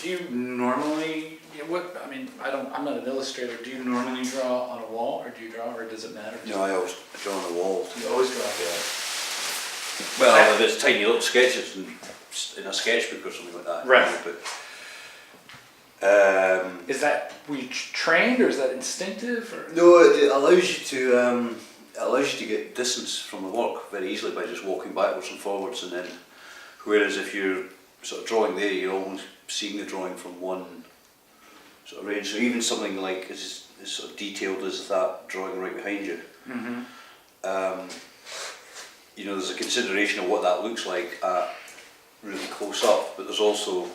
Do you normally, I mean, I'm not an illustrator. Do you normally draw on a wall, or do you draw, or does it matter? No, I always draw on the wall. You always draw. Yeah. Well, if it's tiny little sketches in a sketchbook or something like that. Right. But, is that, were you trained, or is that instinctive? Or? no, it allows you to get distance from the work very easily by just walking backwards and forwards, and then, whereas if you're sort of drawing there, you're almost seeing the drawing from one sort of range. So even something like as sort of detailed as that drawing right behind you, you know, there's a consideration of what that looks like at really close up, but there's also,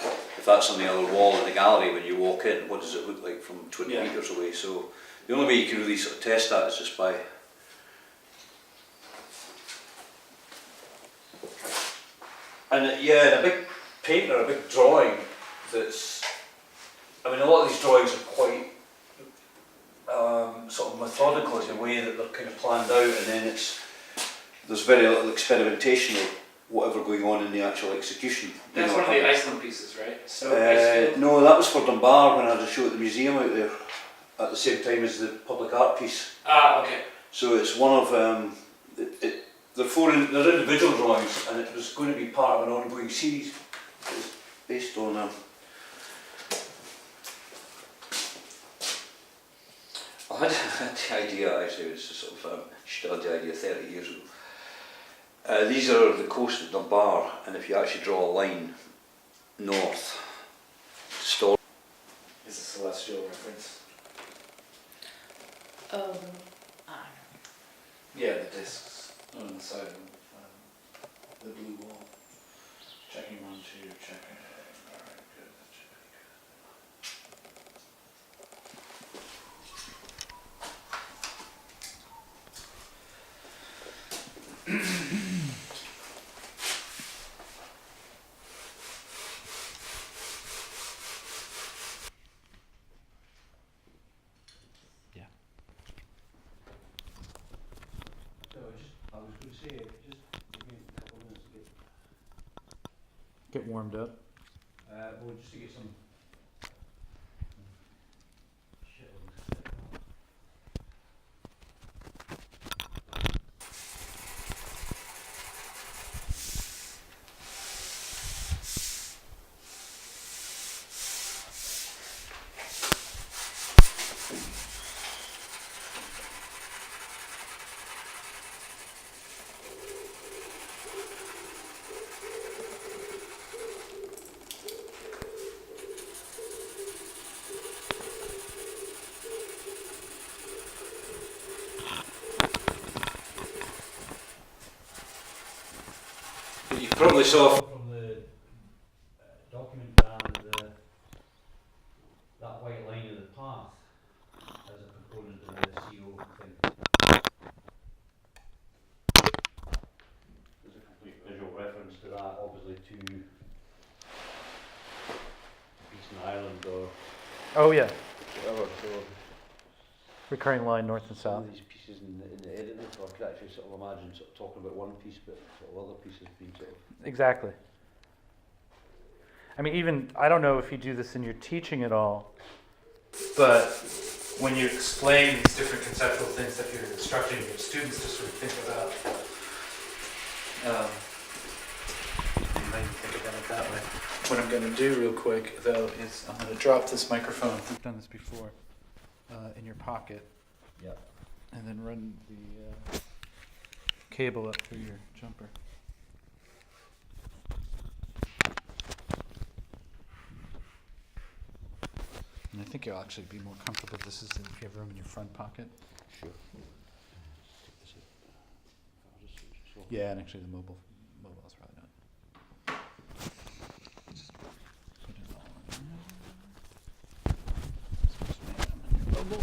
if that's on the other wall in the gallery when you walk in, what does it look like from 20 metres away? So the only way you can really sort of test that is just by and a big painting or a big drawing that's, I mean, a lot of these drawings are quite sort of methodical in the way that they're kind of planned out, and then there's very little experimentation of whatever going on in the actual execution. That's one of the Iceland pieces, right? So no, that was for Dunbar when I had a show at the museum out there at the same time as the public art piece. Ah, okay. So it's one of they're individual drawings, and it was going to be part of an ongoing series. It's based on I had the idea, actually, it was sort of started the idea 30 years ago. These are the coast of Dunbar, and if you actually draw a line north, Storm is a celestial reference. Yeah, the discs on the side of the blue wall. Checking 1, 2, checking. Alright, good. I was going to say, just give me a couple of minutes to Get warmed up. well, just to get some shit on this. You probably saw from the document that white line of the path as a component of the CO thing. There's a complete visual reference to that, obviously, to Peace in Ireland or Oh yeah. whatever. So Recurring line north and some south. of these pieces in the editing, so I could actually sort of imagine sort of talking about one piece, but sort of other pieces being sort of. Exactly. I mean, even, I don't know if you do this in your teaching at all, but when you explain these different conceptual things that you're instructing your students to sort of think about, you might think about it that way. What I'm going to do real quick, though, is I'm going to drop this microphone. We've done this before. In your pocket. Yeah. And then run the cable up through your jumper. And I think you'll actually be more comfortable if this is if you have room in your front pocket. Sure. Yeah, and actually the mobile is probably not. Just put it all in there. Just make them in your mobile.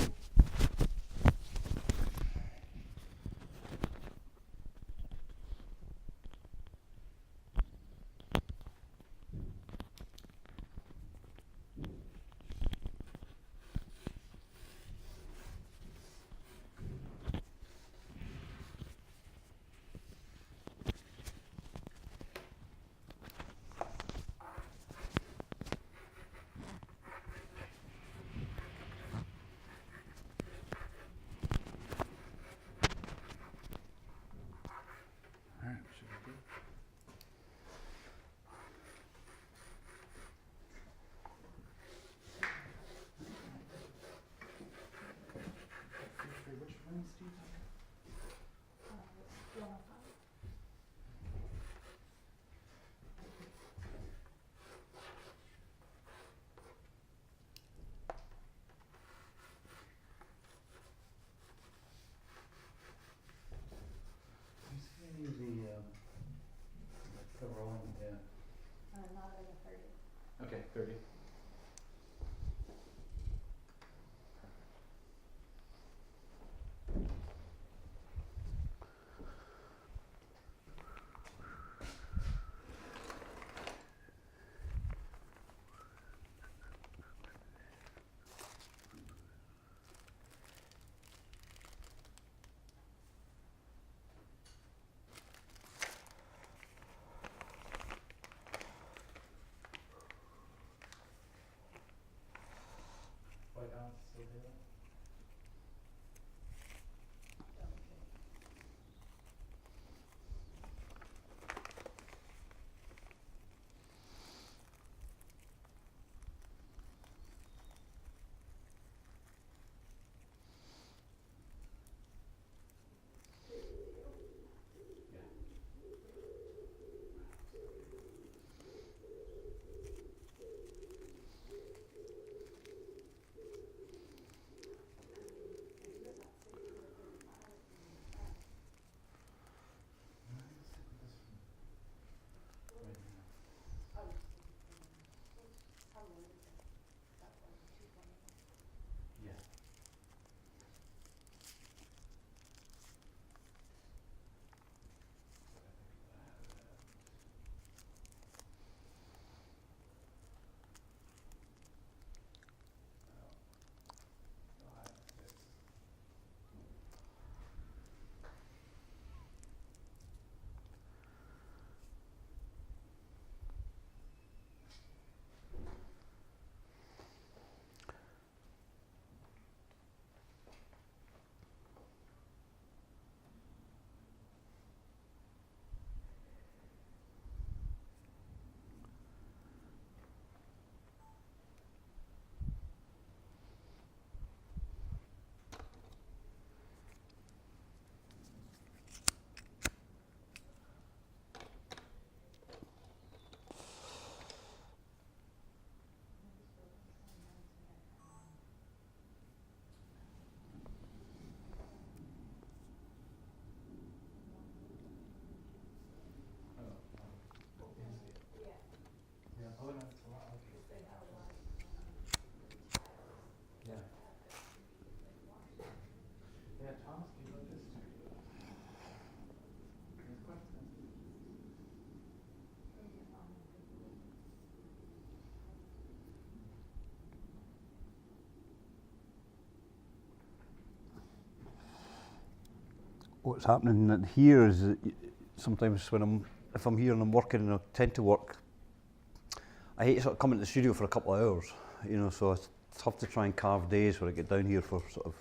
Still rolling, yeah. Not over 30. Okay, 30. White House still there? Yeah. Yeah. Oh, no, it's a lot. Okay. Yeah. Yeah, Thomas came with this studio. It's quite expensive. What's happening here is that sometimes if I'm here and I'm working and I tend to work, I hate sort of coming to the studio for a couple of hours, you know, so I have to try and carve days where I get down here for sort of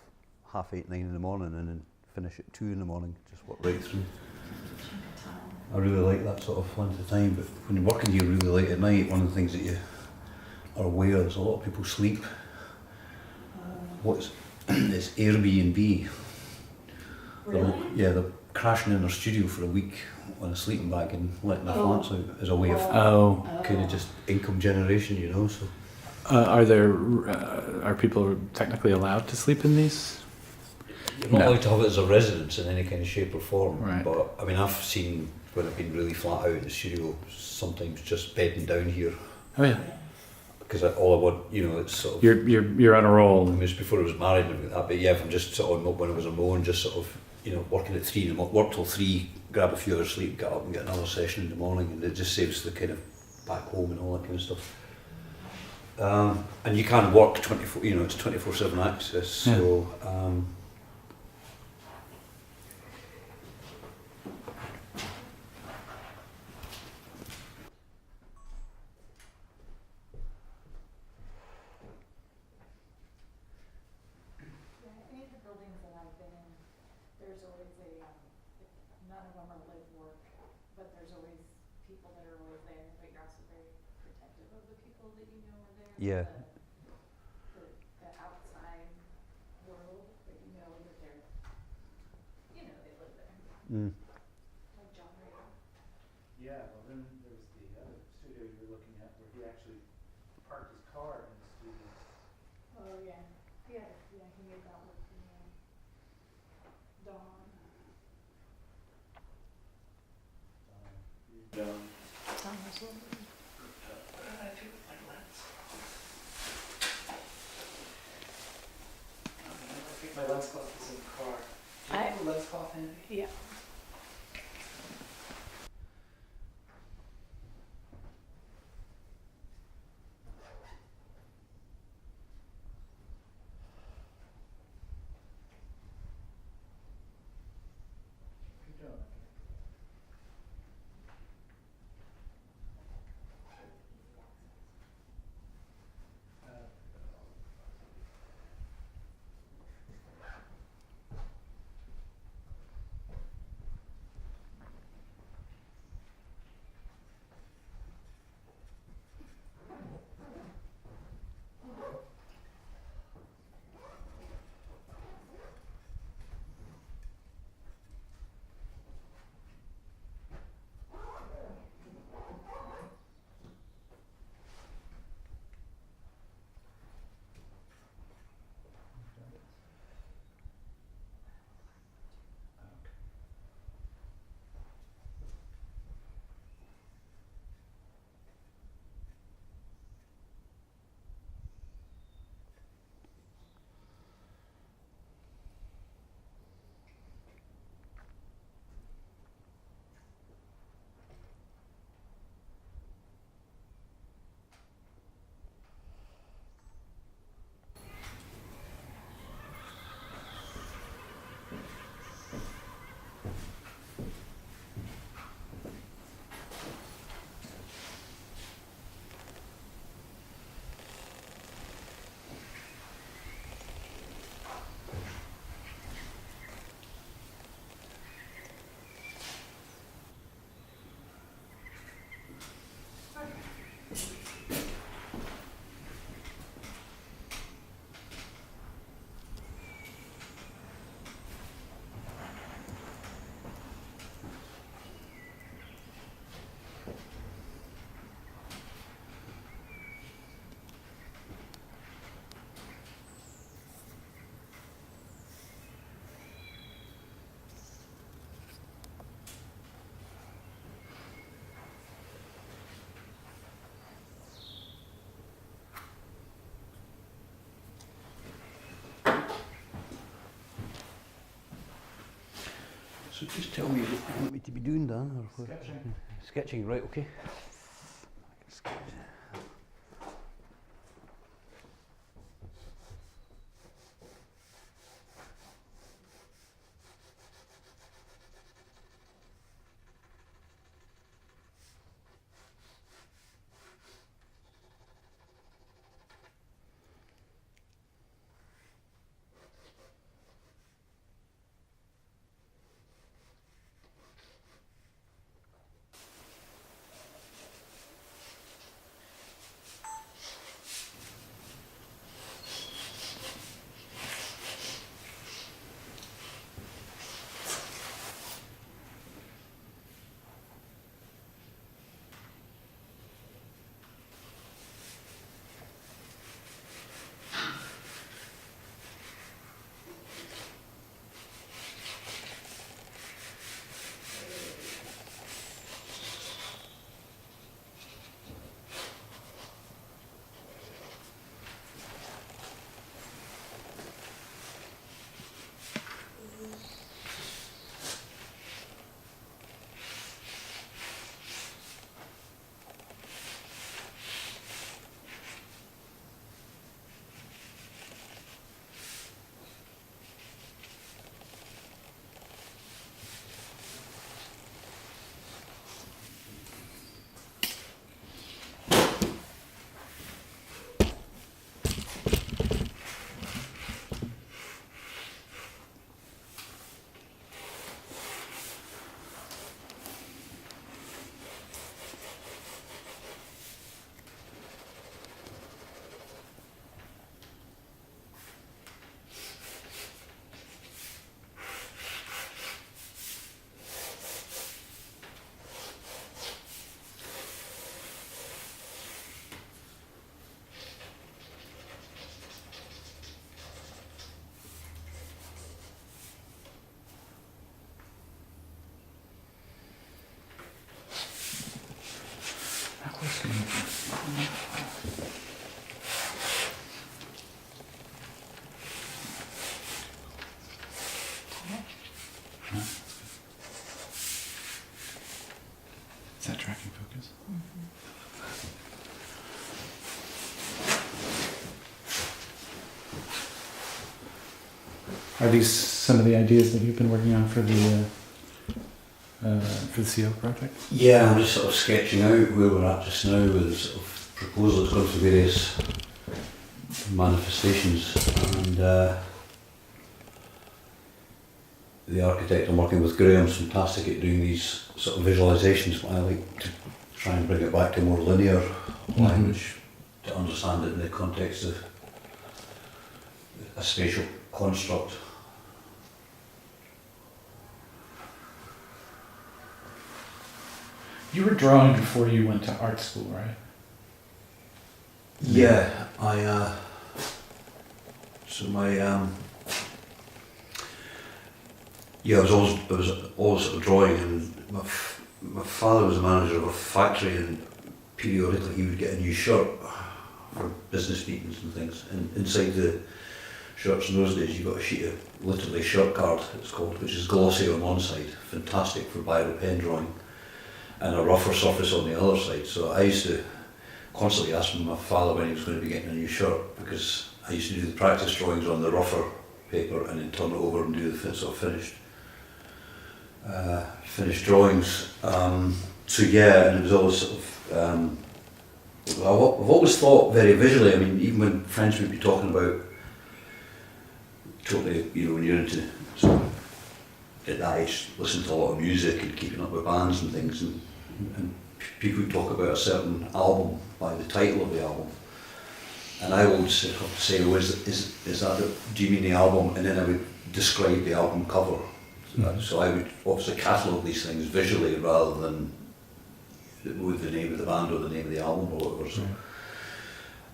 8:30, 9 in the morning and then finish at 2 in the morning, just work right through. I really like that sort of length of time, but when you're working here really late at night, one of the things that you are aware is a lot of people sleep. It's Airbnb. Really? They're crashing in their studio for a week on a sleeping bag and letting their flats out as a way of kind of just income generation, you know. So Are people technically allowed to sleep in these? you're not No. allowed to have it as a residence in any kind of shape or form. Right. But I mean, I've seen when I've been really flat out in the studio, sometimes just bedding down here Oh yeah, because all I want, you know, it's sort of. you're on a I roll. mean, it's before I was married and everything like that, but yeah, if I'm just sort of when I was on my own, just sort of, you know, working at 3 in the morning, work till 3, grab a few hours sleep, get up and get another session in the morning, and it just saves the kind of back home and all that kind of stuff. And you can work 24, you know, it's 24/7 access, so. Any of the buildings that I've been in, there's always none of them are live work, but there's always people that are always there, but you're also very protective of the people that you know are there. Yeah. The outside world, but you know that they're, you know, they live there. Like John Ray. Yeah, well then there was the other studio you were looking at where he actually parked his car in the studio. Oh, yeah. He made that work for me. Dawn. John. My lens cloth is in the car. Do you I- have a lens cloth handy? Yeah. Good job. So just tell me what you want me to be doing, Dan. Or what? Sketching. Sketching, right, okay. Is that tracking focus? Are these some of the ideas that you've been working on for the CO project? Yeah, I'm just sort of sketching out where we're at just now with sort of proposals going through various manifestations, and the architect I'm working with, Graham's fantastic at doing these sort of visualizations, but I like to try and bring it back to more linear language to understand it in the context of a spatial construct. You were drawing before you went to art school, right? Yeah, so my yeah, I was always sort of drawing, and my father was a manager of a factory, and periodically he would get a new shirt for business meetings and things, and inside the shirts in those days you got a sheet of literally shirt card, it's called, which is glossy on one side, fantastic for biro pen drawing, and a rougher surface on the other side. So I used to constantly ask my father when he was going to be getting a new shirt, because I used to do the practice drawings on the rougher paper and then turn it over and do the sort of finished drawings. So yeah, and it was always sort of, I've always thought very visually. I mean, even when friends would be talking about totally, you know, when you're into sort of at that age, listening to a lot of music and keeping up with bands and things, and people would talk about a certain album by the title of the album, and I would say, "Oh, is that do you mean the album?" And then I would describe the album cover. So I would obviously catalogue these things visually rather than with the name of the band or the name of the album or whatever. So.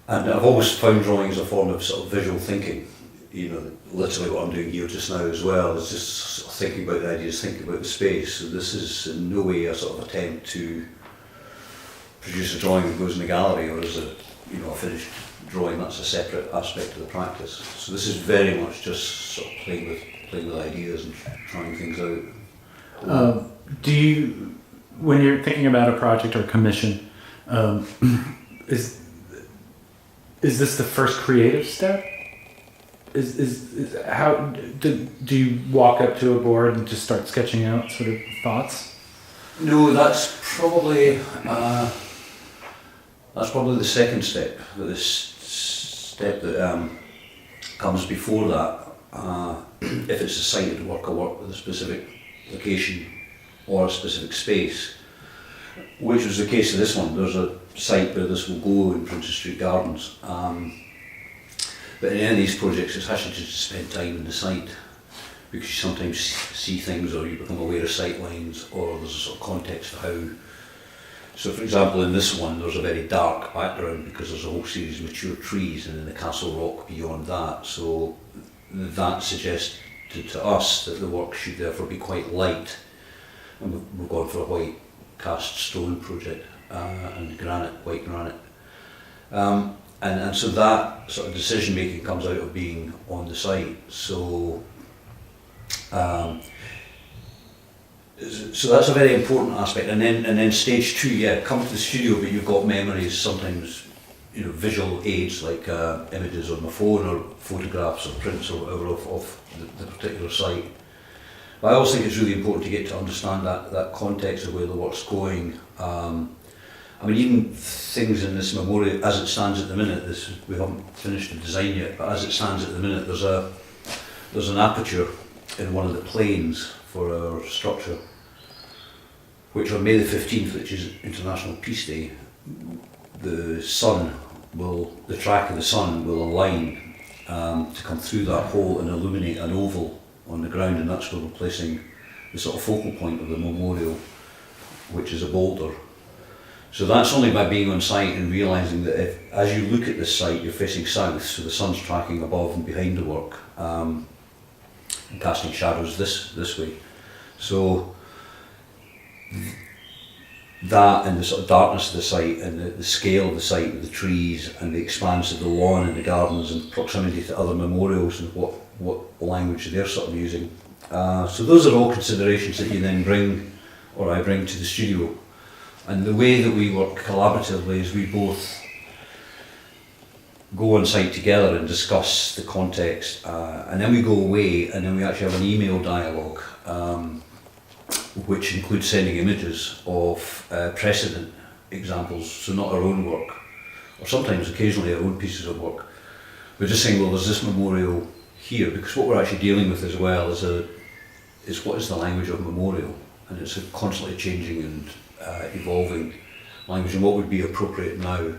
And I've always found drawing as a form of sort of visual thinking. You know, literally what I'm doing here just now as well is just sort of thinking about the ideas, thinking about the space. So this is in no way a sort of attempt to produce a drawing that goes in the gallery, or as a, you know, a finished drawing. That's a separate aspect of the practice. So this is very much just sort of playing with ideas and trying things out. Do you, when you're thinking about a project or commission, is this the first creative step? Is how do you walk up to a board and just start sketching out sort of thoughts? No, that's probably the second step. The step that comes before that. If it's a sited work, I work with a specific location or a specific space, which was the case of this one. There's a site where this will go in Princes Street Gardens. But in any of these projects, it's actually just to spend time in the site, because you sometimes see things, or you become aware of sight lines, or there's a sort of context of how. So for example, in this one, there's a very dark background because there's a whole series of mature trees, and then the castle rock beyond that. So that suggested to us that the work should therefore be quite light, and we've gone for a white cast stone project and granite, white granite, and so that sort of decision making comes out of being on the site. So so that's a very important aspect, and then stage two, yeah, come to the studio, but you've got memories, sometimes, you know, visual aids like images on my phone or photographs or prints or whatever of the particular site. But I also think it's really important to get to understand that context of where the work's going. I mean, even things in this memorial, as it stands at the minute, we haven't finished the design yet, but as it stands at the minute, there's an aperture in one of the planes for our structure, which on May the 15th, which is International Peace Day, the track of the sun will align to come through that hole and illuminate an oval on the ground, and that's where we're placing the sort of focal point of the memorial, which is a boulder. So that's only by being on site and realising that as you look at this site, you're facing south, so the sun's tracking above and behind the work, and casting shadows this way. So that and the sort of darkness of the site and the scale of the site with the trees and the expanse of the lawn and the gardens and proximity to other memorials and what language they're sort of using. So those are all considerations that you then bring, or I bring to the studio. And the way that we work collaboratively is we both go on site together and discuss the context, and then we go away and then we actually have an email dialogue, which includes sending images of precedent examples, so not our own work, or sometimes occasionally our own pieces of work. We're just saying, well, there's this memorial here, because what we're actually dealing with as well is what is the language of memorial, and it's a constantly changing and evolving language, and what would be appropriate now.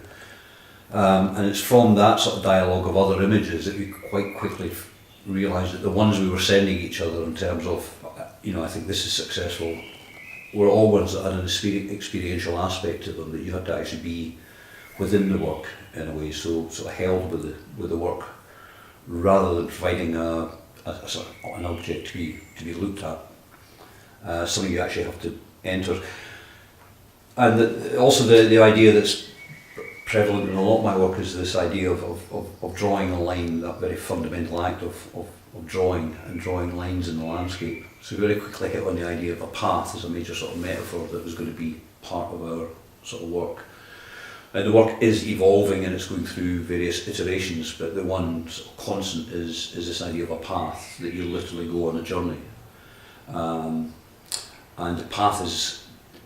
And it's from that sort of dialogue of other images that we quite quickly realised that the ones we were sending each other in terms of, I think this is successful, were all ones that had an experiential aspect to them, that you had to actually be within the work in a way, so sort of held with the work, rather than providing a sort of an object to be looked at, something you actually have to enter. And also the idea that's prevalent in a lot of my work is this idea of drawing a line, that very fundamental act of drawing and drawing lines in the landscape. So we very quickly hit on the idea of a path as a major sort of metaphor that was going to be part of our sort of work. The work is evolving and it's going through various iterations, but the one sort of constant is this idea of a path, that you literally go on a journey. And the path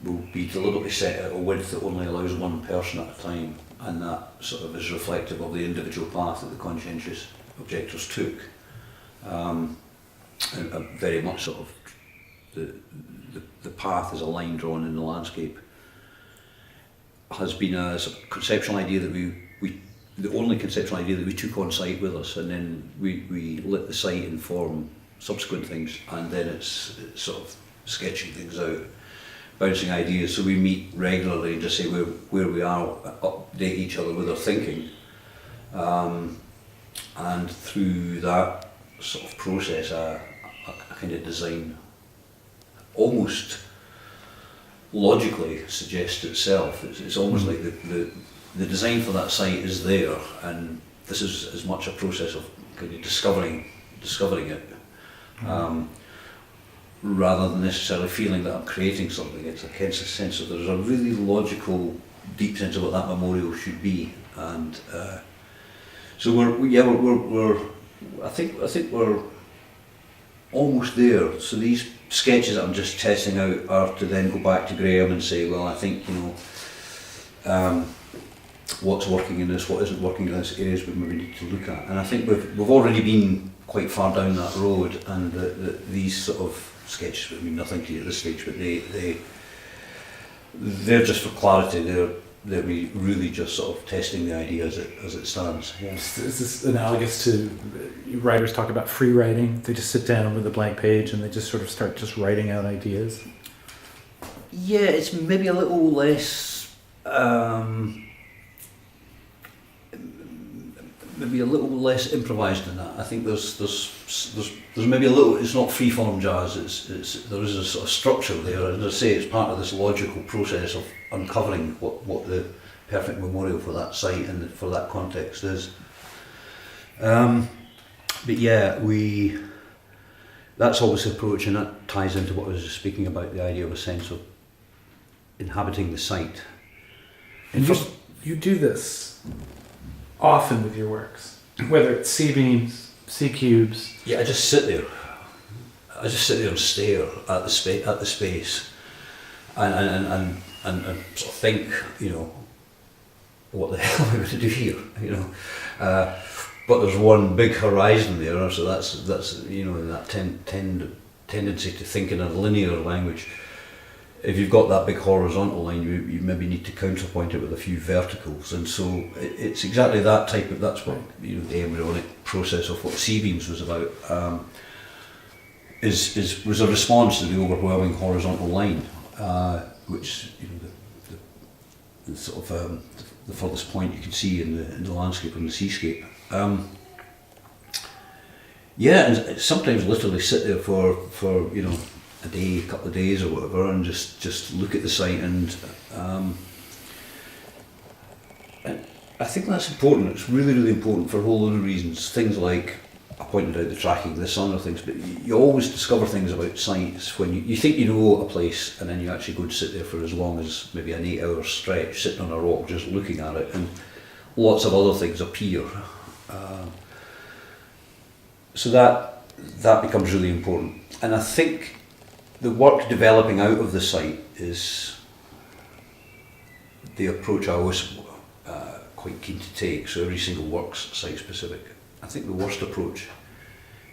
will be deliberately set at a width that only allows one person at a time, and that sort of is reflective of the individual path that the conscientious objectors took. And very much sort of the path as a line drawn in the landscape has been a sort of conceptual idea that the only conceptual idea that we took on site with us, and then we let the site inform subsequent things, and then it's sort of sketching things out, bouncing ideas. So we meet regularly and just say where we are, update each other with our thinking, and through that sort of process a kind of design almost logically suggests itself. It's almost like the design for that site is there, and this is as much a process of kind of discovering it, rather than necessarily feeling that I'm creating something. It's a sense of there's a really logical, deep sense of what that memorial should be, and so we're I think we're almost there. So these sketches that I'm just testing out are to then go back to Graham and say, well, I think what's working in this, what isn't working in this, areas we maybe need to look at. And I think we've already been quite far down that road, and these sort of sketches would mean nothing to you at this stage, but they're just for clarity. They're really just sort of testing the idea as it stands. Yeah. Is this analogous to writers talk about free writing? They just sit down with a blank page and they just sort of start just writing out ideas? Yeah, it's maybe a little less, maybe a little less improvised than that. I think there's maybe a little. It's not free-form jazz. There is a sort of structure there, and as I say, it's part of this logical process of uncovering what the perfect memorial for that site and for that context is. But yeah, that's always the approach, and that ties into what I was just speaking about, the idea of a sense of inhabiting the site. And you do this often with your works, whether it's C-beams, C-cubes. Yeah, I just sit there. I just sit there and stare at the space, and sort of think, what the hell am I going to do here? But there's one big horizon there, so that's that tendency to think in a linear language. If you've got that big horizontal line, you maybe need to counterpoint it with a few verticals, and so it's exactly that type of. That's what the embryonic process of what C-beams was about. Was a response to the overwhelming horizontal line, which the sort of the furthest point you can see in the landscape and the seascape. And sometimes literally sit there for a day, a couple of days or whatever, and just look at the site. And I think that's important. It's really, really important for a whole lot of reasons. Things like, I pointed out the tracking of the sun or things, but you always discover things about sites when you think you know a place, and then you actually go to sit there for as long as maybe an 8-hour stretch, sitting on a rock just looking at it, and lots of other things appear. So that becomes really important. And I think the work developing out of the site is the approach I was quite keen to take. So every single work's site specific. I think the worst approach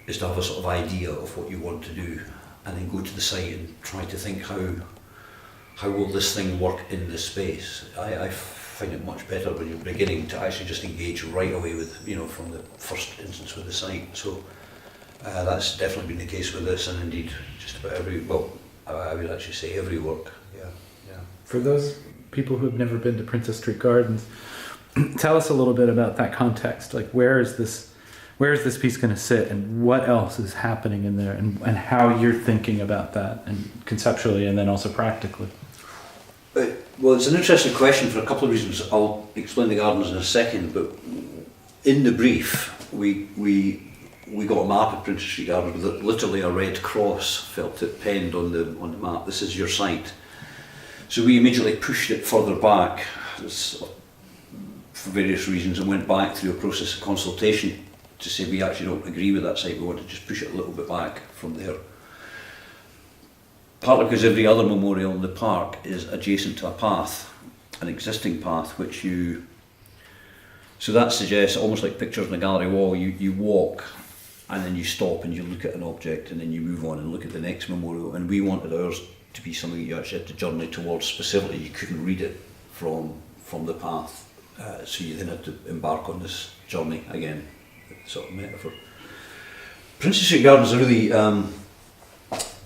is to have a sort of idea of what you want to do, and then go to the site and try to think how will this thing work in this space. I find it much better when you're beginning to actually just engage right away with, from the first instance with the site. So that's definitely been the case with this, and indeed just about I would actually say every work. Yeah. For those people who have never been to Princess Street Gardens, tell us a little bit about that context. Like, where is this piece going to sit, and what else is happening in there, and how you're thinking about that, and conceptually, and then also practically. Well, it's an interesting question for a couple of reasons. I'll explain the gardens in a second, but in the brief, we got a map of Princess Street Gardens with literally a red cross felt tip penned on the map. This is your site. So we immediately pushed it further back for various reasons, and went back through a process of consultation to say we actually don't agree with that site. We want to just push it a little bit back from there. Partly because every other memorial in the park is adjacent to a path, an existing path, so that suggests, almost like pictures on a gallery wall, you walk and then you stop and you look at an object, and then you move on and look at the next memorial. And we wanted ours to be something you actually had to journey towards specifically. You couldn't read it from the path, so you then had to embark on this journey again, sort of metaphor. Princess Street Gardens are really,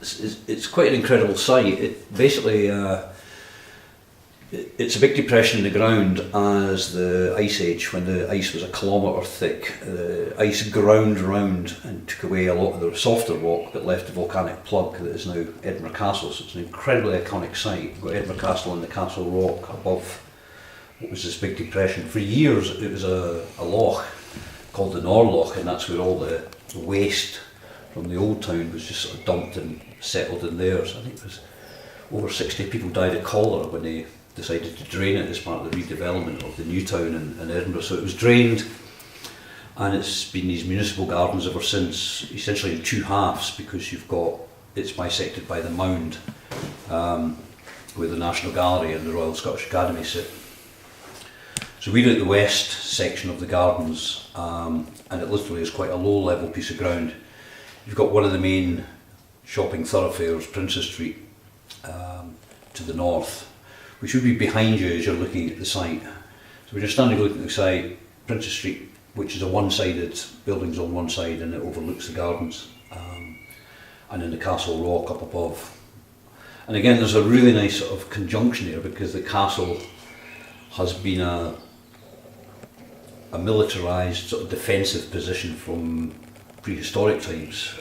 it's quite an incredible site. It basically, it's a big depression in the ground as the Ice Age, when the ice was a kilometre thick. The ice ground round and took away a lot of the softer rock, but left a volcanic plug that is now Edinburgh Castle. So it's an incredibly iconic site. You've got Edinburgh Castle and the Castle Rock above what was this big depression. For years it was a loch called the Norloch, and that's where all the waste from the old town was just sort of dumped and settled in there. So I think it was over 60 people died of cholera when they decided to drain it as part of the redevelopment of the new town in Edinburgh. So it was drained, and it's been these municipal gardens ever since, essentially in two halves, because it's bisected by the mound where the National Gallery and the Royal Scottish Academy sit. So we're at the west section of the gardens, and it literally is quite a low level piece of ground. You've got one of the main shopping thoroughfares, Princess Street, to the north, which would be behind you as you're looking at the site. So when you're standing looking at the site, Princess Street, which is a one-sided, buildings on one side, and it overlooks the gardens, and then the Castle Rock up above. And again, there's a really nice sort of conjunction here, because the castle has been a militarised sort of defensive position from prehistoric times,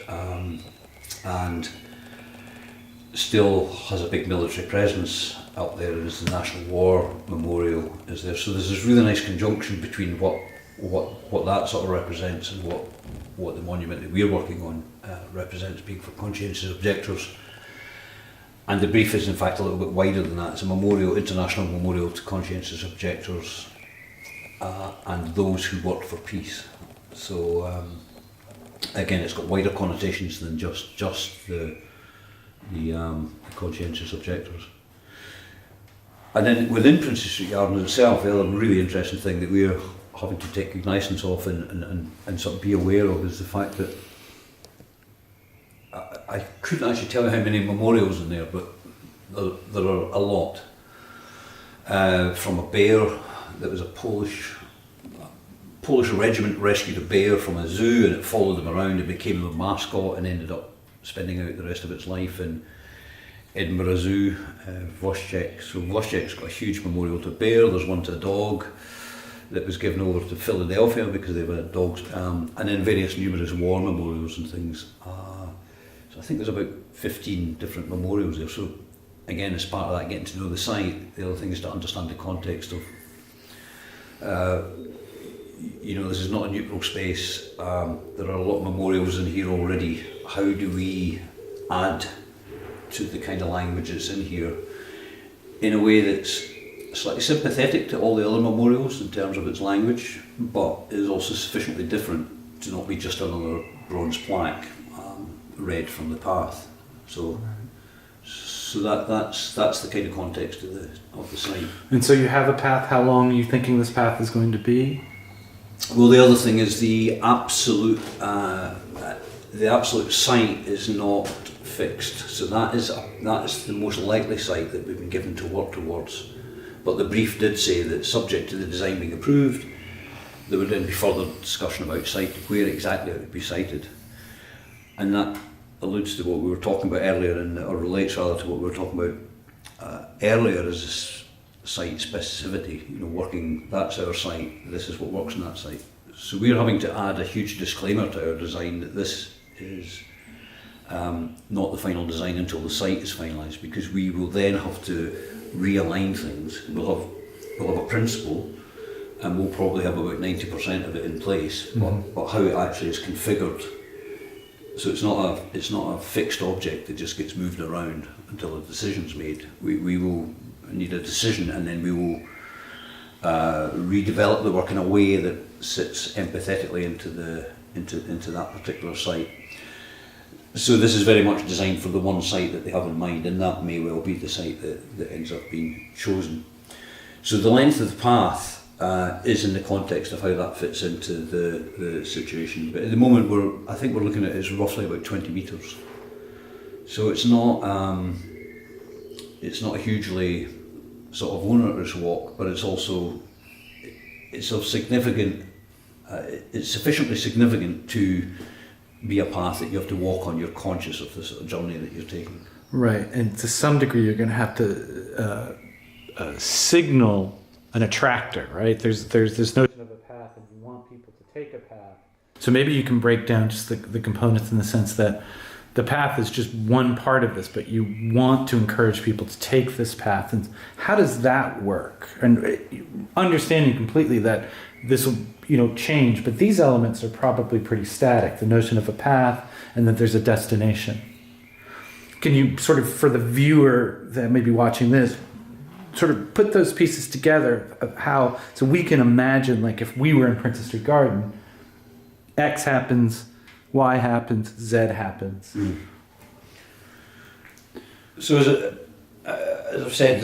and still has a big military presence up there, as the National War Memorial is there. So there's this really nice conjunction between what that sort of represents and what the monument that we're working on represents, being for conscientious objectors. And the brief is in fact a little bit wider than that. It's a memorial, international memorial to conscientious objectors and those who worked for peace. So again, it's got wider connotations than just the conscientious objectors. And then within Princess Street Gardens itself, the other really interesting thing that we're having to take cognizance of and sort of be aware of is the fact that I couldn't actually tell you how many memorials in there, but there are a lot. From a bear, that was a Polish regiment rescued a bear from a zoo, and it followed them around and became their mascot, and ended up spending out the rest of its life in Edinburgh Zoo, Wojciech. So Wojciech's got a huge memorial to a bear. There's one to a dog that was given over to Philadelphia because they were dogs, and then various numerous war memorials and things. So I think there's about 15 different memorials there. So again, as part of that, getting to know the site, the other thing is to understand the context of, you know, this is not a neutral space. There are a lot of memorials in here already. How do we add to the kind of language that's in here in a way that's slightly sympathetic to all the other memorials in terms of its language, but is also sufficiently different to not be just another bronze plaque read from the path. So that's the kind of context of the site. And so you have a path. How long are you thinking this path is going to be? Well, the other thing is the absolute site is not fixed. So that is the most likely site that we've been given to work towards. But the brief did say that, subject to the design being approved, there would then be further discussion about where exactly it would be sited. And that alludes to what we were talking about earlier, or relates rather to what we were talking about earlier, as site specificity. You know, working, that's our site, this is what works on that site. So we're having to add a huge disclaimer to our design that this is not the final design until the site is finalised, because we will then have to realign things. We'll have a principle, and we'll probably have about 90% of it in place, but how it actually is configured. So it's not a fixed object that just gets moved around until a decision's made. We will need a decision, and then we will redevelop the work in a way that sits empathetically into that particular site. So this is very much designed for the one site that they have in mind, and that may well be the site that ends up being chosen. So the length of the path is in the context of how that fits into the situation. But at the moment, I think we're looking at it as roughly about 20 metres. So it's not a hugely sort of onerous walk, but it's of significant. It's sufficiently significant to be a path that you have to walk on. You're conscious of the sort of journey that you're taking. Right, and to some degree, you're going to have to signal an attractor, right? There's this notion of a path, and you want people to take a path. So maybe you can break down just the components in the sense that the path is just one part of this, but you want to encourage people to take this path. And how does that work? And understanding completely that this will, change, but these elements are probably pretty static. The notion of a path and that there's a destination. Can you sort of, for the viewer that may be watching this, sort of put those pieces together of how, so we can imagine, like, if we were in Princess Street Garden, X happens, Y happens, Z happens. So as I've said,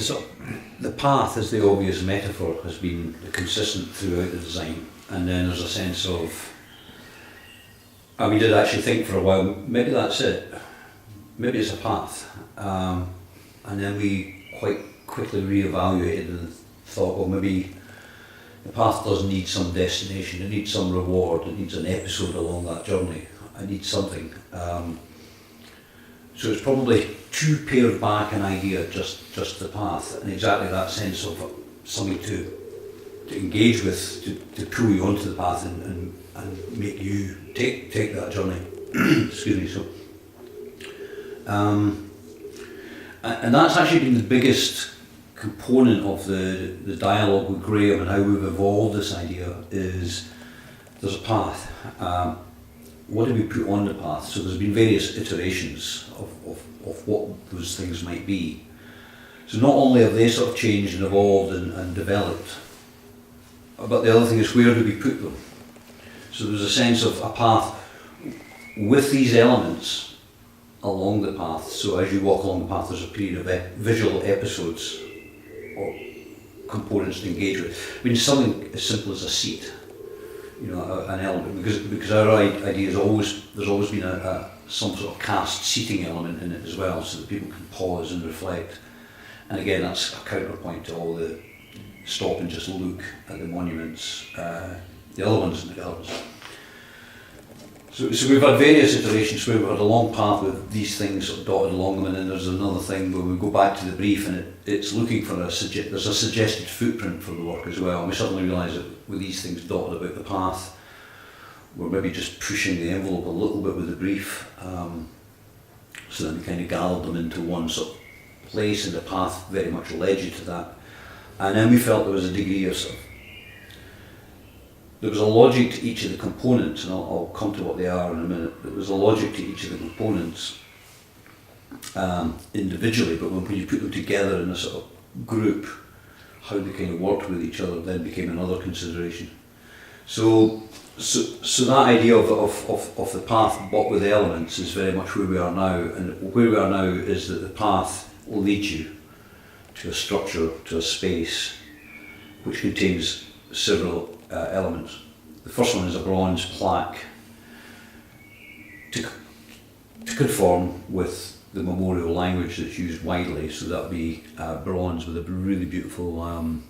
the path as the obvious metaphor has been consistent throughout the design, and then there's a sense of, we did actually think for a while, maybe that's it, maybe it's a path, and then we quite quickly re-evaluated and thought, well, maybe the path does need some destination, it needs some reward, it needs an episode along that journey, it needs something. So it's probably too pared back an idea, just the path, and exactly that sense of something to engage with, to pull you onto the path and make you take that journey. Excuse me. So, and that's actually been the biggest component of the dialogue with Graham and how we've evolved this idea. Is there's a path. What do we put on the path? So there's been various iterations of what those things might be. So not only have they sort of changed and evolved and developed, but the other thing is, where do we put them? So there's a sense of a path with these elements along the path. So as you walk along the path, there's a period of visual episodes or components to engage with. I mean, something as simple as a seat, an element, because our idea is there's always been some sort of cast seating element in it as well, so that people can pause and reflect. And again, that's a counterpoint to all the stop and just look at the monuments, the other ones in the gardens. So we've had various iterations where we've had a long path with these things sort of dotted along them, and then there's another thing where we go back to the brief and it's looking for there's a suggested footprint for the work as well. And we suddenly realise that with these things dotted about the path, we're maybe just pushing the envelope a little bit with the brief. So then we kind of gathered them into one sort of place, and the path very much led you to that. And then we felt there was a degree of sort of, there was a logic to each of the components, and I'll come to what they are in a minute. There was a logic to each of the components individually, but when you put them together in a sort of group, how they kind of worked with each other then became another consideration. So that idea of the path but with elements is very much where we are now, and where we are now is that the path leads you to a structure, to a space which contains several elements. The first one is a bronze plaque to conform with the memorial language that's used widely, so that would be bronze with a really beautiful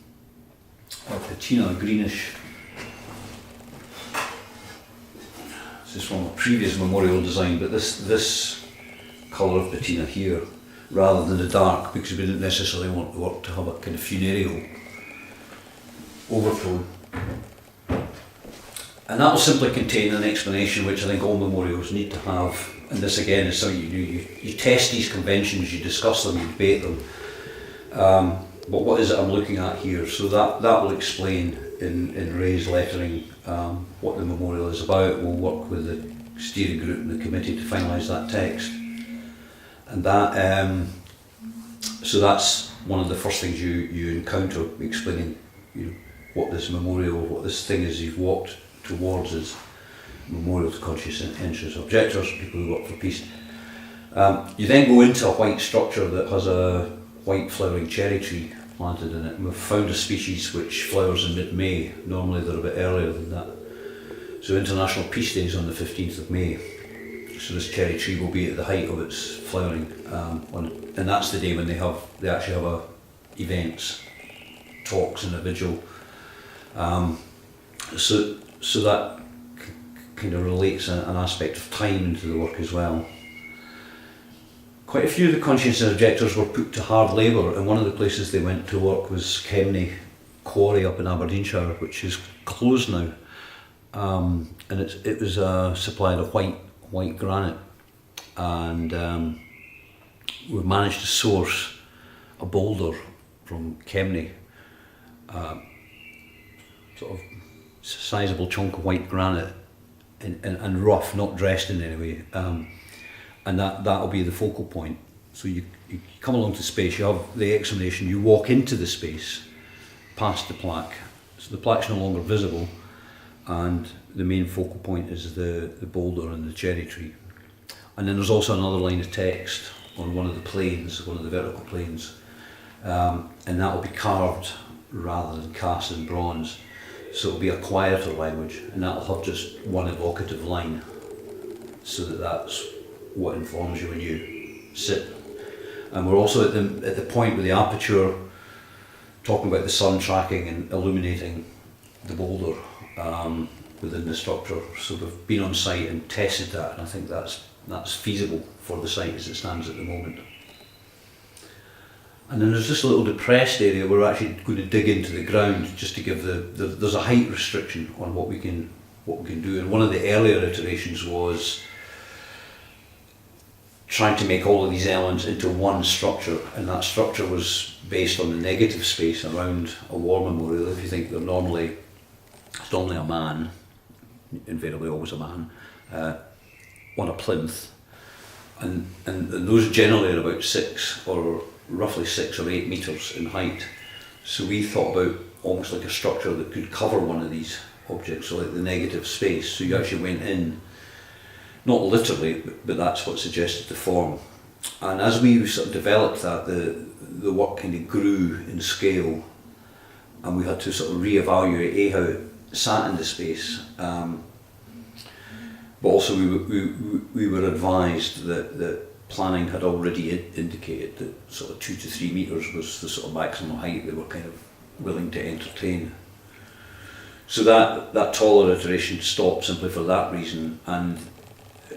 patina, greenish. This is from a previous memorial design, but this colour of patina here, rather than the dark, because we didn't necessarily want the work to have a kind of funereal overtone. And that will simply contain an explanation, which I think all memorials need to have. And this again is something you do. You test these conventions, you discuss them, you debate them. But what is it I'm looking at here? So that will explain in Ray's lettering what the memorial is about. We'll work with the steering group and the committee to finalise that text. And that, so that's one of the first things you encounter, explaining what this memorial, what this thing is you've walked towards is memorial to conscientious objectors, people who work for peace. You then go into a white structure that has a white flowering cherry tree planted in it, and we've found a species which flowers in mid-May. Normally they're a bit earlier than that. So International Peace Day is on the 15th of May. So this cherry tree will be at the height of its flowering, and that's the day when they actually have events, talks and a vigil. So that kind of relates an aspect of time into the work as well. Quite a few of the conscientious objectors were put to hard labour, and one of the places they went to work was Kemney Quarry up in Aberdeenshire, which is closed now. And it was supplied of white granite, and we've managed to source a boulder from Kemney, sort of sizable chunk of white granite, and rough, not dressed in any way, and that'll be the focal point. So you come along to space, you have the examination, you walk into the space past the plaque, so the plaque's no longer visible, and the main focal point is the boulder and the cherry tree. And then there's also another line of text on one of the planes, one of the vertical planes, and that will be carved rather than cast in bronze. So it'll be a quieter language, and that'll have just one evocative line, so that's what informs you when you sit. And we're also at the point with the aperture, talking about the sun tracking and illuminating the boulder within the structure. So we've been on site and tested that, and I think that's feasible for the site as it stands at the moment. And then there's this little depressed area where we're actually going to dig into the ground just to give there's a height restriction on what we can do. And one of the earlier iterations was trying to make all of these elements into one structure, and that structure was based on the negative space around a war memorial. If you think it's normally a man, invariably always a man, on a plinth, and those generally are about 6 or roughly 6 or 8 metres in height. So we thought about almost like a structure that could cover one of these objects, so like the negative space. So you actually went in, not literally, but that's what suggested the form. And as we sort of developed that, the work kind of grew in scale, and we had to sort of re-evaluate how it sat in the space. But also we were advised that planning had already indicated that sort of 2 to 3 metres was the sort of maximum height they were kind of willing to entertain. So that taller iteration stopped simply for that reason, and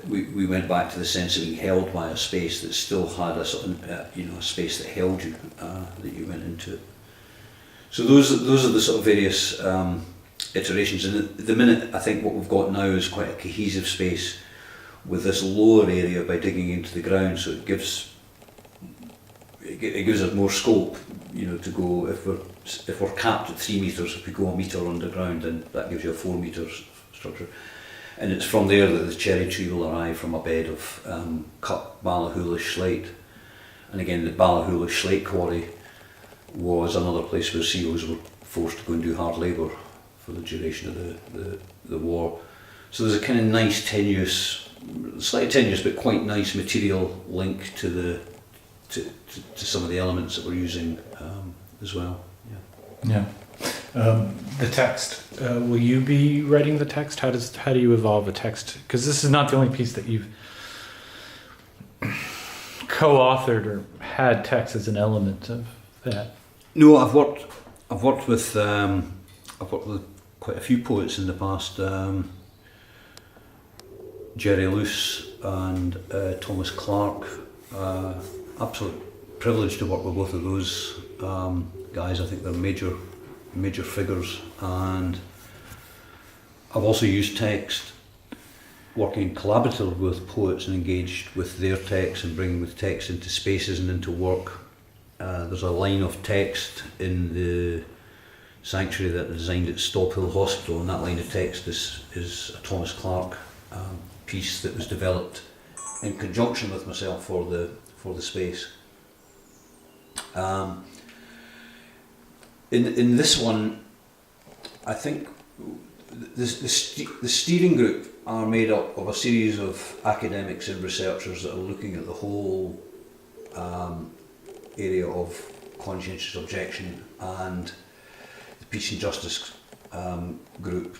we went back to the sense of being held by a space that still had a sort of a space that held you, that you went into. So those are the sort of various iterations, and at the minute I think what we've got now is quite a cohesive space with this lower area by digging into the ground, so it gives us more scope, you know, to go if we're capped at 3 metres. If we go a metre underground, then that gives you a 4 metre structure. And it's from there that the cherry tree will arrive, from a bed of cut Ballachulish slate. And again, the Ballachulish slate quarry was another place where COs were forced to go and do hard labour for the duration of the war. So there's a kind of nice tenuous, slightly tenuous but quite nice material link to some of the elements that we're using as well. Yeah. The text. Will you be writing the text? How do you evolve a text? Because this is not the only piece that you've co-authored or had text as an element of that. No, I've worked with quite a few poets in the past. Jerry Luce and Thomas Clarke. Absolute privilege to work with both of those guys. I think they're major figures, and I've also used text working collaboratively with poets and engaged with their text and bringing the text into spaces and into work. There's a line of text in the sanctuary that I designed at Stobhill Hospital, and that line of text is a Thomas Clarke piece that was developed in conjunction with myself for the space. In this one, I think the steering group are made up of a series of academics and researchers that are looking at the whole area of conscientious objection, and the Peace and Justice group,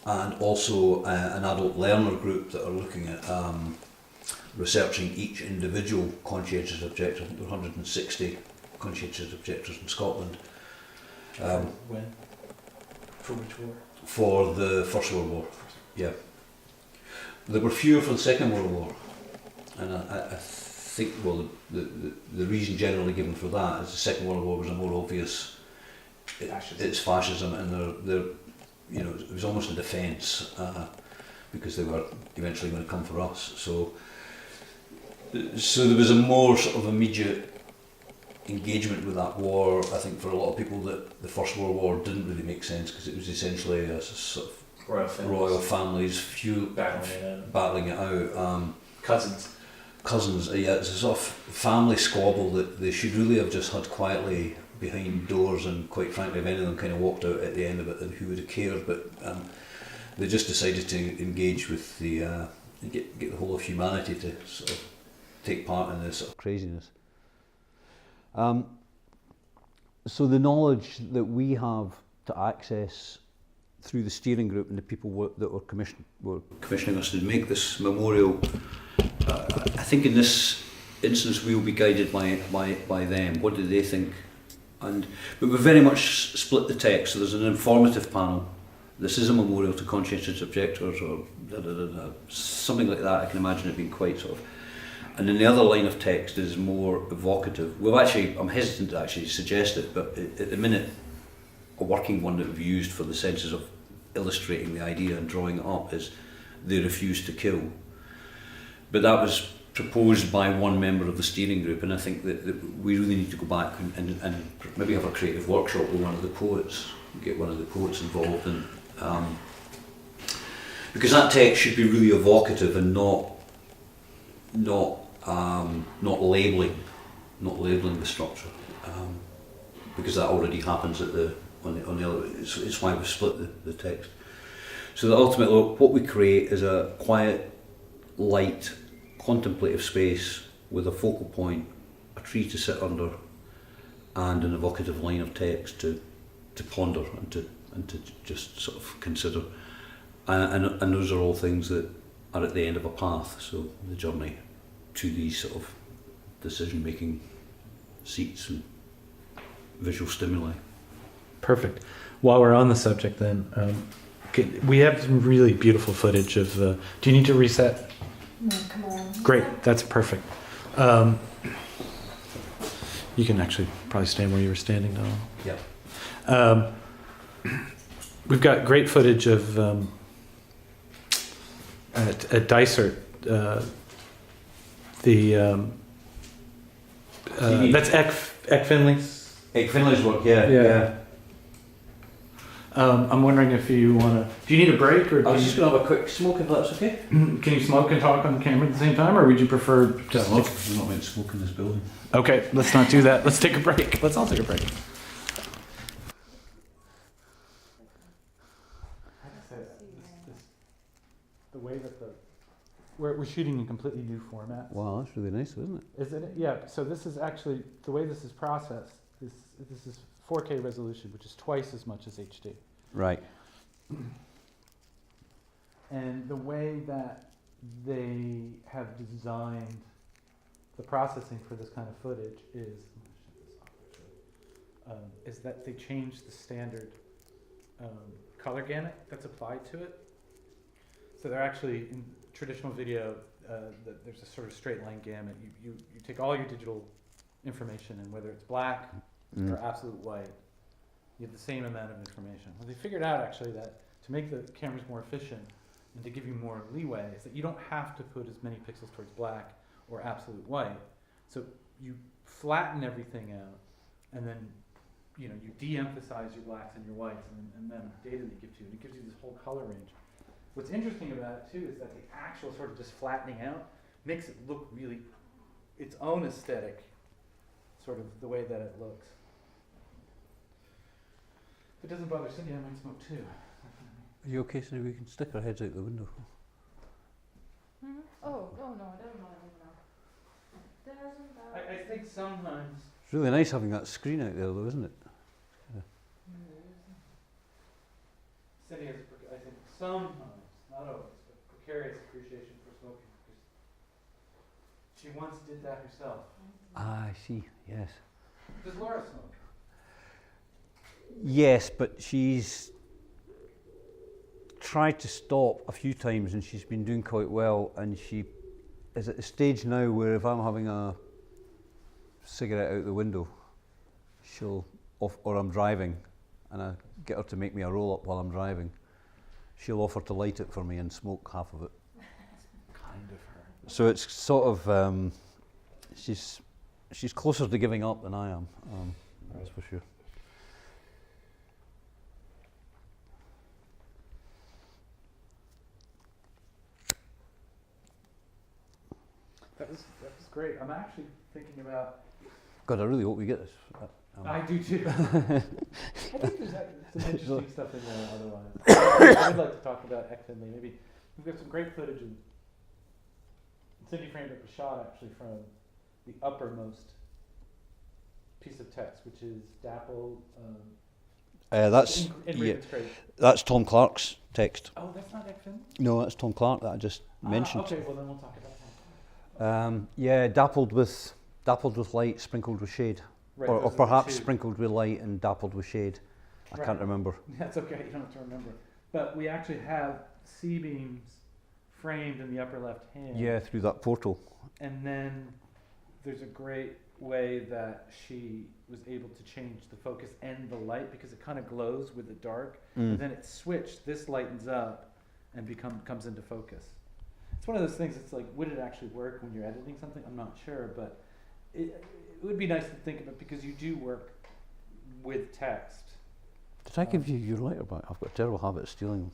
and also an adult learner group that are looking at researching each individual conscientious objector. There are 160 conscientious objectors in Scotland. When? For which war? For the First World War, yeah. There were fewer for the Second World War, and I think, well, the reason generally given for that is the Second World War was a more obvious, it's fascism, and they're you know, it was almost a defence because they were eventually going to come for us. So there was a more sort of immediate engagement with that war. I think for a lot of people that the First World War didn't really make sense because it was essentially a sort of royal families battling it out. Cousins, yeah, it's a sort of family squabble that they should really have just had quietly behind doors, and quite frankly, if any of them kind of walked out at the end of it, then who would have cared? But they just decided to engage with get the whole of humanity to sort of take part in this sort of craziness. So the knowledge that we have to access through the steering group and the people that were commissioning us to make this memorial, I think in this instance we'll be guided by them. What do they think? But we very much split the text. So there's an informative panel. This is a memorial to conscientious objectors, or something like that. I can imagine it being quite sort of. And then the other line of text is more evocative. I'm hesitant to actually suggest it, but at the minute, a working one that we've used for the senses of illustrating the idea and drawing it up is "They refused to kill." But that was proposed by one member of the steering group, and I think that we really need to go back and maybe have a creative workshop with one of the poets, get one of the poets involved, and because that text should be really evocative and not labelling the structure, because that already happens on the other. It's why we split the text. So that ultimately what we create is a quiet, light, contemplative space with a focal point, a tree to sit under, and an evocative line of text to ponder and to just sort of consider. And those are all things that are at the end of a path. So the journey to these sort of decision-making seats and visual stimuli. Perfect. While we're on the subject, then we have some really beautiful footage of the. Do you need to reset? No, come on. Great, that's perfect. You can actually probably stand where you were standing now. Yeah. We've got great footage of at Dysart. That's Eck Finley's. Egg Finley's work, yeah. Yeah. I'm wondering if you want to. Do you need a break, or I was just going to have a quick smoke if that's okay. can you smoke and talk on camera at the same time, or would you prefer just? We're not meant to smoke in this building. Okay, let's not do that. Let's take a break. Let's all take a break. The way that we're shooting in completely new format. Wow, that's really nice, isn't it? Isn't it? Yeah. So this is actually the way this is processed. This is 4K resolution, which is twice as much as HD. Right. And the way that they have designed the processing for this kind of footage is that they changed the standard color gamut that's applied to it. So they're actually, in traditional video, there's a sort of straight line gamut. You take all your digital information, and whether it's black or absolute white, you have the same amount of information. Well, they figured out actually that to make the cameras more efficient and to give you more leeway is that you don't have to put as many pixels towards black or absolute white. So you flatten everything out, and then you de-emphasize your blacks and your whites, and then the data that gives you, and it gives you this whole color range. What's interesting about it too is that the actual sort of just flattening out makes it look really its own aesthetic, sort of the way that it looks. If it doesn't bother Cindy, I might smoke too. Are you okay, so we can stick our heads out the window? Mm-hmm. Oh, no, it doesn't bother me now. Doesn't bother I think sometimes. It's really nice having that screen out there, though, isn't it? Cindy has, I think, sometimes, not always, but precarious appreciation for smoking. Because she once did that herself. Ah, I see, yes. Does Laura smoke? Yes, but she's tried to stop a few times and she's been doing quite well, and she is at the stage now where if I'm having a cigarette out the window, or I'm driving and I get her to make me a roll up while I'm driving, she'll offer to light it for me and smoke half of it. Kind of her. So it's sort of, she's closer to giving up than I am, that's for sure. That was great. I'm actually thinking about. God, I really hope we get this. I do too. I think there's some interesting stuff in there otherwise. I would like to talk about Eck Finley. Maybe we've got some great footage. And Cindy framed up a shot actually from the uppermost piece of text, which is dappled. That's in Raven's Crate. That's Tom Clark's text. Oh, that's not Eck Finley? No, that's Tom Clark that I just mentioned. Okay, well then we'll talk about that. Yeah, dappled with light, sprinkled with shade, Right, or those are the perhaps two. sprinkled with light and dappled with shade. I Right. can't remember. That's okay, you don't have to remember. But we actually have C-beams framed in the upper left hand. Yeah, through that portal. And then there's a great way that she was able to change the focus and the light because it kind of glows with the dark. And then it switched, this lightens up and comes into focus. It's one of those things, it's like, would it actually work when you're editing something? I'm not sure, but it would be nice to think about because you do work with text. Did I give you your lighter back? I've got a terrible habit of stealing them.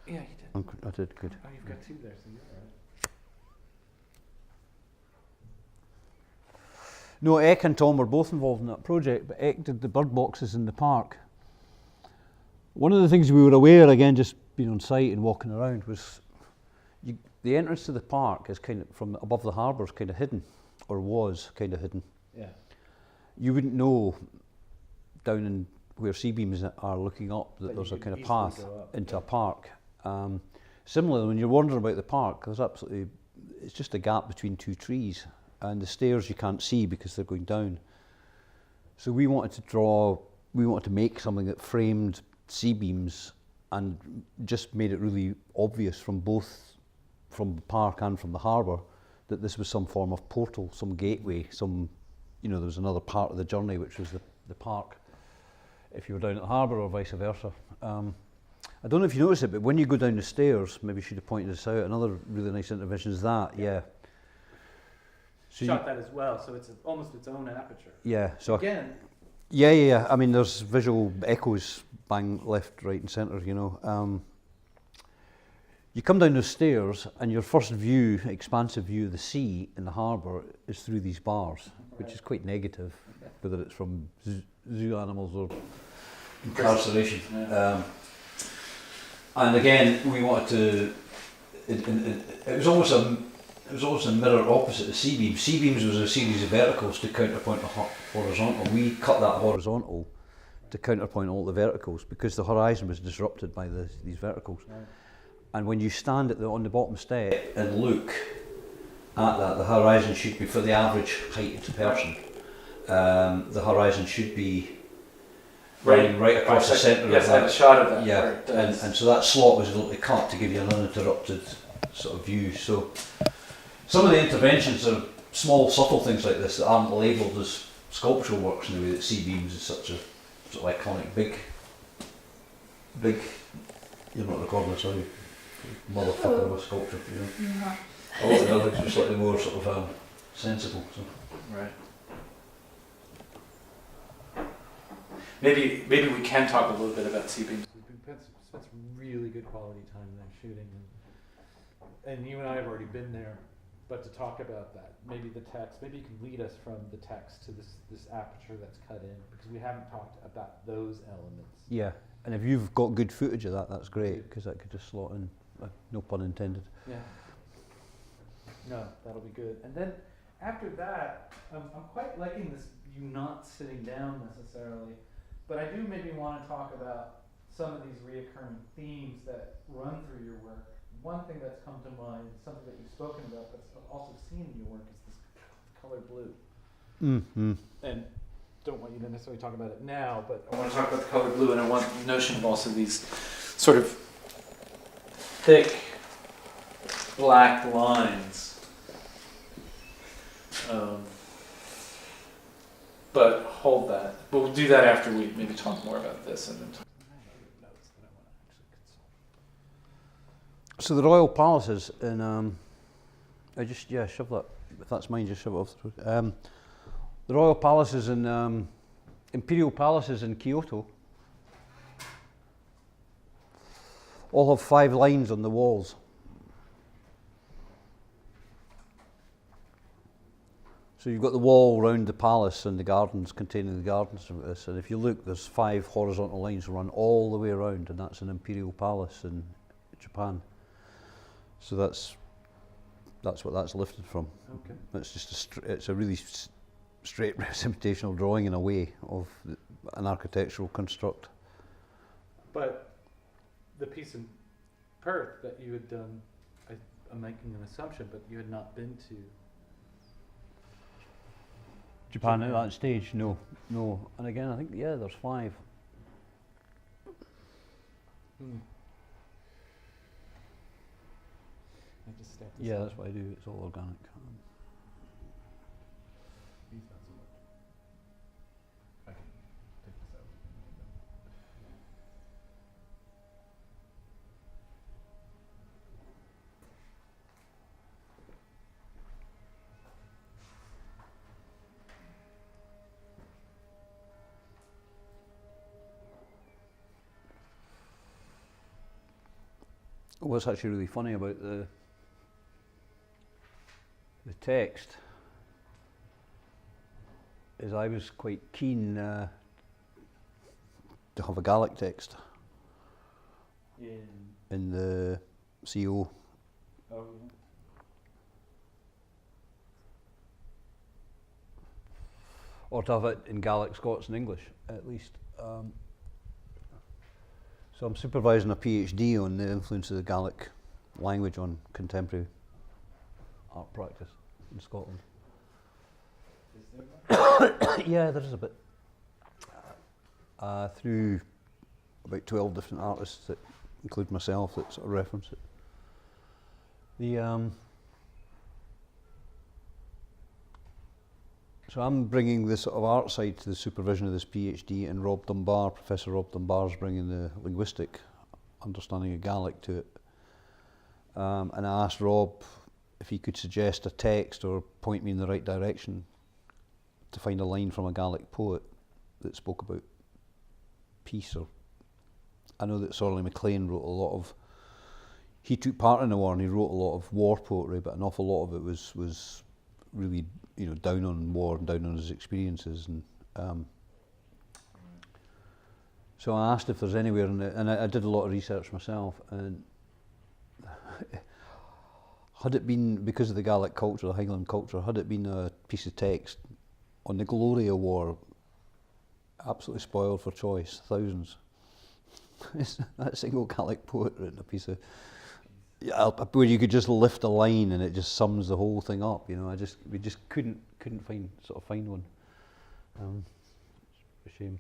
Yeah, you did. I did, good. Oh, you've got two there, so you're all right. No, Eck and Tom were both involved in that project, but Eck did the bird boxes in the park. One of the things we were aware, again, just being on site and walking around, was the entrance to the park is kind of, from above the harbour, is kind of hidden, or was kind of hidden. Yeah. You wouldn't know down in where C-beams are looking up that But there's you a kind of could path easily go up, into yeah. a park. Similarly, when you're wandering about the park, it's just a gap between two trees, and the stairs you can't see because they're going down. So we wanted to make something that framed C-beams and just made it really obvious from the park and from the harbour that this was some form of portal, some gateway, there was another part of the journey which was the park if you were down at the harbour or vice versa. I don't know if you notice it, but when you go down the stairs, maybe you should have pointed this out, another really nice intervention is that, yeah. So Shot that as well, so it's almost its own aperture. yeah, so Again, yeah. I mean, there's visual echoes, bang, left, right, and centre. You know, you come down those stairs, and your first view, expansive view of the sea in the harbour, is through these bars, which is quite negative, whether it's from zoo animals or incarceration. Yeah. And again, we wanted to. It was almost a mirror opposite the C-beams. C-beams was a series of verticals to counterpoint the horizontal. We cut that horizontal to counterpoint all the verticals because the horizon was disrupted by these verticals. Right. And when you stand on the bottom step and look at that, the horizon should be, for the average heighted person, the horizon should be running right across the centre yes, of I have that. a shot of that. Yeah, where it does. and so that slot was able to cut to give you an uninterrupted sort of view. So some of the interventions are small, subtle things like this that aren't labelled as sculptural works in the way that C-beams is such a sort of iconic, big. You're not recording this, are you? Motherfucker of a sculpture, you know. A lot of the others were slightly more sort of sensible. So. Right. Maybe we can talk a little bit about C-beams. We spent some really good quality time there shooting, and you and I have already been there. But to talk about that, maybe the text, maybe you can lead us from the text to this aperture that's cut in, because we haven't talked about those elements. Yeah, and if you've got good footage of that, that's great, because that could just slot in, no pun intended. Yeah. No, that'll be good. And then after that, I'm quite liking this, you not sitting down necessarily, but I do maybe want to talk about some of these reoccurring themes that run through your work. One thing that's come to mind, something that you've spoken about, but also seen in your work, is this color blue. Mm-hmm. And don't want you to necessarily talk about it now, but I want to talk about the color blue, and I want the notion of also these sort of thick black lines. But hold that. We'll do that after we maybe talk more about this. And then notes that I want to actually consult. So the royal palaces in, I just, shove that, if that's mine, just shove it off the road. The royal palaces in, imperial palaces in Kyoto all have 5 lines on the walls. So you've got the wall around the palace and the gardens containing the gardens of this, and if you look, there's 5 horizontal lines run all the way around, and that's an imperial palace in Japan. So that's what that's lifted from. Okay. It's just it's a really straight representational drawing in a way of an architectural construct. But the piece in Perth that you had done, I'm making an assumption, but you had not been to. Japan at that stage, no. And again, I think, there's 5. I just stamped this Yeah, out. that's what I do, it's all organic. These not so much. I can take this out. What's actually really funny about the text is I was quite keen to have a Gaelic text in the CO. Oh, Or to have it in Gaelic, Scots and English at least. So I'm supervising a PhD on the influence of the Gaelic language on contemporary art practice in Scotland. is there? Yeah, there is a bit. Through about 12 different artists that include myself that sort of reference it. So I'm bringing the sort of art side to the supervision of this PhD, and Rob Dunbar, Professor Rob Dunbar's bringing the linguistic understanding of Gaelic to it. And I asked Rob if he could suggest a text or point me in the right direction to find a line from a Gaelic poet that spoke about peace. Or I know that Sorley MacLean wrote a lot of. He took part in the war and he wrote a lot of war poetry, but an awful lot of it was really, you know, down on war and down on his experiences. And so I asked if there's anywhere in it, and I did a lot of research myself. And had it been, because of the Gaelic culture, the Highland culture, had it been a piece of text on the glory of war, absolutely spoiled for choice, thousands. That single Gaelic poet written a piece of, where you could just lift a line and it just sums the whole thing up. You know, we just couldn't find one. It's a shame.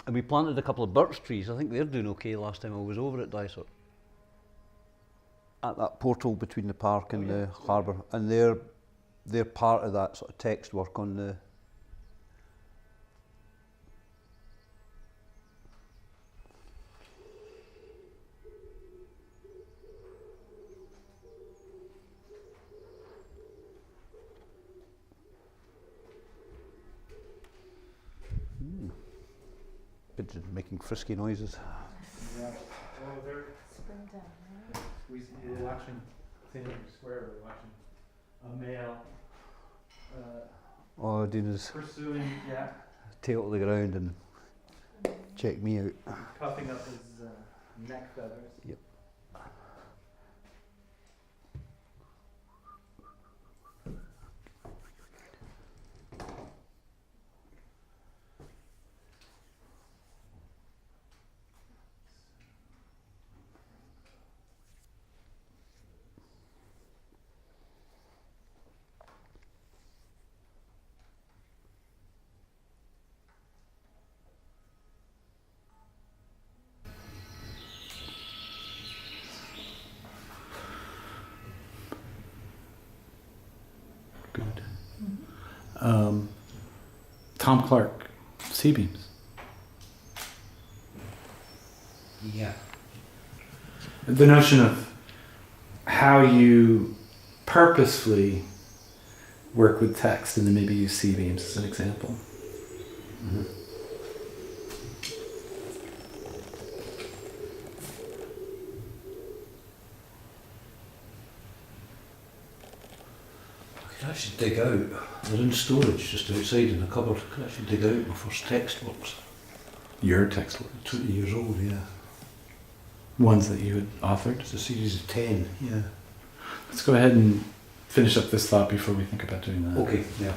And we planted a couple of birch trees. I think they're doing okay last time I was over at Dysart. At that portal between the park and the harbour. And they're part of that sort of text work on the... Making frisky noises. Yeah. Oh, they're Springtime, right? we're watching Thinning Square. We're watching a male Oh, doing his pursuing, tail to the ground and check me out. puffing up his neck feathers. Yep. Good. Tom Clark, C-beams. Yeah. The notion of how you purposefully work with text and then maybe use C-beams as an example. Mm-hmm. I could actually dig out, they're in storage just outside in a cupboard. I could actually dig out my first text works. Your text work. 20 years old, yeah. Ones that you had authored. It's a series of 10, yeah. Let's go ahead and finish up this thought before we think about doing that. Okay, yeah.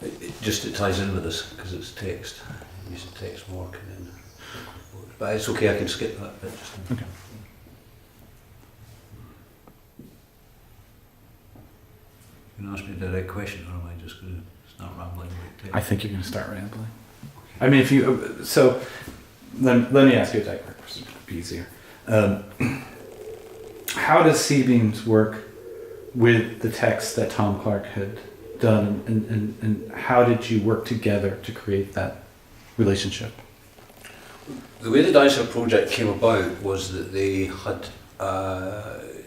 It ties in with this because it's text. Using text work and then. But it's okay, I can skip that bit just now. Okay. You can ask me a direct question, or am I just going to start rambling like text? I think you're going to start rambling. I mean, if you so, let me ask you a direct question. It'll be easier. How does C-beams work with the text that Tom Clark had done, and how did you work together to create that relationship? The way the Dysart project came about was that they had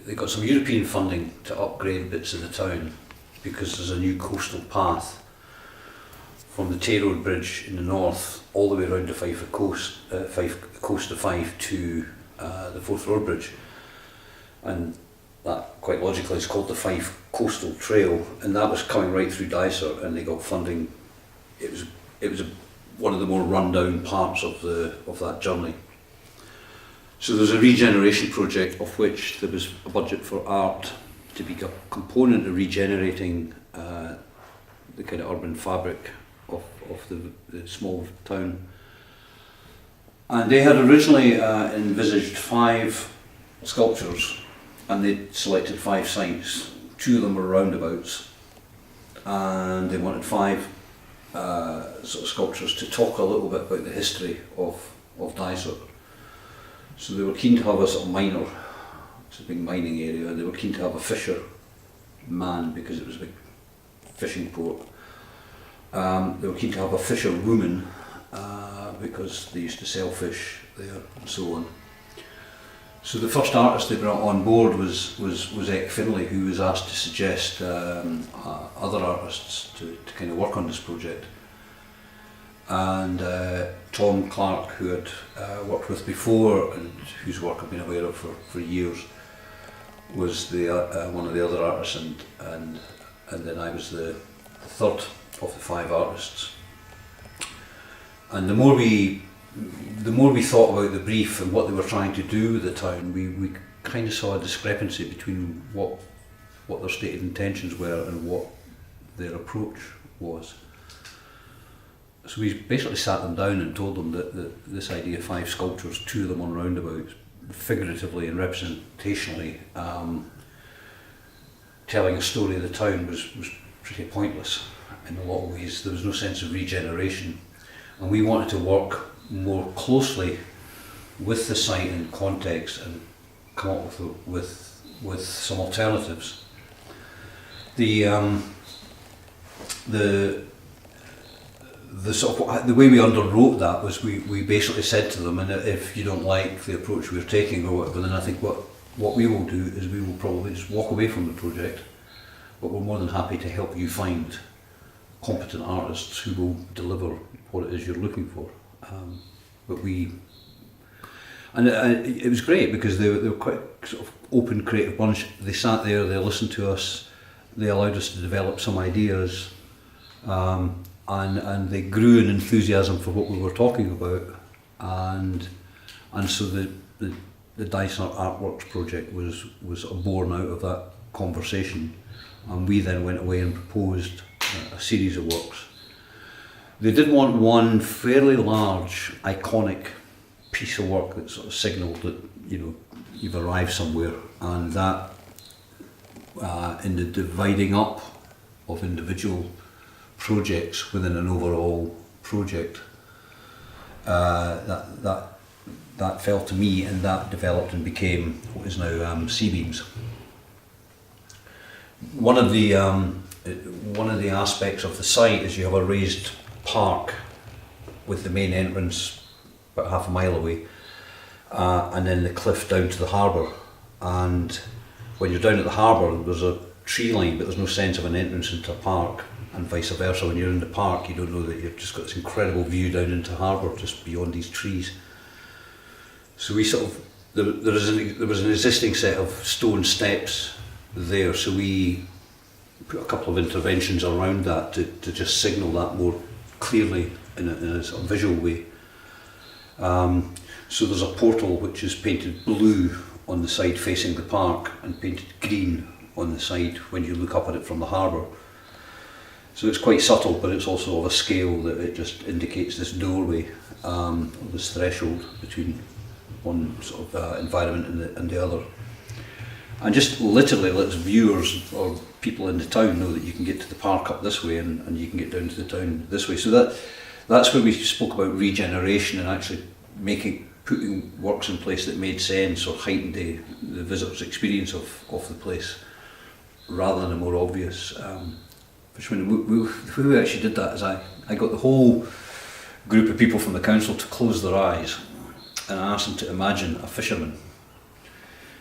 they got some European funding to upgrade bits of the town because there's a new coastal path from the Tay Road Bridge in the north all the way around the Fife coast, coast of Fife to the Forth Road Bridge, and that quite logically is called the Fife Coastal Trail, and that was coming right through Dysart, and they got funding. It was one of the more run-down parts of that journey. So there's a regeneration project of which there was a budget for art to be a component of regenerating the kind of urban fabric of the small town. And they had originally envisaged 5 sculptures, and they selected 5 sites. 2 of them were roundabouts, and they wanted 5 sort of sculptures to talk a little bit about the history of Dysart. So they were keen to have a sort of minor It's a big mining area, and they were keen to have a fisherman because it was a big fishing port. They were keen to have a fisherwoman because they used to sell fish there and so on. So the first artist they brought on board was Eck Finlay, who was asked to suggest other artists to kind of work on this project. And Tom Clark, who had worked with before and whose work I've been aware of for years, was the one of the other artists, and then I was the third of the 5 artists. And the more we thought about the brief and what they were trying to do with the town, we kind of saw a discrepancy between what their stated intentions were and what their approach was. So we basically sat them down and told them that this idea of 5 sculptures, 2 of them on roundabouts, figuratively and representationally, telling a story of the town was pretty pointless in a lot of ways. There was no sense of regeneration, and we wanted to work more closely with the site and context and come up with some alternatives. The sort of the way we underwrote that was we basically said to them, and if you don't like the approach we're taking or whatever, then I think what we will do is we will probably just walk away from the project, but we're more than happy to help you find competent artists who will deliver what it is you're looking for. It was great because they were quite sort of open, creative bunch. They sat there, they listened to us, they allowed us to develop some ideas, and they grew in enthusiasm for what we were talking about, and so the Dyson Artworks project was born out of that conversation, and we then went away and proposed a series of works. They did want one fairly large, iconic piece of work that sort of signalled that you've arrived somewhere, and that in the dividing up of individual projects within an overall project, that fell to me, and that developed and became what is now C-beams. One of the aspects of the site is you have a raised park with the main entrance about half a mile away, and then the cliff down to the harbour. And when you're down at the harbour, there's a tree line, but there's no sense of an entrance into a park, and vice versa. When you're in the park, you don't know that you've just got this incredible view down into harbour just beyond these trees. So we sort of there was an existing set of stone steps there, so we put a couple of interventions around that to just signal that more clearly in a sort of visual way. So there's a portal which is painted blue on the side facing the park and painted green on the side when you look up at it from the harbour. So it's quite subtle, but it's also of a scale that it just indicates this doorway, this threshold between one sort of environment and the other. And just literally lets viewers or people in the town know that you can get to the park up this way and you can get down to the town this way. So that's where we spoke about regeneration and actually putting works in place that made sense or heightened the visitor's experience of the place, rather than a more obvious. The way we actually did that is I got the whole group of people from the council to close their eyes, and I asked them to imagine a fisherman.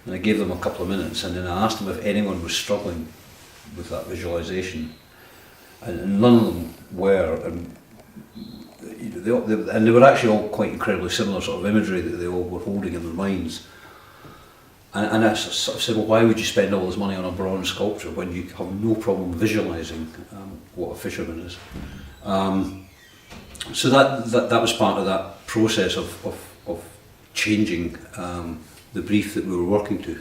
And I gave them a couple of minutes, and then I asked them if anyone was struggling with that visualisation, and none of them were. And they were actually all quite incredibly similar sort of imagery that they all were holding in their minds. And I sort of said, well, why would you spend all this money on a bronze sculpture when you have no problem visualising what a fisherman is? So that was part of that process of changing the brief that we were working to.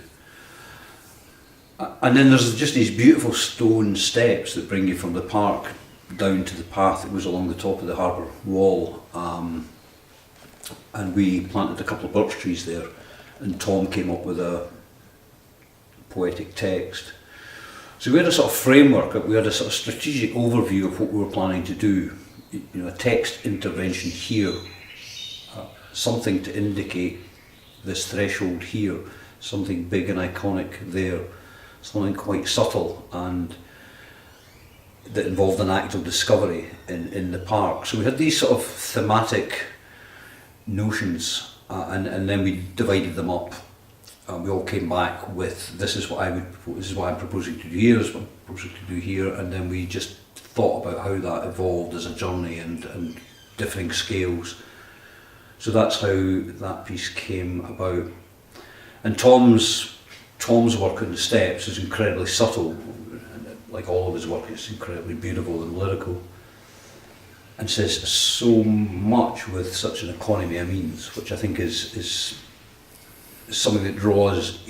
And then there's just these beautiful stone steps that bring you from the park down to the path that goes along the top of the harbour wall. And we planted a couple of birch trees there, and Tom came up with a poetic text. So we had a sort of framework, we had a sort of strategic overview of what we were planning to do. A text intervention here, something to indicate this threshold here, something big and iconic there, something quite subtle and that involved an act of discovery in the park. So we had these sort of thematic notions, and then we divided them up. We all came back with this is what I'm proposing to do here, this is what I'm proposing to do here, and then we just thought about how that evolved as a journey and differing scales. So that's how that piece came about. And Tom's work on the steps is incredibly subtle. Like all of his work, it's incredibly beautiful and lyrical, and says so much with such an economy of means, which I think is something that draws.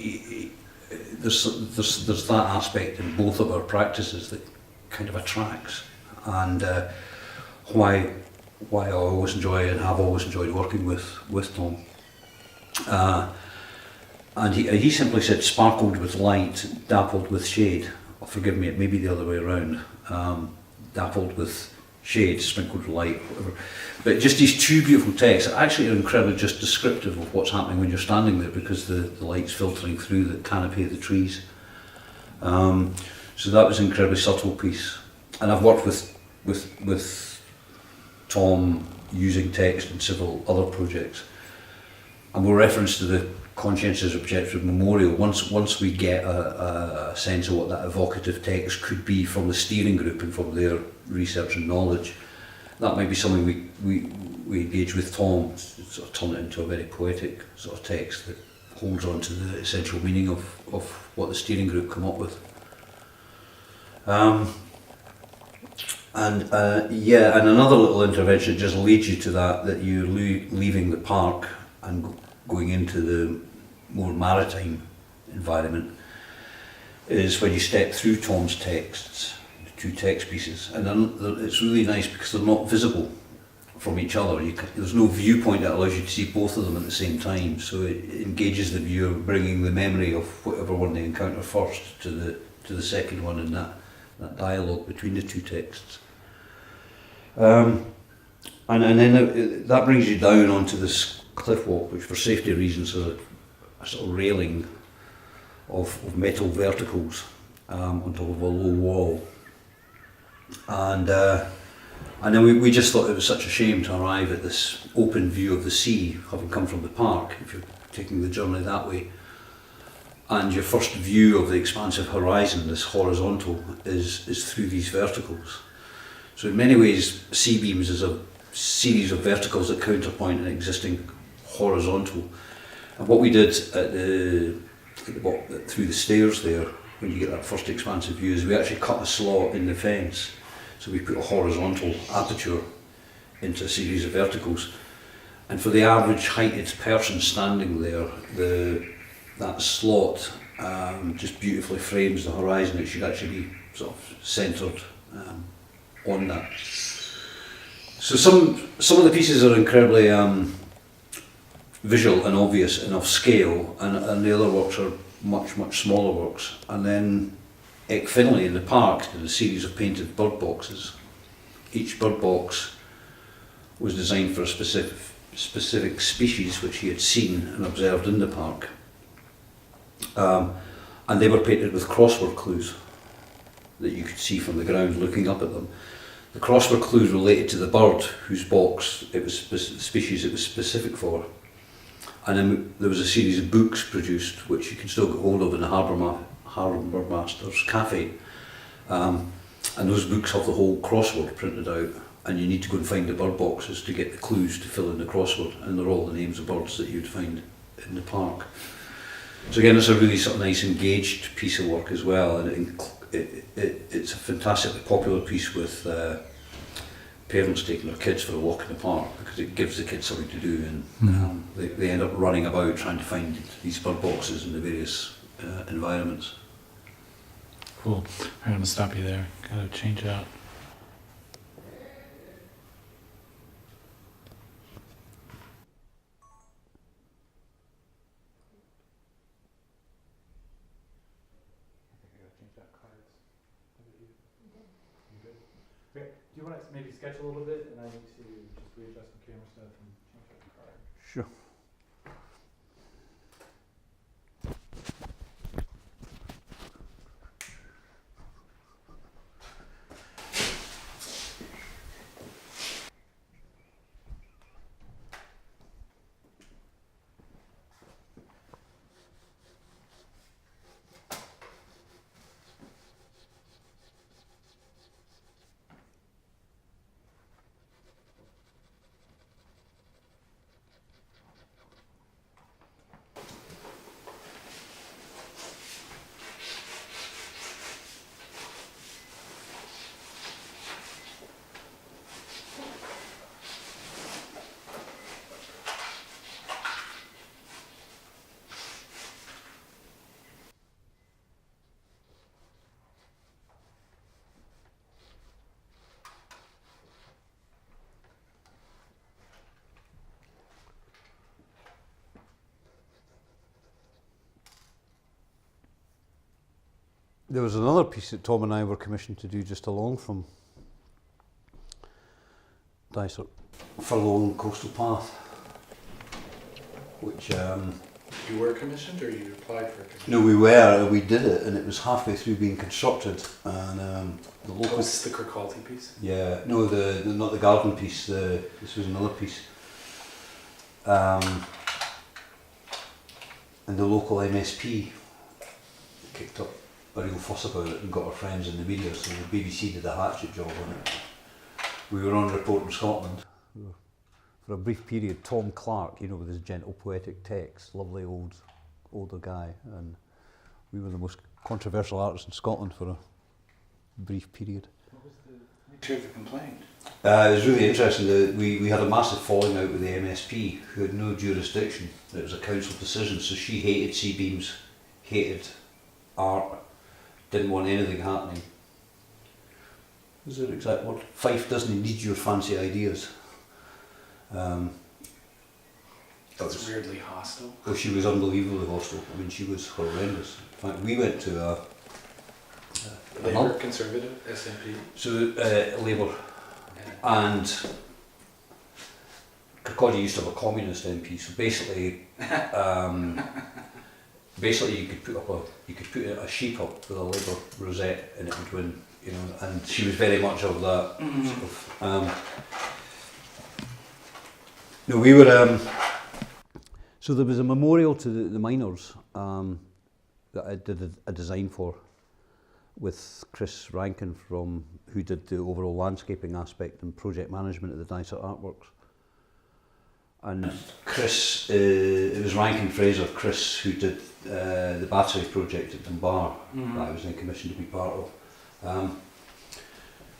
There's that aspect in both of our practices that kind of attracts, and why I always enjoy and have always enjoyed working with Tom. And he simply said sparkled with light, dappled with shade. Oh, forgive me, it may be the other way around. Dappled with shade, sprinkled with light, whatever. But just these two beautiful texts actually are incredibly just descriptive of what's happening when you're standing there, because the light's filtering through the canopy of the trees. So that was an incredibly subtle piece. And I've worked with Tom using text in several other projects. And we'll reference to the Conscientious Objective Memorial. Once we get a sense of what that evocative text could be from the steering group and from their research and knowledge, that might be something we engage with Tom, sort of turn it into a very poetic sort of text that holds on to the essential meaning of what the steering group come up with. And another little intervention just leads you to that you're leaving the park and going into the more maritime environment, is when you step through Tom's texts, the two text pieces, and it's really nice because they're not visible from each other. There's no viewpoint that allows you to see both of them at the same time, so it engages the viewer, bringing the memory of whatever one they encounter first to the second one, and that dialogue between the two texts. And then that brings you down onto this cliff walk, which for safety reasons is a sort of railing of metal verticals on top of a low wall. And then we just thought it was such a shame to arrive at this open view of the sea, having come from the park, if you're taking the journey that way. And your first view of the expansive horizon, this horizontal, is through these verticals. So in many ways, C-beams is a series of verticals that counterpoint an existing horizontal. And what we did through the stairs there, when you get that first expansive view, is we actually cut a slot in the fence. So we put a horizontal aperture into a series of verticals. And for the average heighted person standing there, that slot just beautifully frames the horizon. It should actually be sort of centred on that. So some of the pieces are incredibly visual and obvious and of scale, and the other works are much smaller works. And then Eck Finlay in the park did a series of painted bird boxes. Each bird box was designed for a specific species which he had seen and observed in the park. And they were painted with crossword clues that you could see from the ground looking up at them. The crossword clues related to the bird whose box it was the species it was specific for. And then there was a series of books produced which you can still get hold of in the Harbour Master's Cafe. And those books have the whole crossword printed out, and you need to go and find the bird boxes to get the clues to fill in the crossword, and they're all the names of birds that you'd find in the park. So again, it's a really sort of nice engaged piece of work as well, and it's a fantastically popular piece with parents taking their kids for a walk in the park, because it gives the kids something to do, and they end up running about trying to find these bird boxes in the various environments. Cool. I'm going to stop you there. Got to change out. Okay. Do you want to maybe sketch a little bit, and I need to just readjust the camera stuff and change out the card? Sure. there was another piece that Tom and I were commissioned to do just along from Dysart, Furlong Coastal Path, which You were commissioned, or you applied for a commission? no, we did it, and it was halfway through being constructed, and the Oh, local this is the Kirkcaldy piece. yeah, no, the not the garden piece. This was another piece, and the local MSP kicked up a real fuss about it and got our friends in the media. So the BBC did a hatchet job on it. We were on Report in Scotland for a brief period. Tom Clark, with his gentle poetic text, lovely older guy, and we were the most controversial artists in Scotland for a brief period. What was the nature of the complaint? It was really interesting that we had a massive falling out with the MSP, who had no jurisdiction. It was a council decision, so she hated C-beams, hated art, didn't want anything happening. Was their exact word? Fife doesn't need your fancy ideas. That's weirdly hostile. Well, she was unbelievably hostile. I mean, she was horrendous. In fact, we went to a Labour, Conservative, SNP. so Labour, and Kirkcaldy used to have a communist MP. So basically, you could put a sheep up with a Labour rosette, and it would win. And she was very much of that sort of. No, we were. So there was a memorial to the miners that I did a design for, with Chris Rankin who did the overall landscaping aspect and project management at the Dysart Artworks. And Chris, it was Rankin Fraser, Chris, who did the battery project at Dunbar that I was then commissioned to be part of.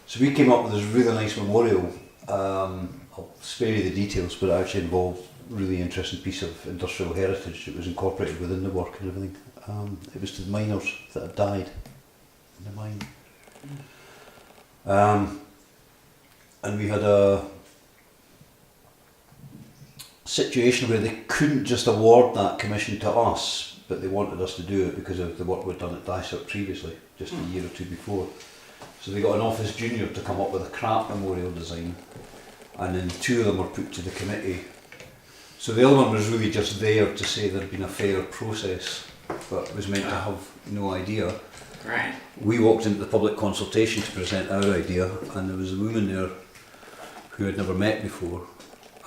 So we came up with this really nice memorial. I'll spare you the details, but it actually involved a really interesting piece of industrial heritage that was incorporated within the work and everything. It was to the miners that had died in the mine. And we had a situation where they couldn't just award that commission to us, but they wanted us to do it because of the work we'd done at Dysart previously, just a year or two before. So they got an office junior to come up with a crap memorial design, and then two of them were put to the committee. So the other one was really just there to say there'd been a fair process, but was meant to have no idea. Right. We walked into the public consultation to present our idea, and there was a woman there who I'd never met before,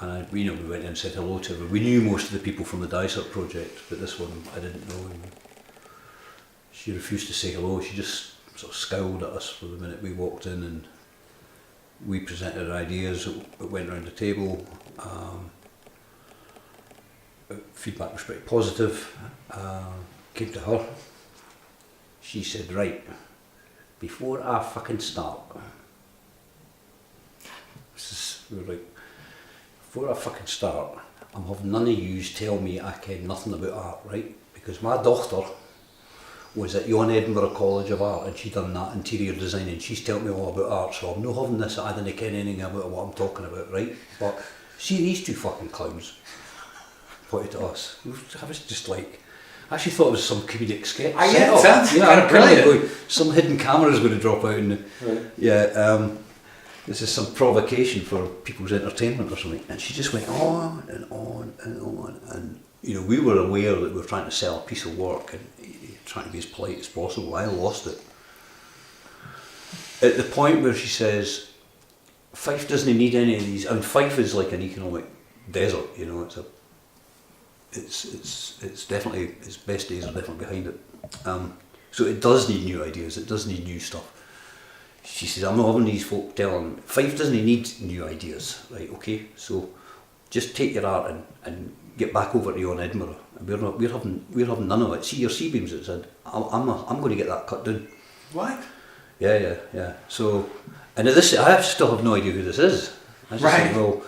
and we went in and said hello to her. We knew most of the people from the Dysart project, but this one I didn't know. And she refused to say hello. She just sort of scowled at us for the minute we walked in, and we presented our ideas. It went around the table. Feedback was pretty positive. Came to her. She said, "Right, before I fucking start," we were like, "Before I fucking start, I'm having none of yous tell me I ken nothing about art, right? Because my daughter was at Yon Edinburgh College of Art, and she done that interior design, and she's telling me all about art, so I'm not having this, I didn't ken anything about what I'm talking about, right? But see these two fucking clowns," pointed at us. I was just like, I actually thought it was some comedic sketch. Yeah, it sounds kind of brilliant. brilliant. Some hidden camera's going to drop out, and Right. this is some provocation for people's entertainment or something. And she just went on and on and on, and we were aware that we were trying to sell a piece of work and trying to be as polite as possible. I lost it at the point where she says, "Fife doesn't need any of these." I mean, Fife is like an economic desert. It's definitely, its best days are definitely behind it. So it does need new ideas. It does need new stuff. She says, "I'm not having these folk telling Fife doesn't need new ideas, right? Okay, so just take your art and get back over to you on Edinburgh. We're having none of it. See your C-beams," it said. I'm going to get that cut down." What? Yeah. So, and at this, I still have no idea who this is. I just Right. think, well,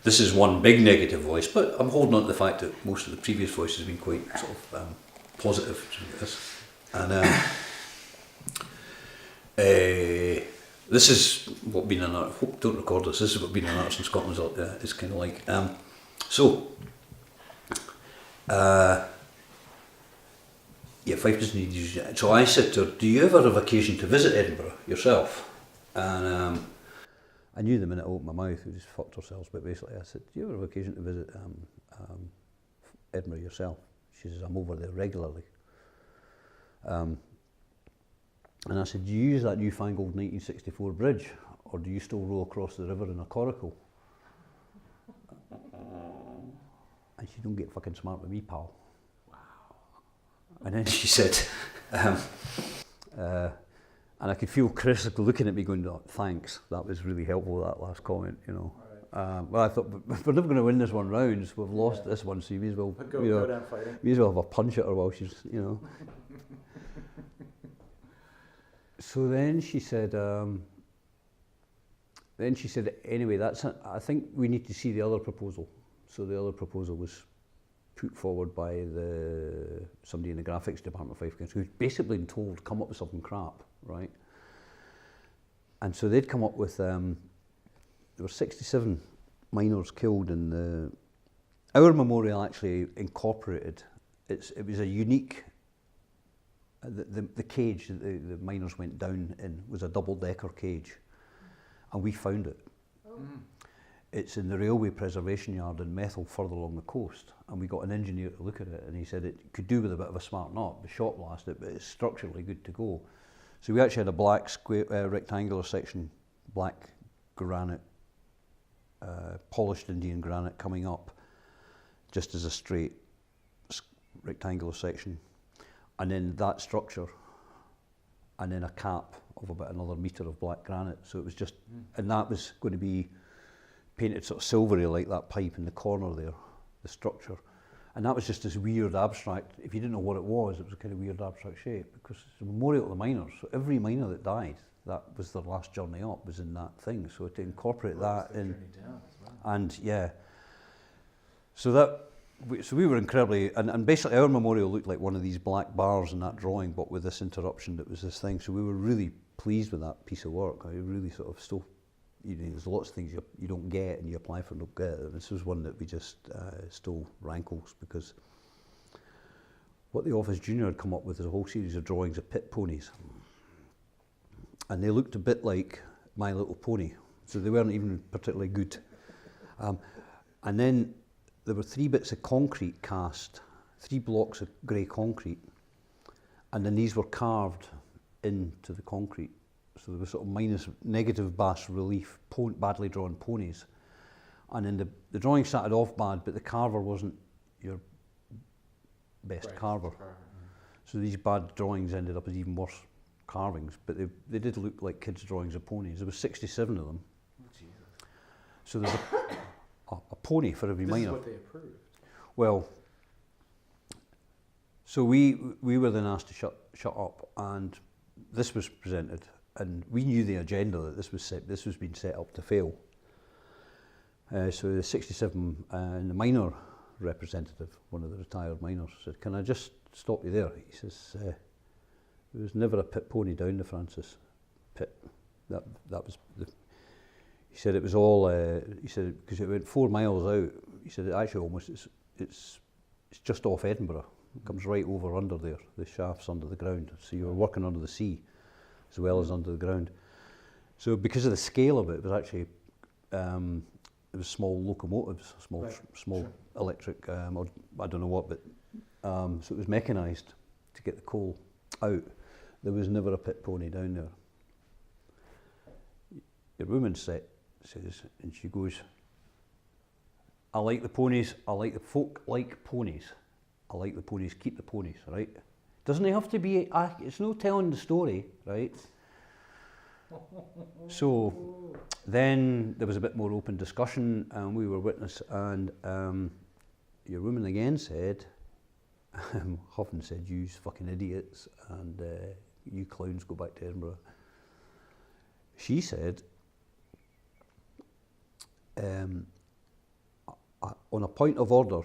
this is one big negative voice, but I'm holding on to the fact that most of the previous voices have been quite sort of positive to this. And this is what being an art. Hope don't record this. This is what being an artist in Scotland is kind of like. Yeah, Fife doesn't need to use it. So I said to her, do you ever have occasion to visit Edinburgh yourself? And I knew the minute I opened my mouth, we just fucked ourselves, but basically I said, do you ever have occasion to visit Edinburgh yourself? She says, I'm over there regularly. And I said, do you use that newfangled 1964 bridge, or do you still row across the river in a coracle? And she don't get fucking smart with me, pal. Wow. And then she said, and I could feel Chris looking at me going, oh, thanks, that was really helpful, that last comment, you know. Right. Well, I thought, but we're never going to win this one round, so we've lost this one, so you may as well, Go down fighting. may as well have a punch at her while she's, you know. So then she said, anyway, I think we need to see the other proposal. So the other proposal was put forward by somebody in the graphics department of Fife Council, who's basically been told, come up with something crap, right? And so they'd come up with, there were 67 miners killed in our memorial actually incorporated, it was a unique, the cage that the miners went down in was a double-decker cage, and we found it. It's in the Railway Preservation Yard in Methil, further along the coast, and we got an engineer to look at it, and he said it could do with a bit of a smart knot, the shot blast it, but it's structurally good to go. So we actually had a black square, rectangular section, black granite, polished Indian granite coming up, just as a straight rectangular section, and then that structure, and then a cap of about another metre of black granite. So it was just, and that was going to be painted sort of silvery like that pipe in the corner there, the structure. And that was just this weird abstract, if you didn't know what it was a kind of weird abstract shape, because it's a memorial to the miners. So every miner that died, that was their last journey up, was in that thing. So to incorporate that in, and yeah. So we were incredibly, and basically our memorial looked like one of these black bars in that drawing, but with this interruption that was this thing. So we were really pleased with that piece of work. I really sort of still, you know, there's lots of things you don't get and you apply for and don't get. And this was one that we just still rankles, because what the Office Junior had come up with is a whole series of drawings of pit ponies. And they looked a bit like My Little Pony, so they weren't even particularly good. And then there were 3 bits of concrete cast, 3 blocks of grey concrete, and then these were carved into the concrete. So there was sort of negative bas relief, badly drawn ponies. And then the drawing started off bad, but the carver wasn't your best carver. So these bad drawings ended up as even worse carvings, but they did look like kids' drawings of ponies. There was 67 of them. So there's a pony for every miner. This is what they approved. Well, so we were then asked to shut up, and this was presented, and we knew the agenda that this was being set up to fail. So the 67 and the miner representative, one of the retired miners, said, "Can I just stop you there?" He says, "There was never a pit pony down the Francis pit. That was the." He said it was all. He said because it went 4 miles out. He said it actually almost it's just off Edinburgh. It comes right over under there. The shaft's under the ground, so you were working under the sea as well as under the ground. So because of the scale of it, it was actually it was small locomotives, small Sure. electric, or I don't know what, but so it was mechanised to get the coal out. There was never a pit pony down there. Your woman says, and she goes, "I like the ponies, I like the folk like ponies. I like the ponies, keep the ponies," right? Doesn't it have to be, it's no telling the story, right? So then there was a bit more open discussion, and we were witness, and your woman again said, Huffin said, "You fucking idiots, and you clowns go back to Edinburgh." She said, "On a point of order,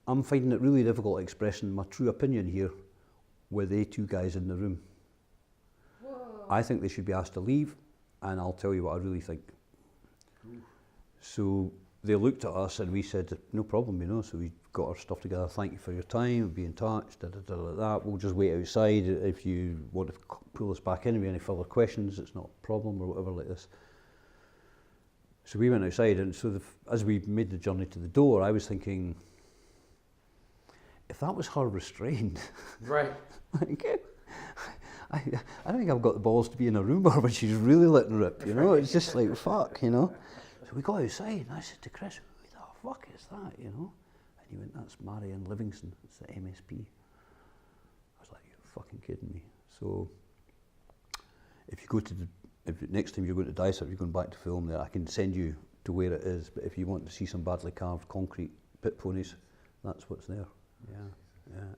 I'm finding it really difficult expressing my true opinion here with they 2 guys in the room. Whoa. I think they should be asked to leave, and I'll tell you what I really think." So they looked at us, and we said, "No problem, you know." So we got our stuff together. Thank you for your time. We'll be in touch. Like that. We'll just wait outside if you want to pull us back in. If you have any further questions, it's not a problem or whatever like this. So we went outside, and so as we made the journey to the door, I was thinking, if that was her restrained, Right. like, I don't think I've got the balls to be in a room with her when she's really letting rip, you know? It's just like, fuck, you know? So we got outside, and I said to Chris, who the fuck is that, you know? And he went, that's Marianne Livingston, it's the MSP. I was like, you're fucking kidding me. So if you go to next time you're going to Dysart, you're going back to film there, I can send you to where it is, but if you want to see some badly carved concrete pit ponies, that's what's there. Yeah.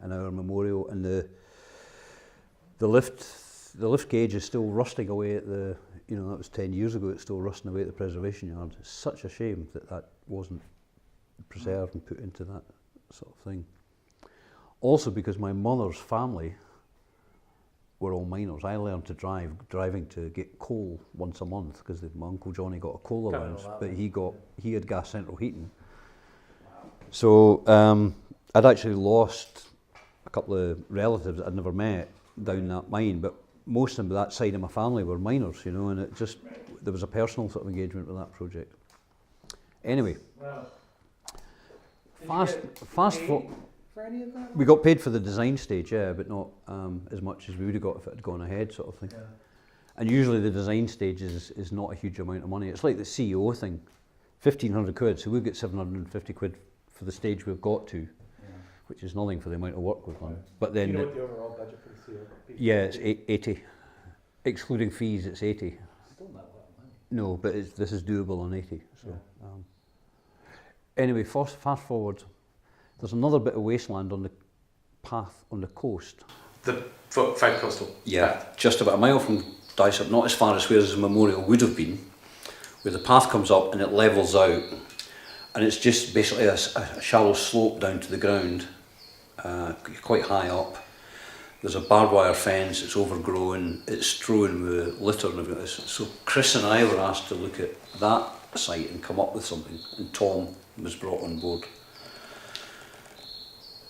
And our memorial, and the lift gauge is still rusting away at the, you know, that was 10 years ago, it's still rusting away at the preservation yard. It's such a shame that that wasn't preserved and put into that sort of thing. Also because my mother's family were all miners. I learned to driving to get coal once a month because my Uncle Johnny got a coal allowance, but he had gas central heating. So I'd actually lost a couple of relatives that I'd never met down that mine, but most of them that side of my family were miners, you know, and it just, there was a personal sort of engagement with that project. Anyway, fast forward. For any of that? We got paid for the design stage, yeah, but not as much as we would have got if it had gone ahead, sort of thing. Yeah. And usually the design stage is not a huge amount of money. It's like the CEO thing, 1,500 quid, so we've got 750 quid for the stage we've got to, which is nothing for the amount of work we've done. But then, Do you know what the overall budget for the CO? yeah, it's 80. Excluding fees, it's 80. Still not a lot of money. No, but this is doable on 80. So, anyway, fast forward. There's another bit of wasteland on the path on the coast. The Five Coastal. Yeah, just about a mile from Dysart, not as far as where the memorial would have been, where the path comes up and it levels out. And it's just basically a shallow slope down to the ground, quite high up. There's a barbed wire fence, it's overgrown, it's strewn with litter and everything. So Chris and I were asked to look at that site and come up with something, and Tom was brought on board.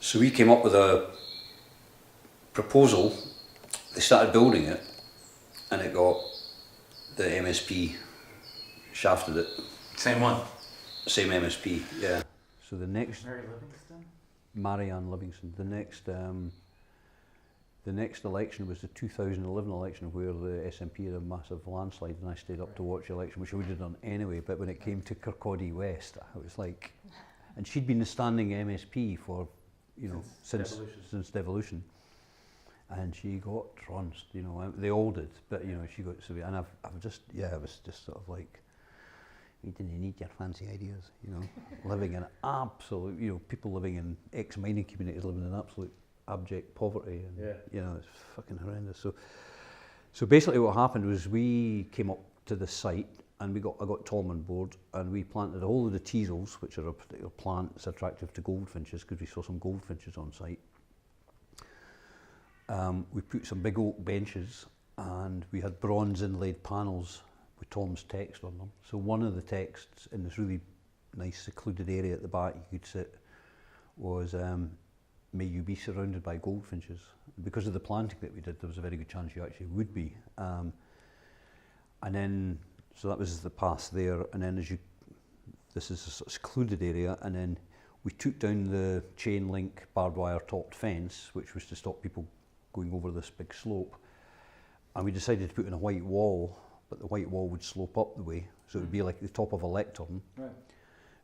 So we came up with a proposal, they started building it, and it got, the MSP shafted it. Same one. Same MSP, yeah. So the next, Mary Livingston? Marianne Livingston, the next election was the 2011 election where the SNP had a massive landslide, and I stayed up to watch the election, which I would have done anyway, but when it came to Kirkcaldy West, I was like, and she'd been the standing MSP for, you know, since devolution, and she got trounced, you know, they all did, but you know, she got severe, and I've just, yeah, it was just sort of like, you didn't need your fancy ideas, you know, living in absolute, you know, people living in ex-mining communities living in absolute abject poverty, and you know, it's fucking horrendous. So basically what happened was we came up to the site, and I got Tom on board, and we planted a whole load of teasels, which are a particular plant that's attractive to goldfinches, because we saw some goldfinches on site. We put some big oak benches, and we had bronze inlaid panels with Tom's text on them. So one of the texts in this really nice secluded area at the back you could sit was, may you be surrounded by goldfinches. Because of the planting that we did, there was a very good chance you actually would be. And then, so that was the path there, and then this is a sort of secluded area, and then we took down the chain link barbed wire topped fence, which was to stop people going over this big slope. And we decided to put in a white wall, but the white wall would slope up the way, so it would be like the top of a lectern. Right.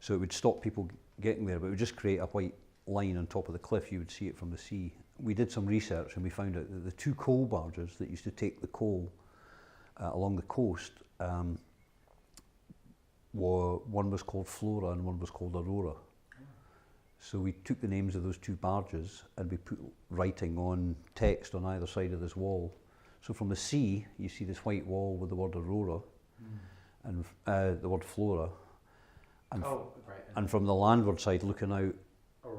So it would stop people getting there, but it would just create a white line on top of the cliff. You would see it from the sea. We did some research, and we found out that the two coal barges that used to take the coal along the coast, one was called Flora and one was called Aurora. So we took the names of those two barges and we put writing on text on either side of this wall. So from the sea, you see this white wall with the word Aurora and the word Flora. And, and from the landward side, looking out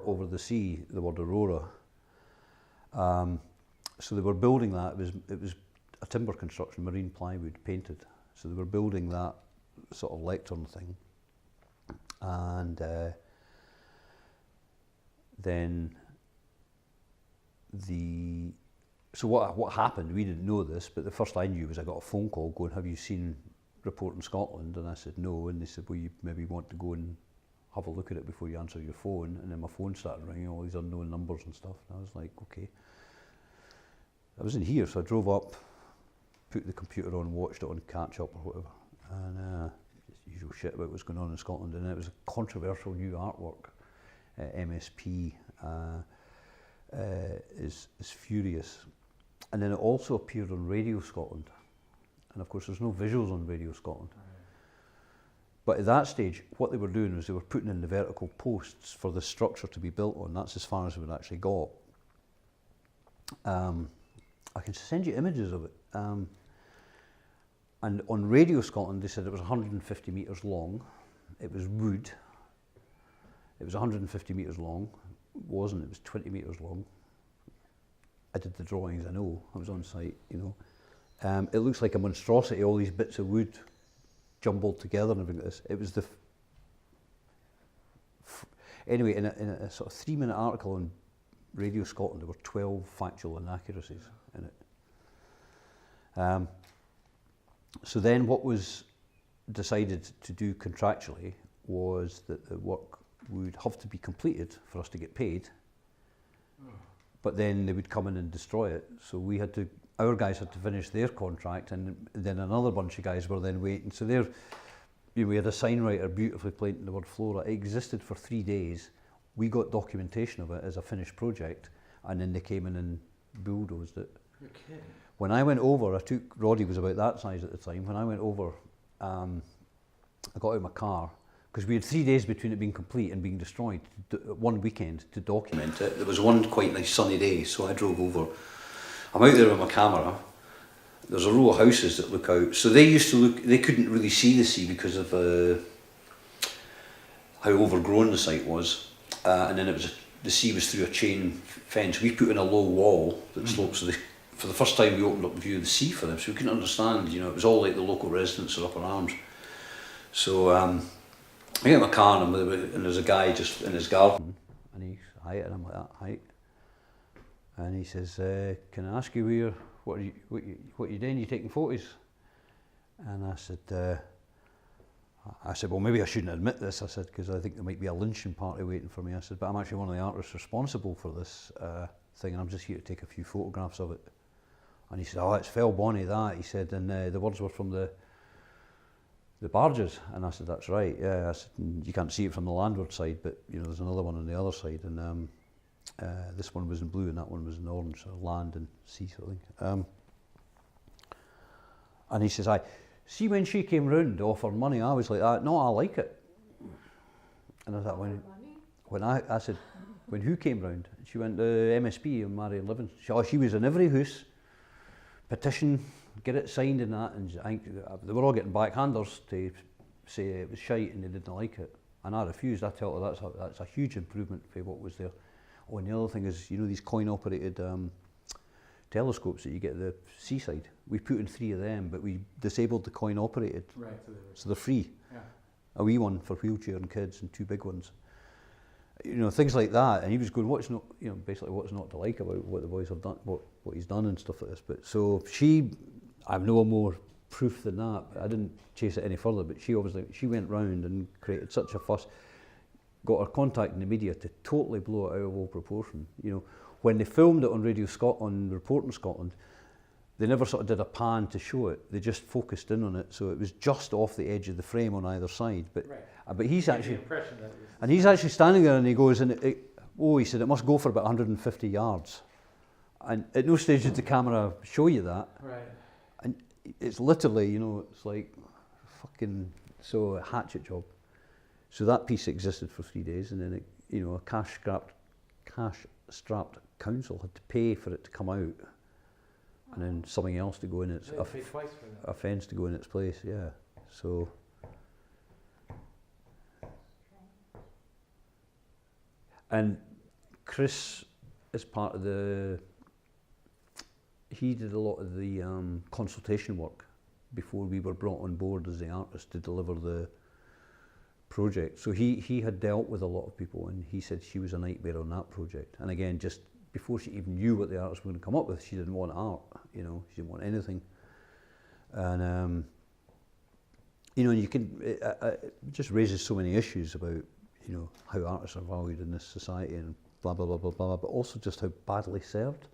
over the sea, the word Aurora. So they were building that. It was a timber construction, marine plywood painted. So they were building that sort of lectern thing. And then so what happened, we didn't know this, but the first I knew was I got a phone call going, have you seen Reporting Scotland? And I said no, and they said, well, you maybe want to go and have a look at it before you answer your phone. And then my phone started ringing, all these unknown numbers and stuff, and I was like, okay. I was in here, so I drove up, put the computer on, watched it on catch up or whatever, and just usual shit about what's going on in Scotland. And it was a controversial new artwork. MSP is furious. And then it also appeared on Radio Scotland. And of course there's no visuals on Radio Scotland. But at that stage, what they were doing was they were putting in the vertical posts for the structure to be built on. That's as far as we'd actually got. I can send you images of it. And on Radio Scotland, they said it was 150 metres long. It was wood. It was 150 metres long. It wasn't, it was 20 metres long. I did the drawings, I know. I was on site, you know. It looks like a monstrosity, all these bits of wood jumbled together and everything like this. It was the... Anyway, in a sort of 3-minute article on Radio Scotland, there were 12 factual inaccuracies in it. So then what was decided to do contractually was that the work would have to be completed for us to get paid, but then they would come in and destroy it. So we had to, our guys had to finish their contract, and then another bunch of guys were then waiting. So there, you know, we had a sign writer beautifully painting the word Flora. It existed for 3 days. We got documentation of it as a finished project, and then they came in and bulldozed it. You're kidding. When I went over, I took, Roddy was about that size at the time. When I went over, I got out of my car, because we had 3 days between it being complete and being destroyed, one weekend to document it. There was one quite nice sunny day, so I drove over. I'm out there with my camera. There's a row of houses that look out. So they used to look, they couldn't really see the sea because of how overgrown the site was. And then it was the sea was through a chain fence. We put in a low wall that slopes. So for the first time we opened up a view of the sea for them, so we couldn't understand, you know, it was all like the local residents are up in arms. So I get in my car and there's a guy just in his garden, and he's height, and I'm like that height, and he says, "Can I ask you what are you doing? You taking photos?" And I said, "Well, maybe I shouldn't admit this." I said, "Because I think there might be a lynching party waiting for me." I said, "But I'm actually one of the artists responsible for this thing, and I'm just here to take a few photographs of it." And he said, "Oh, it's fell bonny that." He said, and the words were from the barges. And I said, "That's right, yeah." I said, "You can't see it from the landward side, but you know, there's another one on the other side, and this one was in blue and that one was in orange, so land and sea sort of thing." And he says, "I see when she came round to offer money, I was like that. No, I like it." And I thought, when I said, "When who came round?" She went to MSP and Marion Living. She was in every house, petition, get it signed and that, and I think they were all getting backhanders to say it was shite and they didn't like it. And I refused. I told her that's a huge improvement for what was there. Oh, and the other thing is, you know, these coin-operated telescopes that you get at the seaside. We put in 3 of them, but we disabled the coin-operated, Right. so they're free. Yeah. A wee one for wheelchair and kids, and 2 big ones. You know, things like that. And he was going, "What's not, you know, basically what's not to like about what the boys have done, what he's done and stuff like this." But so I have no more proof than that. I didn't chase it any further, but she went round and created such a fuss, got her contact in the media to totally blow it out of all proportion. You know, when they filmed it on Radio Scotland, Reporting Scotland, they never sort of did a pan to show it. They just focused in on it, so it was just off the edge of the frame on either side. But but he's actually, and he's actually standing there, and he goes, he said, "It must go for about 150 yards." And at no stage did the camera show you that. Right. And it's literally, you know, it's like fucking, so a hatchet job. So that piece existed for 3 days, and then it, you know, a cash-strapped council had to pay for it to come out, and then something else to go in its, a fence to go in its place, yeah. So. And Chris is part of he did a lot of the consultation work before we were brought on board as the artist to deliver the project. So he had dealt with a lot of people, and he said she was a nightmare on that project. And again, just before she even knew what the artists were going to come up with, she didn't want art, you know, she didn't want anything. And you know, you can, it just raises so many issues about, you know, how artists are valued in this society and blah, blah, blah, blah, blah, but also just how badly served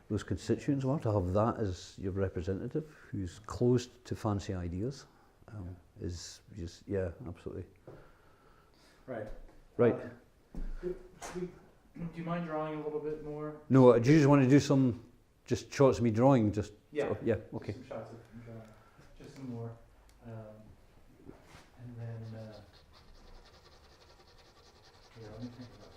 those constituents were. To have that as your representative, who's closed to fancy ideas, is just, yeah, absolutely. Right. Right. Do you mind drawing a little bit more? No, do you just want to do some, just shots of me drawing, just, Yeah. sort of, yeah, okay. Some shots of drawing. Just some more. And then, here, let me think about it.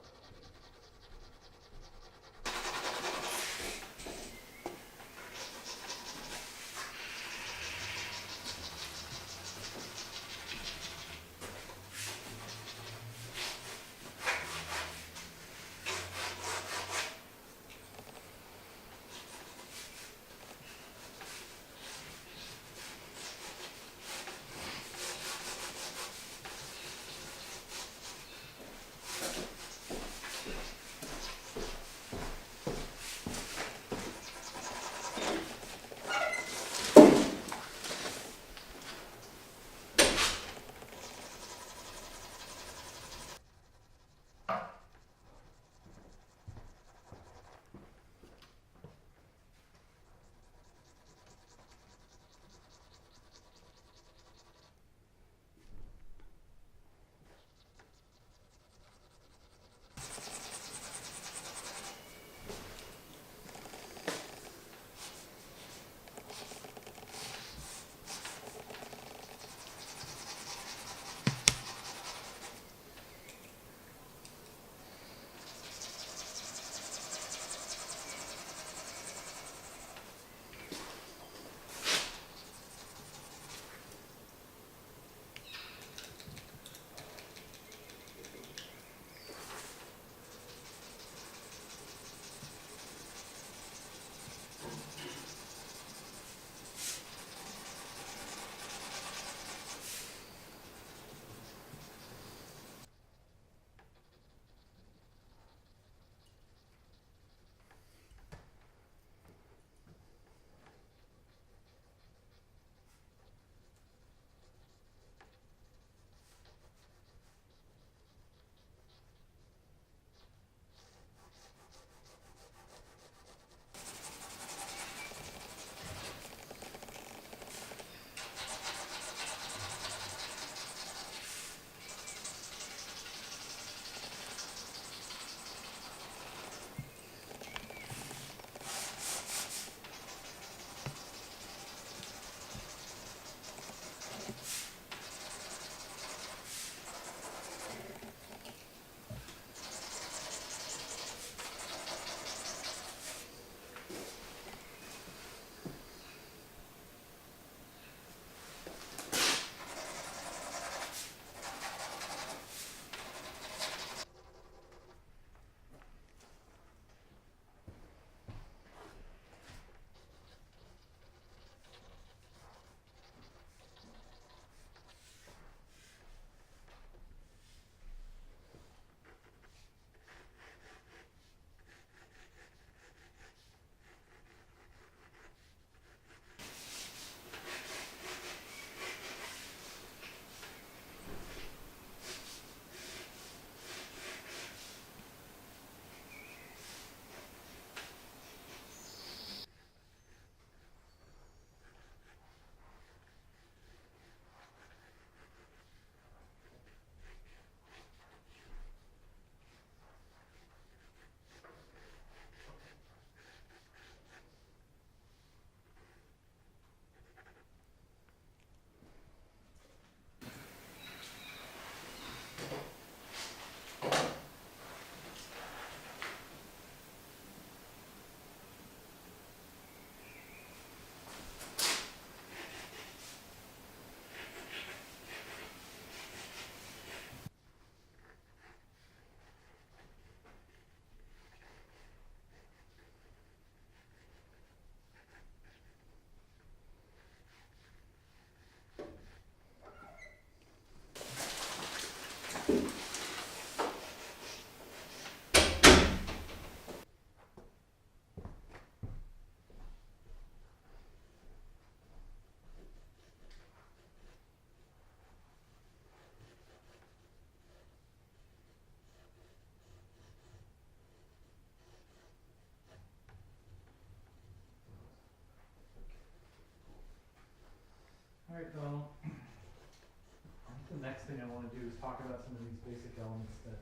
right, Donald. I think the next thing I want to do is talk about some of these basic elements that,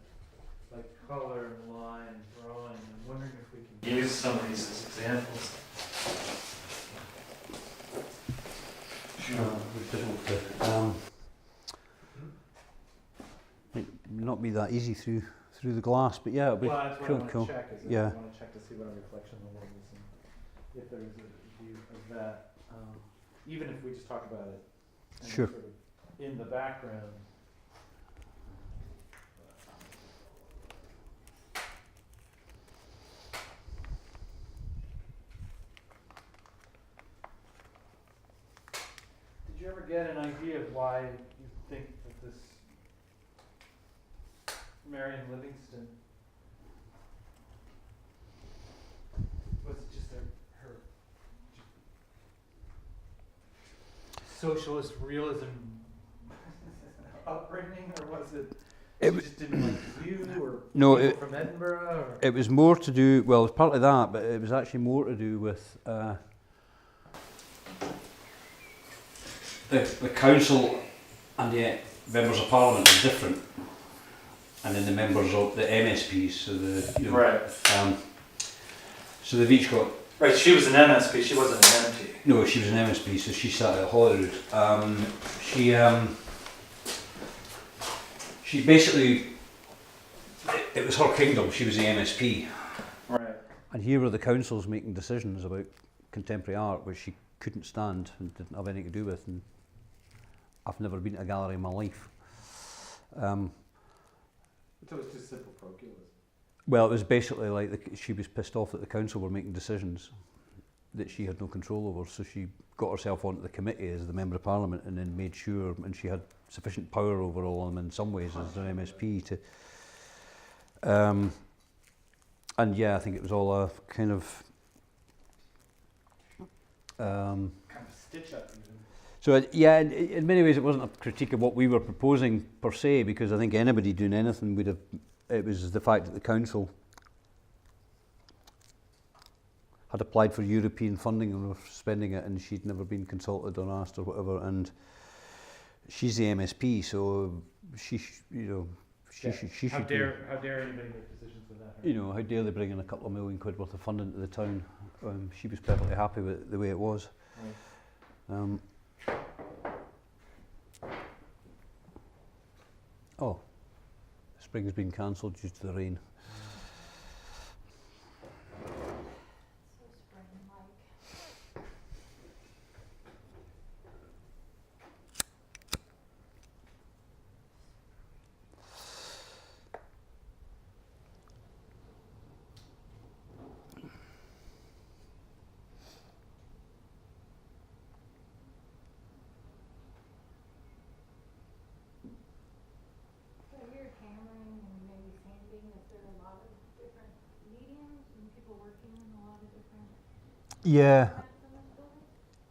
like color and line and drawing. I'm wondering if we can use some of these as examples. Might not be that easy through the glass, but yeah, it'll be Well, that's what cool. I want Cool. to check. Is Yeah. I want to check to see what our reflection of the world is, and if there is a view of that. Even if we just talk about it, and Sure. sort of in the background. Did you ever get an idea of why you think that this Marion Livingston was just her socialist realism upbringing, or was it It she w- just didn't like you, or No, people it- from Edinburgh, or It was more to do, well, it was partly that, but it was actually more to do with The council and the members of parliament are different, and then the members of the MSPs, so right? so they've each got. Right, she was an MSP, she wasn't an MP. No, she was an MSP, so she sat at Holyrood. She basically, it was her kingdom. She was the MSP. Right. and here were the councils making decisions about contemporary art, which she couldn't stand and didn't have anything to do with. And I've never been to a gallery in my life. So it's just simple parochialism. Well, it was basically like she was pissed off that the council were making decisions that she had no control over, so she got herself onto the committee as the member of parliament, and then made sure, and she had sufficient power over all of them in some ways as an MSP to. And yeah, I think it was all a kind of. Kind of stitch up even. So yeah, in many ways it wasn't a critique of what we were proposing per se, because I think anybody doing anything would have. It was the fact that the council had applied for European funding and were spending it, and she'd never been consulted or asked or whatever. And she's the MSP, so she How should. dare anybody make decisions without her? You know, how dare they bring in a couple of £1 million worth of funding to the town? She was perfectly happy with the way it was. Right. Oh, spring's been cancelled due to the rain. So spring-like. So you're hammering and maybe sanding, is there a lot of different mediums and people working in a lot of different Yeah, types in this building?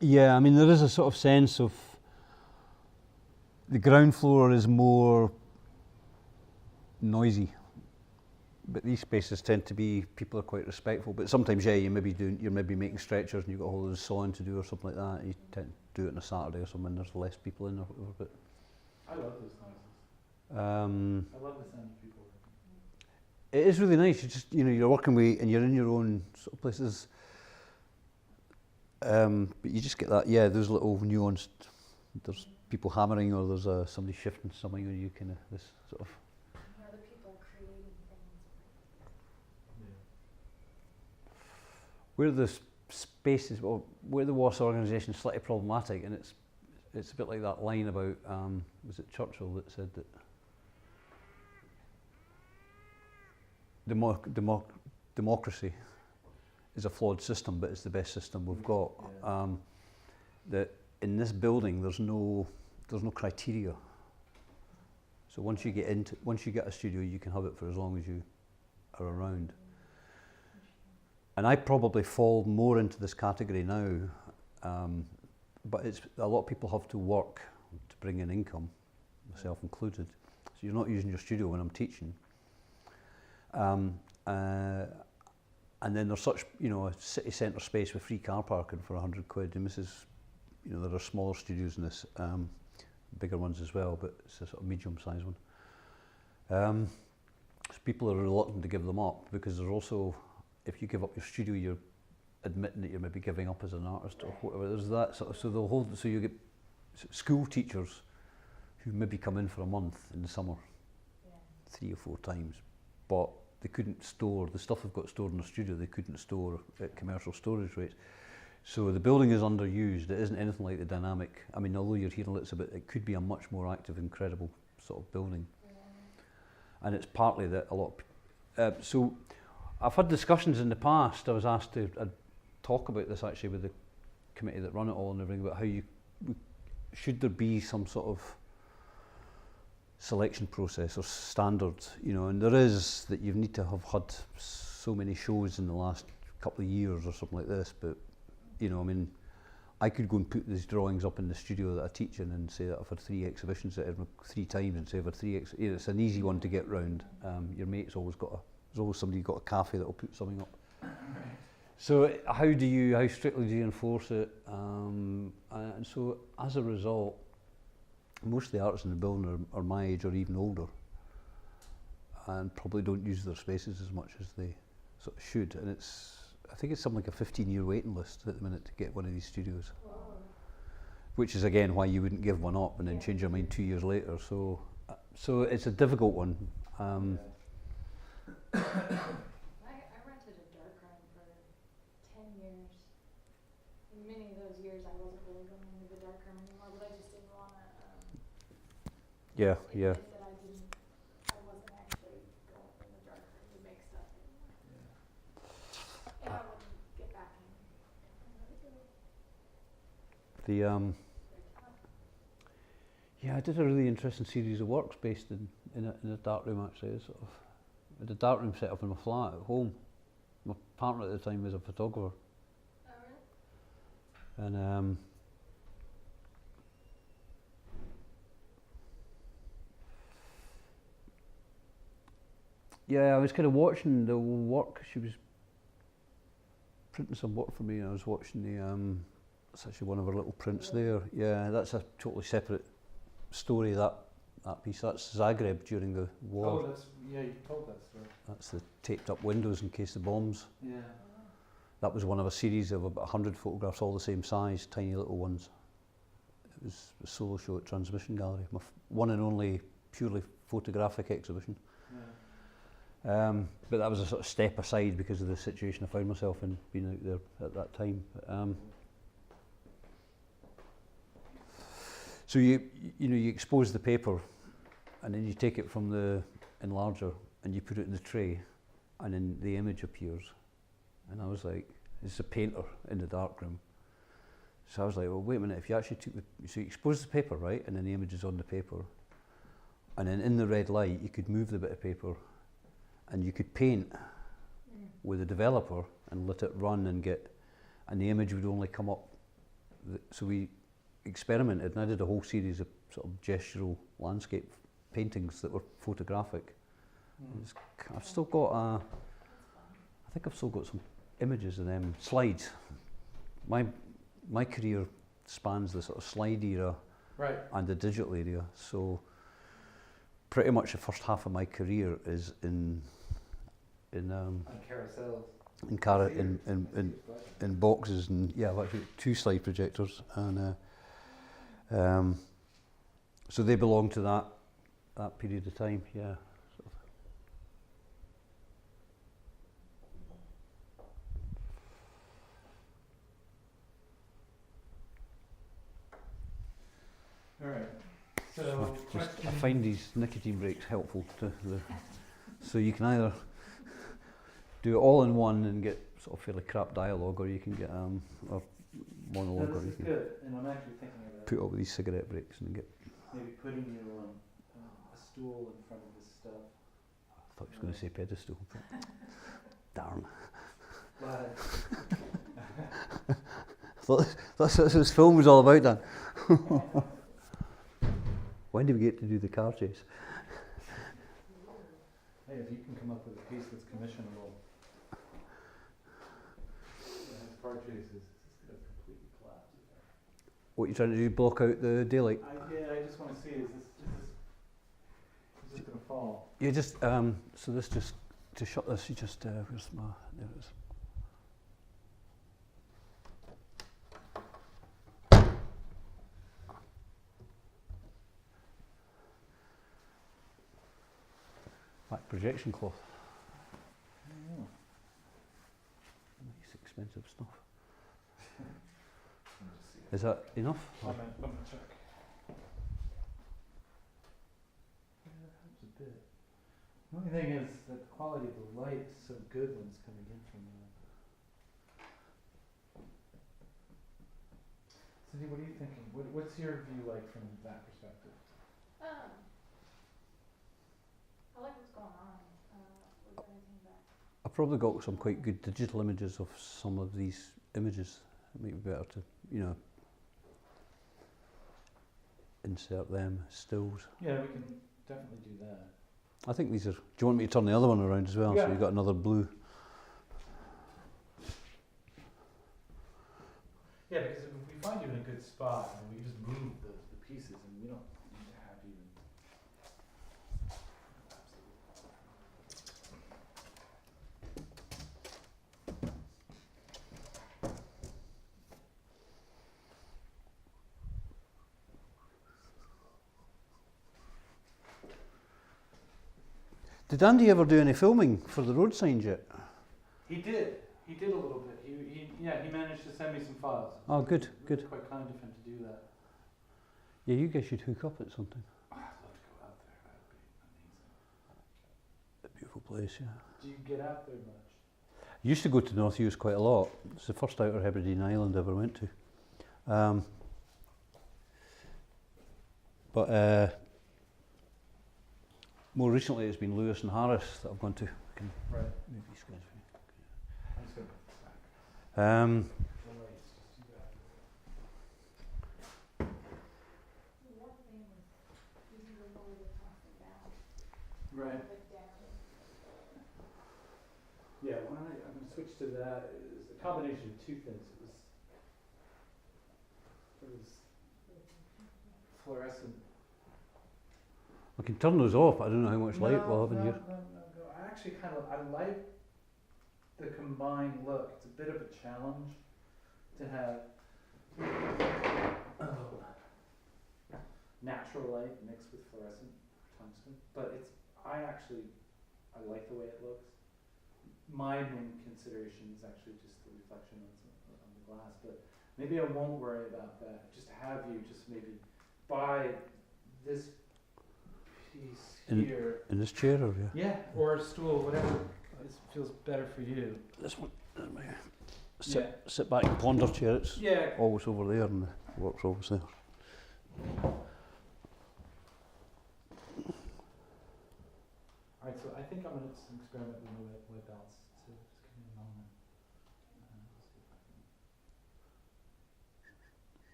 yeah. I mean, there is a sort of sense of the ground floor is more noisy, but these spaces tend to be, people are quite respectful. But sometimes, yeah, you're maybe making stretchers and you've got a whole lot of sawing to do or something like that. You tend to do it on a Saturday or something. There's less people in or whatever. But I love those noises. um, I love the sound of people working. it is really nice. You just, you're working with, and you're in your own sort of places. But you just get that, yeah, those little nuanced. There's people hammering, or there's somebody shifting something, or you kind of this sort of. Are the people creating things? Where the spaces, well, where the WAS organisation is slightly problematic, and it's a bit like that line about, was it Churchill that said that democracy is a flawed system, but it's the best system we've got. Yeah. That in this building, there's no criteria. So once you get a studio, you can have it for as long as you are around. And I probably fall more into this category now, but it's a lot of people have to work to bring in income, myself included. So you're not using your studio when I'm teaching. And then there's such, a city centre space with free car parking for £100, and Mrs. you know, there are smaller studios in this, bigger ones as well, but it's a sort of medium-sized one. So people are reluctant to give them up because there's also, if you give up your studio, you're admitting that you're maybe giving up as an artist or whatever. There's that sort of, so they'll hold, so you get school teachers who maybe come in for a month in the summer, 3 or 4 times, but they couldn't store the stuff they've got stored in the studio. They couldn't store at commercial storage rates. So the building is underused. It isn't anything like the dynamic. I mean, although you're hearing it's a bit, it could be a much more active, incredible sort of building. And it's partly that a lot of, so I've had discussions in the past. I was asked to talk about this actually with the committee that run it all and everything, about how should there be some sort of selection process or standards, you know, and there is, that you need to have had so many shows in the last couple of years or something like this, but you know, I mean, I could go and put these drawings up in the studio that I teach in and say that I've had 3 exhibitions at Edinburgh 3 times, and say I've had 3 you know, it's an easy one to get round. Your mate's always got there's always somebody got a cafe that will put something up. So how strictly do you enforce it? And so as a result, most of the artists in the building are my age or even older, and probably don't use their spaces as much as they sort of should. And I think it's something like a 15-year waiting list at the minute to get one of these studios. Wow. Which is again why you wouldn't give one up and then change your mind 2 years later. So it's a difficult one. I rented a dark room for 10 years. In many of those years, I wasn't really going into the dark room anymore, but I just didn't want to. Yeah. That I wasn't actually going in the dark room to make stuff anymore. And I wouldn't get back in. I did a really interesting series of works based in a dark room actually. Sort of, I had a dark room set up in my flat at home. My partner at the time was a photographer. Oh, really? And I was kind of watching the work. She was printing some work for me, and I was watching the. It's actually one of her little prints there. Yeah, that's a totally separate story. That piece. That's Zagreb during the war. Oh, you told that story. That's the taped up windows in case the bombs. Yeah. That was one of a series of about 100 photographs, all the same size, tiny little ones. It was a solo show at Transmission Gallery, my one and only purely photographic exhibition. Yeah. But that was a sort of step aside because of the situation I found myself in, being out there at that time. So you expose the paper, and then you take it from the enlarger and you put it in the tray, and then the image appears. And I was like, it's a painter in the darkroom. So I was like, well, wait a minute, if you actually so you expose the paper, right, and then the image is on the paper, and then in the red light you could move the bit of paper, and you could paint with the developer and let it run and the image would only come up. So we experimented, and I did a whole series of sort of gestural landscape paintings that were photographic. I've still got I think I've still got some images of them, slides. My career spans the sort of slide era and the digital area, so pretty much the first half of my career is in carousels. In boxes, and I've actually got 2 slide projectors, and so they belong to that period of time. Yeah. Sort of. All right. So I find these nicotine breaks helpful so you can either do it all in one and get sort of fairly crap dialogue, or you can get a monologue, or you can good, and I'm actually thinking of that. put up with these cigarette breaks and get. Maybe putting you on a stool in front of this stuff. I thought he was going to say pedestal. Darn. But I thought that's what this film was all about, Dan. When do we get to do the car chase? hey, if you can come up with a piece that's commissionable, his car chase is going to completely collapse. What you trying to do? Block out the daylight? I just want to see, is this going to fall? You just so this just to shut this. You just where's my there it is. Black projection cloth. Nice expensive stuff. Is that enough? Let me check. Yeah, that helps a bit. The only thing is that the quality of the light is so good when it's coming in from the... Cindy, what are you thinking? What's your view like from that perspective? I like what's going on with anything back. I've probably got some quite good digital images of some of these images. It might be better to, insert them as stills. Yeah, we can definitely do that. I think these are. Do you want me to turn the other one around as well? Yeah. So you've got another blue. Yeah, because if we find you in a good spot, and we just move the pieces, and we don't need to have you. Did Andy ever do any filming for the road signs yet? He did a little bit. He managed to send me some files. Oh, good, It was good. quite kind of him to do that. Yeah, you guys should hook up at something. I'd love to go out there. That would be amazing. A beautiful place, yeah. Do you get out there much? Used to go to North Uist quite a lot. It's the first Outer Hebridean island I ever went to. But more recently it's been Lewis and Harris that I've gone to. I can Right. move these guys for I'm just going to put this back. you. Um, The lights, just do that. The one thing is using the lower the top and down, Right. like down. Yeah, I'm going to switch to that. It's a combination of two things. It was fluorescent. I can turn those off, but I don't know how much light we'll have in here. No. I actually I like the combined look. It's a bit of a challenge to have natural light mixed with fluorescent tungsten, but I like the way it looks. My main consideration is actually just the reflection on the glass, but maybe I won't worry about that. Just have you just maybe buy this piece here. In this chair or yeah? Yeah, or a stool, whatever feels better for you. This one. Yeah. Sit back and ponder chair. It's Yeah. always over there and the work's always there. Alright, so I think I'm going to experiment with my white balance. So just give me a moment. Let's see if I can.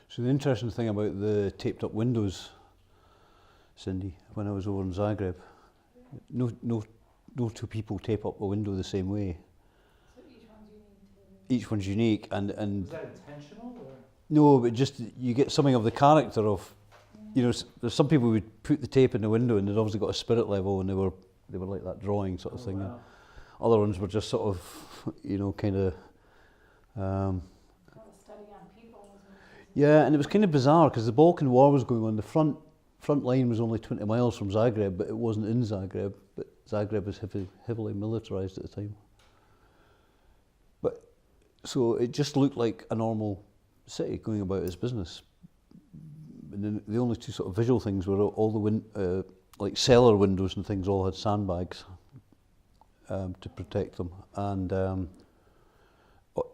So the interesting thing about the taped up windows, Cindy, when I was over in Zagreb, no two people tape up a window the same way. So each one's unique. Each one's unique, and Is that intentional or? no, but just you get something of the character of, there's some people who would put the tape in the window and they'd obviously got a spirit level and they were like that drawing sort of Oh, thing. wow. Other ones were just sort of, kind of. Kind of study on people. Yeah, and it was kind of bizarre because the Balkan War was going on. The front line was only 20 miles from Zagreb, but it wasn't in Zagreb. But Zagreb was heavily militarised at the time. But so it just looked like a normal city going about its business. And then the only two sort of visual things were all the like cellar windows and things all had sandbags to protect them, and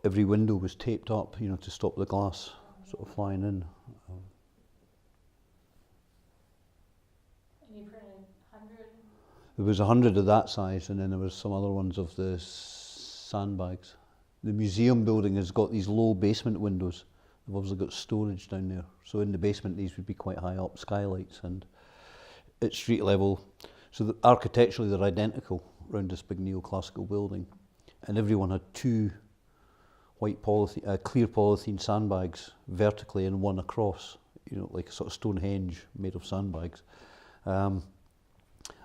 every window was taped up, to stop the glass sort of flying in. And you printed 100? There was 100 of that size, and then there was some other ones of the sandbags. The museum building has got these low basement windows. They've obviously got storage down there. So in the basement, these would be quite high up skylights, and at street level, So architecturally they're identical around this big neoclassical building, and everyone had two white polythene, clear polythene sandbags vertically and one across, you know, like a sort of Stonehenge made of sandbags. And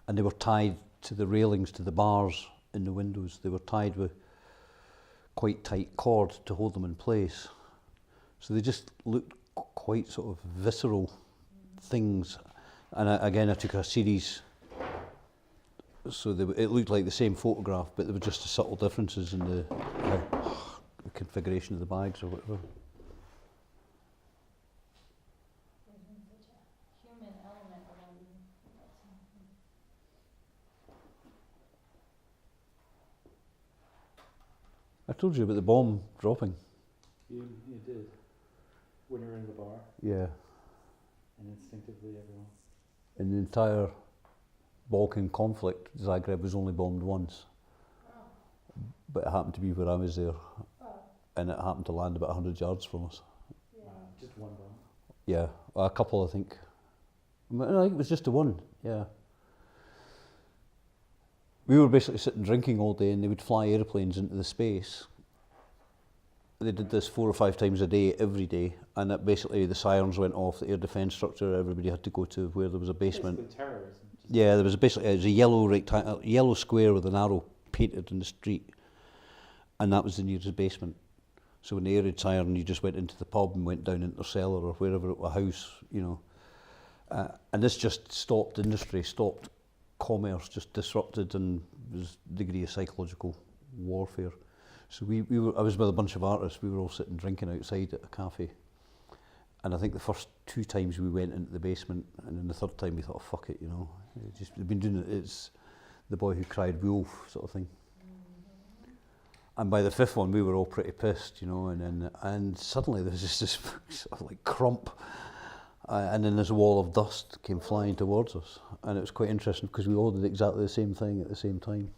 they were tied to the railings, to the bars in the windows. They were tied with quite tight cord to hold them in place. So they just looked quite sort of visceral things. And again, I took a series, so it looked like the same photograph, but there were just subtle differences in the configuration of the bags or whatever. There's been such a human element around it. I told you about the bomb dropping. You did. When you were in the bar, Yeah. and instinctively everyone. In the entire Balkan conflict, Zagreb was only bombed once. But it happened to be where I was there. And it happened to land about 100 yards from us. Just one bomb. Yeah, a couple I think. I think it was just the one, yeah. We were basically sitting drinking all day and they would fly airplanes into the space. They did this 4 or 5 times a day, every day, and that basically the sirens went off, the air defence structure, everybody had to go to where there was a basement. Basically terrorism. Yeah, there was it was a yellow square with an arrow painted in the street, and that was the nearest basement. So when the air had siren, you just went into the pub and went down into the cellar or wherever it was, a house, you know. And this just stopped industry, stopped commerce, just disrupted, and was a degree of psychological warfare. So I was with a bunch of artists, we were all sitting drinking outside at a cafe. And I think the first 2 times we went into the basement, and then the 3rd time we thought, oh, fuck it, you know. They've been doing it, it's the boy who cried wolf sort of thing. And by the 5th one, we were all pretty pissed, you know, and suddenly there was just this sort of like crump, and then this wall of dust came flying towards us, and it was quite interesting because we all did exactly the same thing at the same time,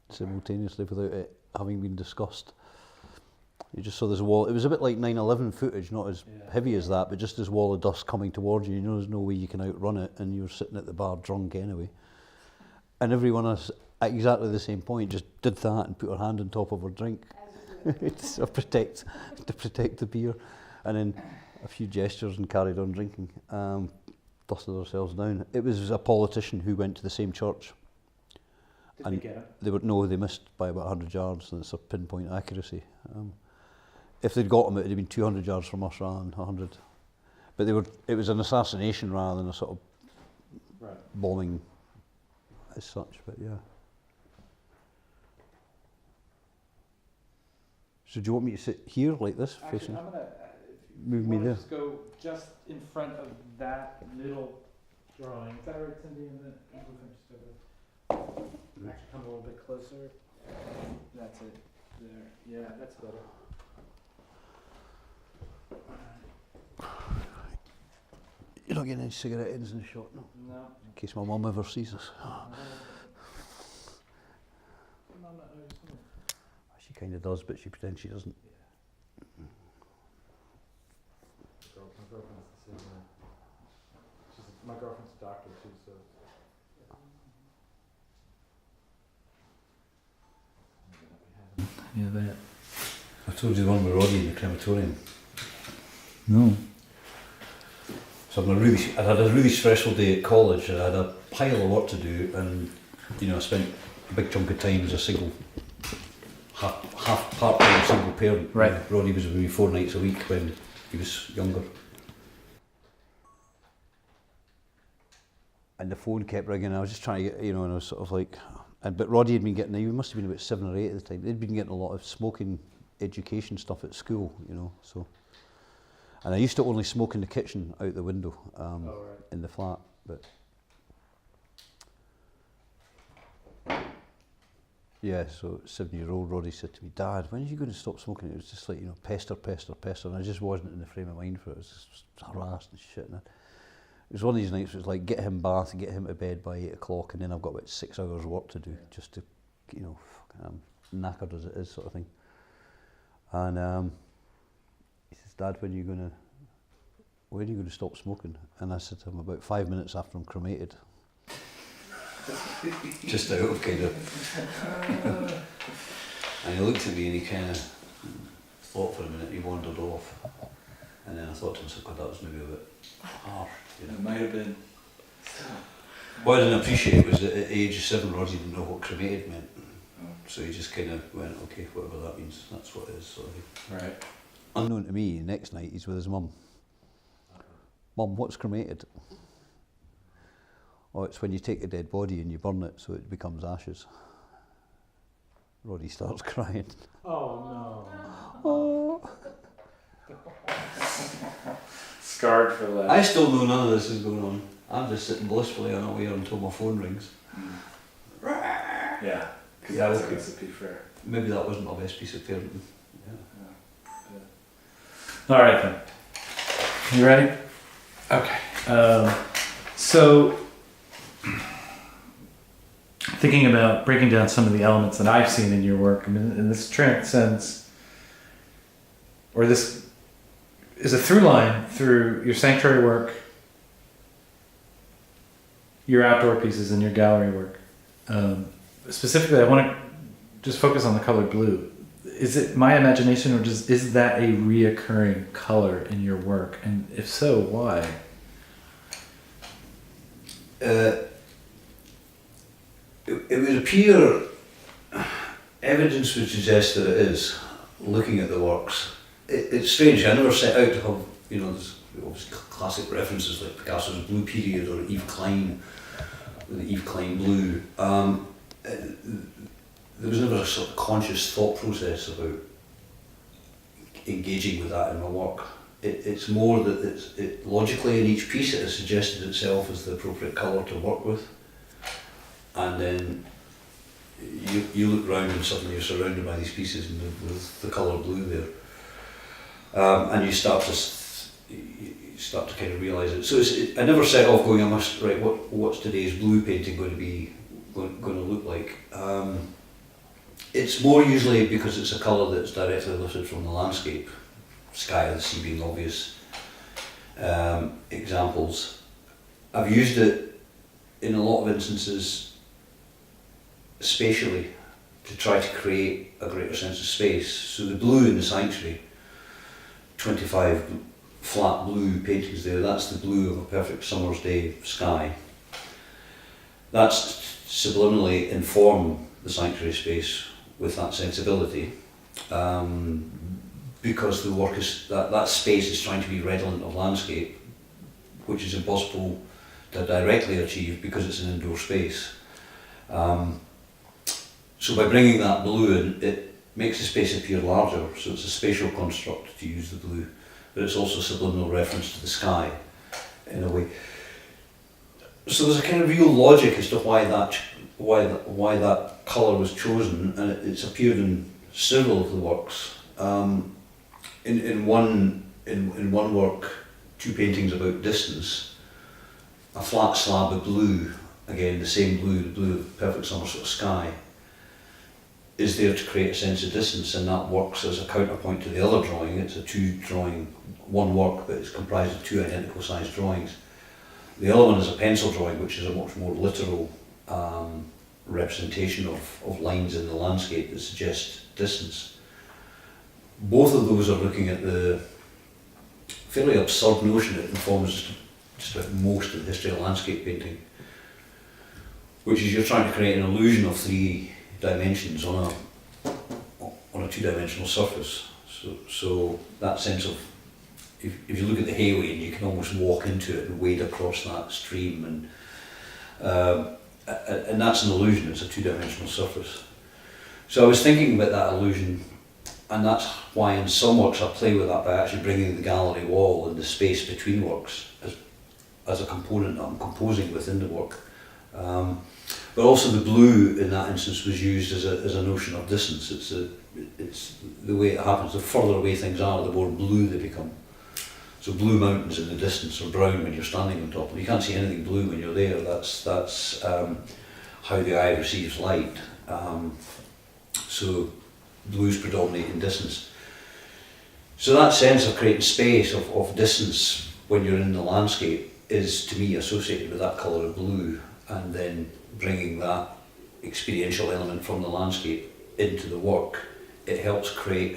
simultaneously, without it having been discussed. You just saw this wall. It was a bit like 9/11 footage, not as heavy as that, but just this wall of dust coming towards you. You know, there's no way you can outrun it, and you're sitting at the bar drunk anyway. And everyone else, at exactly the same point, just did that and put her hand on top of her drink to protect the beer, and then a few gestures and carried on drinking. Dusted ourselves down. It was a politician who went to the same church. Did they get him? They missed by about 100 yards, and it's a pinpoint accuracy. If they'd got him, it would have been 200 yards from us rather than 100. But it was an assassination rather than a sort of bombing as such, but yeah. So do you want me to sit here like this, Actually, facing? I'm gonna Move me there. Just go just in front of that middle drawing. Is that right, Cindy? And then actually come a little bit closer. That's it. There. Yeah, that's better. You're not getting any cigarette ends in the shot, no? No. In case my mum ever sees us. She kind of does, but she pretends she doesn't. My girlfriend's the same way. My girlfriend's a doctor too, so. Yeah, that. I told you the one with Roddy in the crematorium. No. So I had a really stressful day at college, and I had a pile of work to do, and you know I spent a big chunk of time as a single, half part-time single parent. Right. Roddy was with me 4 nights a week when he was younger. And the phone kept ringing, and I was just trying to get, and I was sort of like, but Roddy had been getting, he must have been about 7 or 8 at the time, they'd been getting a lot of smoking education stuff at school, so. And I used to only smoke in the kitchen out the window in the flat, but. Yeah, so 7-year-old Roddy said to me, Dad, when are you going to stop smoking? It was just like, pester, and I just wasn't in the frame of mind for it. I was just harassed and shit. And it was one of these nights where it was like, get him bath and get him to bed by 8 o'clock, and then I've got about 6 hours work to do, just to, I'm knackered as it is, sort of thing. And he says, Dad, when are you going to stop smoking? And I said to him, about 5 minutes after I'm cremated. Just out of kind of. And he looked at me and he kind of thought for a minute, he wandered off. And then I thought to myself, God, that was maybe a bit harsh. You know? It might have been. What I didn't appreciate was that at the age of 7, Roddy didn't know what cremated meant. So he just kind of went, okay, whatever that means, that's what it is. Sort of thing. Right. Unknown to me, next night he's with his mum. Mum, what's cremated? Oh, it's when you take a dead body and you burn it so it becomes ashes. Roddy starts crying. Oh no. Oh. Scarred for life. I still know none of this is going on. I'm just sitting blissfully unaware until my phone rings. Yeah. Because Yeah, that's okay. a piece of pea fair. Maybe that wasn't my best piece of parenting. Yeah. All right then. You ready? Okay. So, thinking about breaking down some of the elements that I've seen in your work, I mean, and this transcends, or this is a through line through your sanctuary work, your outdoor pieces, and your gallery work. Specifically, I want to just focus on the color blue. Is it my imagination, or is that a reoccurring color in your work? And if so, why? It would appear, evidence would suggest that it is, looking at the works. It's strange, I never set out to have, you know, there's obviously classic references like Picasso's Blue Period or Yves Klein, the Yves Klein blue. There was never a sort of conscious thought process about engaging with that in my work. It's more that it logically in each piece it has suggested itself as the appropriate colour to work with. And then you look round and suddenly you're surrounded by these pieces and with the colour blue there. And you start to kind of realise it. So I never set off going, I must, right, what's today's blue painting going to be, going to look like? It's more usually because it's a colour that's directly lifted from the landscape, sky or the sea being obvious examples. I've used it in a lot of instances spatially to try to create a greater sense of space. So the blue in the sanctuary, 25 flat blue paintings there, that's the blue of a perfect summer's day sky. That's subliminally inform the sanctuary space with that sensibility, because the work is that space is trying to be redolent of landscape, which is impossible to directly achieve because it's an indoor space. So by bringing that blue in, it makes the space appear larger, so it's a spatial construct to use the blue, but it's also a subliminal reference to the sky in a way. So there's a kind of real logic as to why that colour was chosen, and it's appeared in several of the works. In one work, 2 paintings about distance, a flat slab of blue, again the same blue, the blue of perfect summer sort of sky, is there to create a sense of distance, and that works as a counterpoint to the other drawing. It's a 2-drawing, one work, but it's comprised of 2 identical sized drawings. The other one is a pencil drawing, which is a much more literal representation of lines in the landscape that suggest distance. Both of those are looking at the fairly absurd notion that informs just about most of the history of landscape painting, which is you're trying to create an illusion of 3 dimensions on a 2-dimensional surface. So that sense of, if you look at the Hay, you can almost walk into it and wade across that stream, and that's an illusion. It's a 2-dimensional surface. So I was thinking about that illusion, and that's why in some works I play with that by actually bringing the gallery wall and the space between works as a component that I'm composing within the work. But also the blue in that instance was used as a notion of distance. It's the way it happens. The further away things are, the more blue they become. So blue mountains in the distance are brown when you're standing on top, and you can't see anything blue when you're there. That's how the eye receives light. So blues predominate in distance. So that sense of creating space, of distance when you're in the landscape, is to me associated with that colour of blue, and then bringing that experiential element from the landscape into the work, it helps create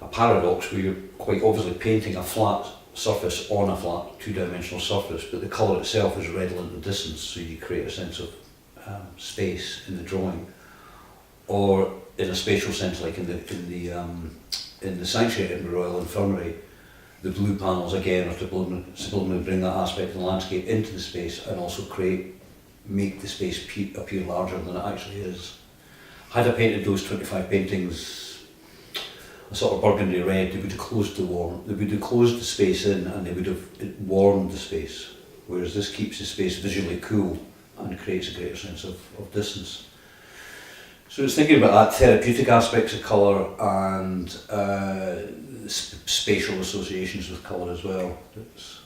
a paradox where you're quite obviously painting a flat surface on a flat two-dimensional surface, but the colour itself is redolent of distance, so you create a sense of space in the drawing, or in a spatial sense, like in the sanctuary at the Royal Infirmary, the blue panels again are to subliminally bring that aspect of the landscape into the space and also make the space appear larger than it actually is. Had I painted those 25 paintings a sort of burgundy red, they would have closed the space in, and they would have warmed the space, whereas this keeps the space visually cool and creates a greater sense of distance. So it's thinking about that therapeutic aspects of colour and spatial associations with colour as well that's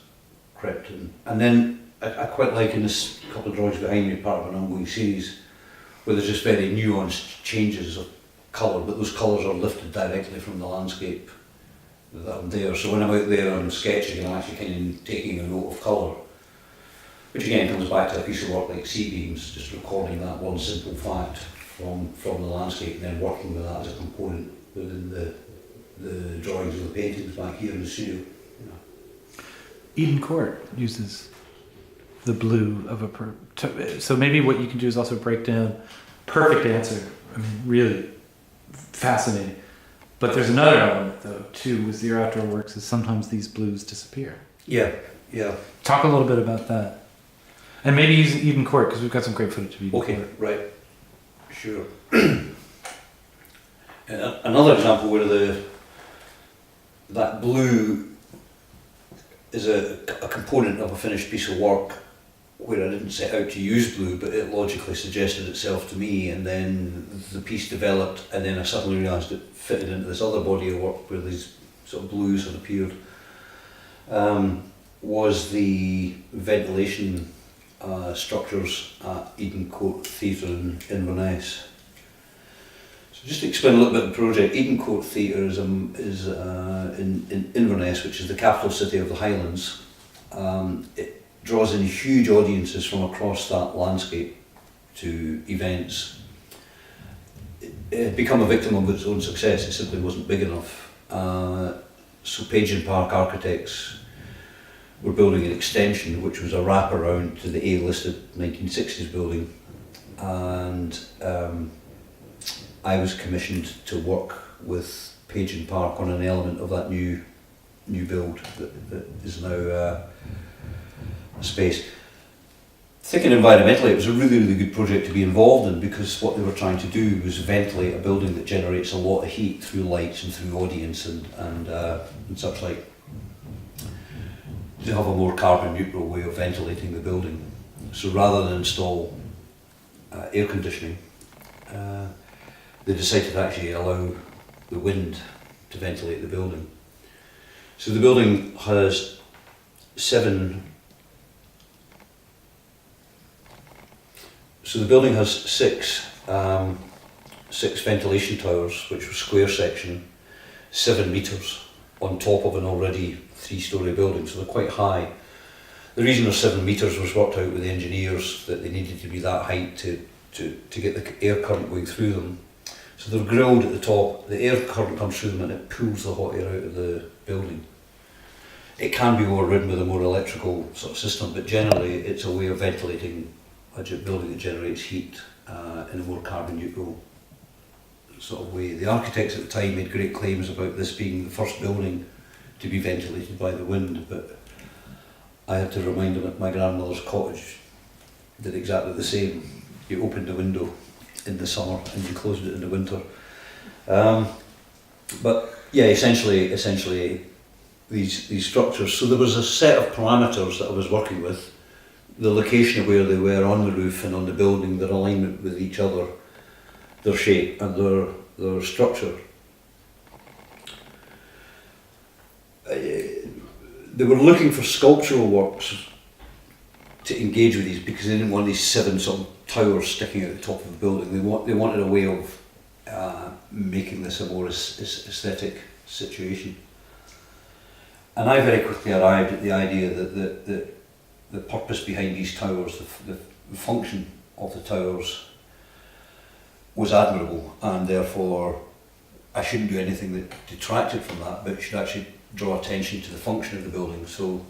crept in. And then I quite like in this couple of drawings behind me, part of an ongoing series, where there's just very nuanced changes of colour, but those colours are lifted directly from the landscape that I'm there. So when I'm out there and I'm sketching, I'm actually kind of taking a note of colour, which again comes back to a piece of work like Sea Beams, just recording that one simple fact from the landscape and then working with that as a component within the drawings of the paintings back here in the studio. Eden Court uses the blue of so maybe what you can do is also break down. Perfect answer. I mean, really fascinating. But there's another element though too with your outdoor works, is sometimes these blues disappear. Yeah. Talk a little bit about that, and maybe use Eden Court because we've got some great footage of Eden Okay, Court. right. Sure. Another example where that blue is a component of a finished piece of work where I didn't set out to use blue, but it logically suggested itself to me, and then the piece developed, and then I suddenly realised it fitted into this other body of work where these sort of blues had appeared, was the ventilation structures at Eden Court Theatre in Inverness. So just to explain a little bit of the project, Eden Court Theatre is in Inverness, which is the capital city of the Highlands. It draws in huge audiences from across that landscape to events. It had become a victim of its own success, it simply wasn't big enough. So Page and Park Architects were building an extension which was a wraparound to the A-listed 1960s building, and I was commissioned to work with Page and Park on an element of that new build that is now a space. Thinking environmentally, it was a really, really good project to be involved in, because what they were trying to do was ventilate a building that generates a lot of heat through lights and through audience and such like, to have a more carbon neutral way of ventilating the building. So rather than install air conditioning, they decided to actually allow the wind to ventilate the building. So the building has six ventilation towers, which were square section, 7 metres on top of an already 3-storey building, so they're quite high. The reason they're 7 metres was worked out with the engineers, that they needed to be that height to get the air current going through them. So they're grilled at the top, the air current comes through them and it pulls the hot air out of the building. It can be overridden with a more electrical sort of system, but generally it's a way of ventilating a building that generates heat in a more carbon neutral sort of way. The architects at the time made great claims about this being the first building to be ventilated by the wind, but I had to remind them that my grandmother's cottage did exactly the same. You opened the window in the summer and you closed it in the winter. But yeah, essentially these structures. So there was a set of parameters that I was working with, the location of where they were on the roof and on the building, their alignment with each other, their shape and their structure. They were looking for sculptural works to engage with these, because they didn't want these 7 sort of towers sticking out the top of the building. They wanted a way of making this a more aesthetic situation. And I very quickly arrived at the idea that the purpose behind these towers, the function of the towers was admirable, and therefore I shouldn't do anything that detracted from that, but should actually draw attention to the function of the building. So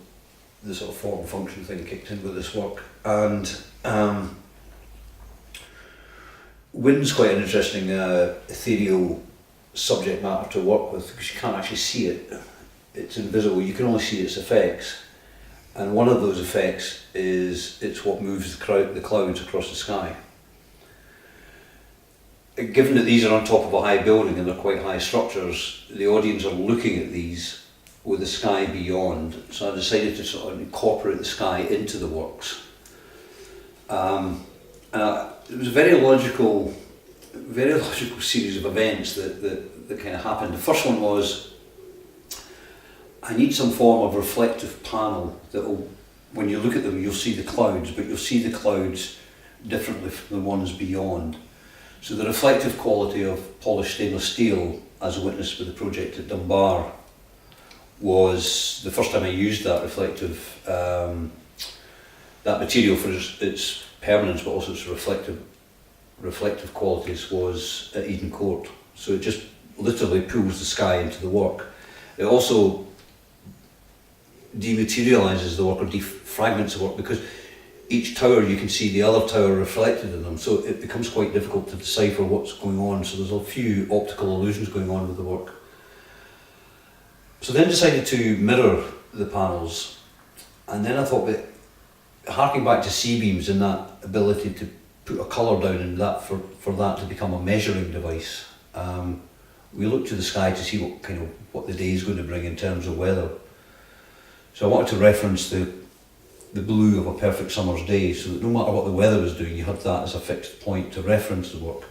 the sort of form function thing kicked in with this work. And wind's quite an interesting ethereal subject matter to work with, because you can't actually see it. It's invisible, you can only see its effects. And one of those effects is it's what moves the clouds across the sky. Given that these are on top of a high building and they're quite high structures, the audience are looking at these with the sky beyond. So I decided to sort of incorporate the sky into the works. It was a very logical series of events that kind of happened. The first one was, I need some form of reflective panel that will, when you look at them, you'll see the clouds, but you'll see the clouds differently from the ones beyond. So the reflective quality of polished stainless steel, as witnessed with the project at Dunbar, was the first time I used that reflective, that material for its permanence, but also its reflective qualities, was at Eden Court. So it just literally pulls the sky into the work. It also dematerializes the work or defragments the work, because each tower you can see the other tower reflected in them, so it becomes quite difficult to decipher what's going on. So there's a few optical illusions going on with the work. So then decided to mirror the panels, and then I thought that, harking back to C-beams and that ability to put a colour down in that for that to become a measuring device, we looked to the sky to see what the day is going to bring in terms of weather. So I wanted to reference the blue of a perfect summer's day, so that no matter what the weather was doing, you had that as a fixed point to reference the work.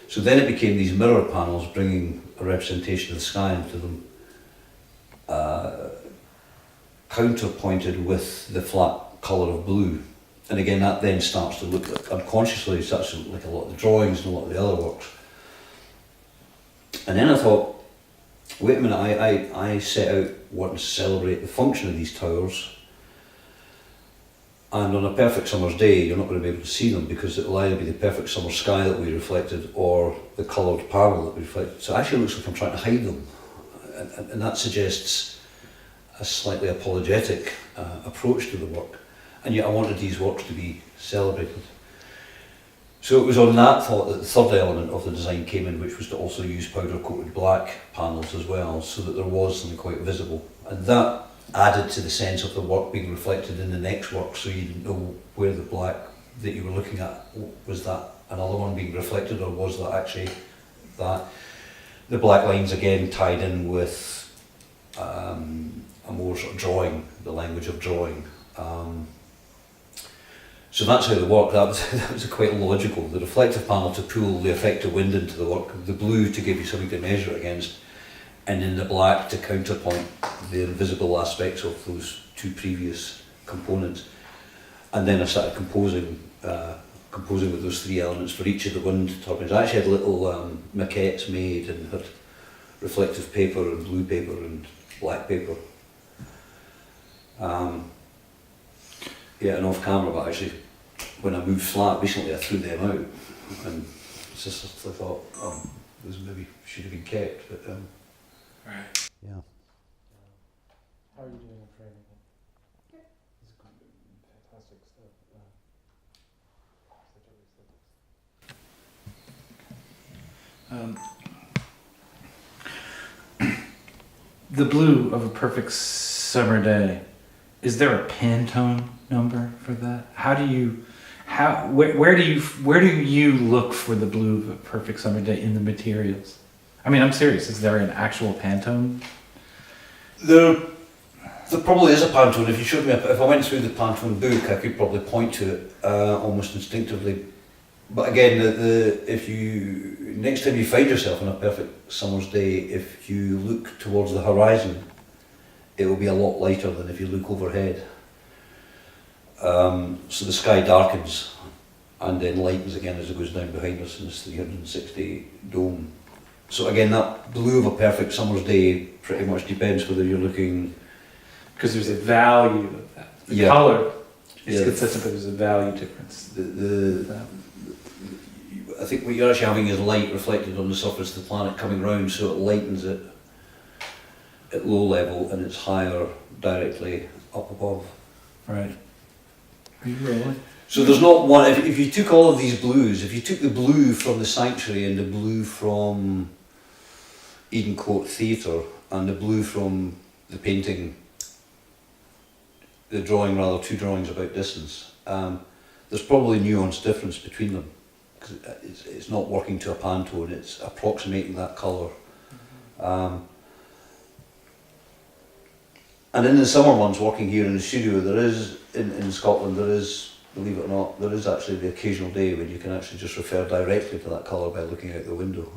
So then it became these mirror panels, bringing a representation of the sky into them, counterpointed with the flat colour of blue. And again, that then starts to look like, unconsciously, starts to look like a lot of the drawings and a lot of the other works. And then I thought, wait a minute, I set out wanting to celebrate the function of these towers, and on a perfect summer's day you're not going to be able to see them, because it will either be the perfect summer sky that we reflected or the coloured panel that we reflected. So it actually looks like I'm trying to hide them, and that suggests a slightly apologetic approach to the work, and yet I wanted these works to be celebrated. So it was on that thought that the third element of the design came in, which was to also use powder coated black panels as well, so that there was something quite visible, and that added to the sense of the work being reflected in the next work, so you didn't know where the black that you were looking at, was that another one being reflected, or was that actually that. The black lines again tied in with a more sort of drawing, the language of drawing. So that's how the work, that was quite logical. The reflective panel to pull the effect of wind into the work, the blue to give you something to measure against, and then the black to counterpoint the invisible aspects of those two previous components. And then I started composing with those three elements for each of the wind turbines. I actually had little maquettes made and had reflective paper and blue paper and black paper. And off camera, but actually when I moved flat recently I threw them out, and it's just I thought, those maybe should have been kept, but Right. Yeah. How are you doing in framing it? Good. It's fantastic stuff. The blue of a perfect summer day, is there a Pantone number for that? Where do you look for the blue of a perfect summer day in the materials? I mean, I'm serious. Is there an actual Pantone? there probably is a Pantone. If you showed me, if I went through the Pantone book, I could probably point to it almost instinctively. But again, if you next time you find yourself on a perfect summer's day, if you look towards the horizon, it will be a lot lighter than if you look overhead. So the sky darkens and then lightens again as it goes down behind us in this 360 dome. So again, that blue of a perfect summer's day pretty much depends whether you're looking. Because there's a value of that. The Yeah. color It's Yeah. consistent, but there's a value difference. I think what you're actually having is light reflected on the surface of the planet coming round, so it lightens it at low level and it's higher directly up above. Right. Are you rolling? So there's not one, if you took all of these blues, if you took the blue from the Sanctuary and the blue from Eden Court Theatre and the blue from the painting, the drawing rather, two drawings about distance, there's probably nuanced difference between them. Because it's not working to a Pantone, it's approximating that colour. And in the summer months, working here in the studio, there is, in Scotland, there is, believe it or not, there is actually the occasional day when you can actually just refer directly to that colour by looking out the window.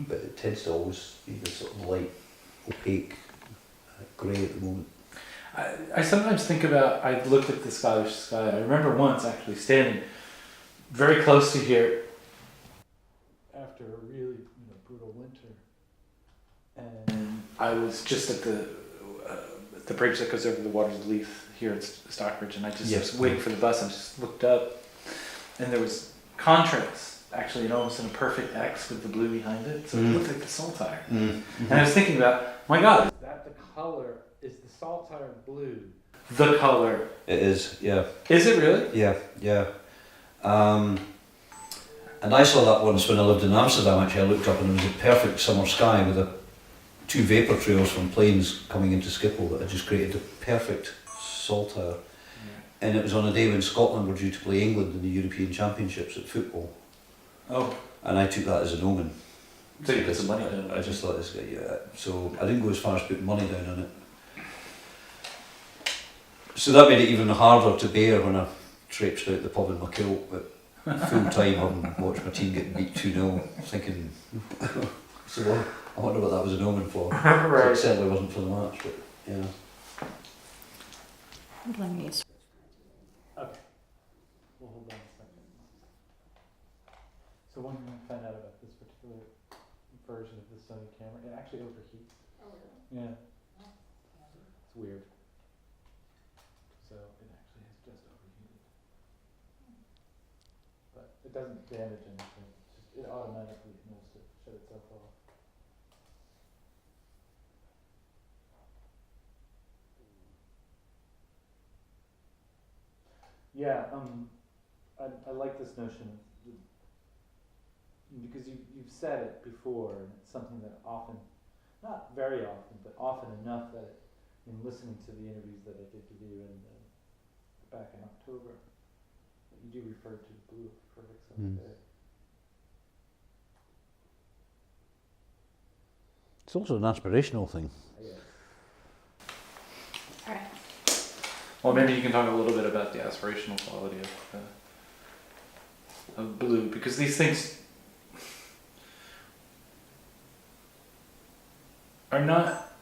But it tends to always be this sort of light, opaque, grey at the moment. I sometimes think about, I looked at the Scottish sky. I remember once actually standing very close to here after a really brutal winter, and I was just at the bridge that goes over the Waters of Leith here at Stockbridge, and I just was waiting for the bus and just looked up, and there was contrast, actually, almost in a perfect X with the blue behind it, so it looked like the Saltire. And I was thinking about, my God, is that the color? Is the Saltire blue the color? It is, yeah. Is it really? Yeah, yeah. And I saw that once when I lived in Amsterdam. Actually, I looked up and there was a perfect summer sky with two vapour trails from planes coming into Schiphol that had just created a perfect Saltire. And it was on a day when Scotland were due to play England in the European Championships at football. Oh. And I took that as an omen. So you put some money down. I just thought this guy, yeah. So I didn't go as far as putting money down on it. So that made it even harder to bear when I traipsed out the pub in my kilt at full time and watched my team get beat 2-0, thinking, so I wonder what that was an omen for. Right. It certainly wasn't for the match, but yeah. Let me s- Okay. We'll hold on a second. So one thing I found out about this particular version of the Sony camera, it actually overheats. Oh, really? Yeah. It's weird. So it actually has just overheated. But it doesn't damage anything. It's just, it automatically knows to shut itself off. Yeah, I like this notion of because you've said it before, and it's something that often, not very often, but often enough that in listening to the interviews that I did with you back in October, that you do refer to the blue of perfect summer day. It's also an aspirational thing. Yeah. All right. Well, maybe you can talk a little bit about the aspirational quality of blue, because these things are not.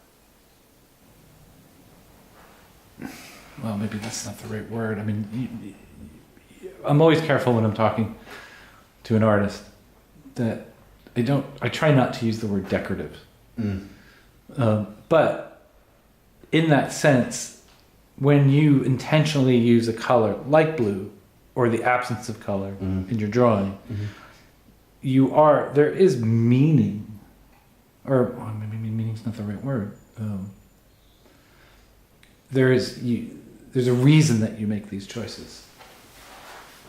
Well, maybe that's not the right word. I mean, I'm always careful when I'm talking to an artist that I try not to use the word decorative. But in that sense, when you intentionally use a color like blue or the absence of color in your drawing, there is meaning, or well, maybe meaning's not the right word. There's a reason that you make these choices.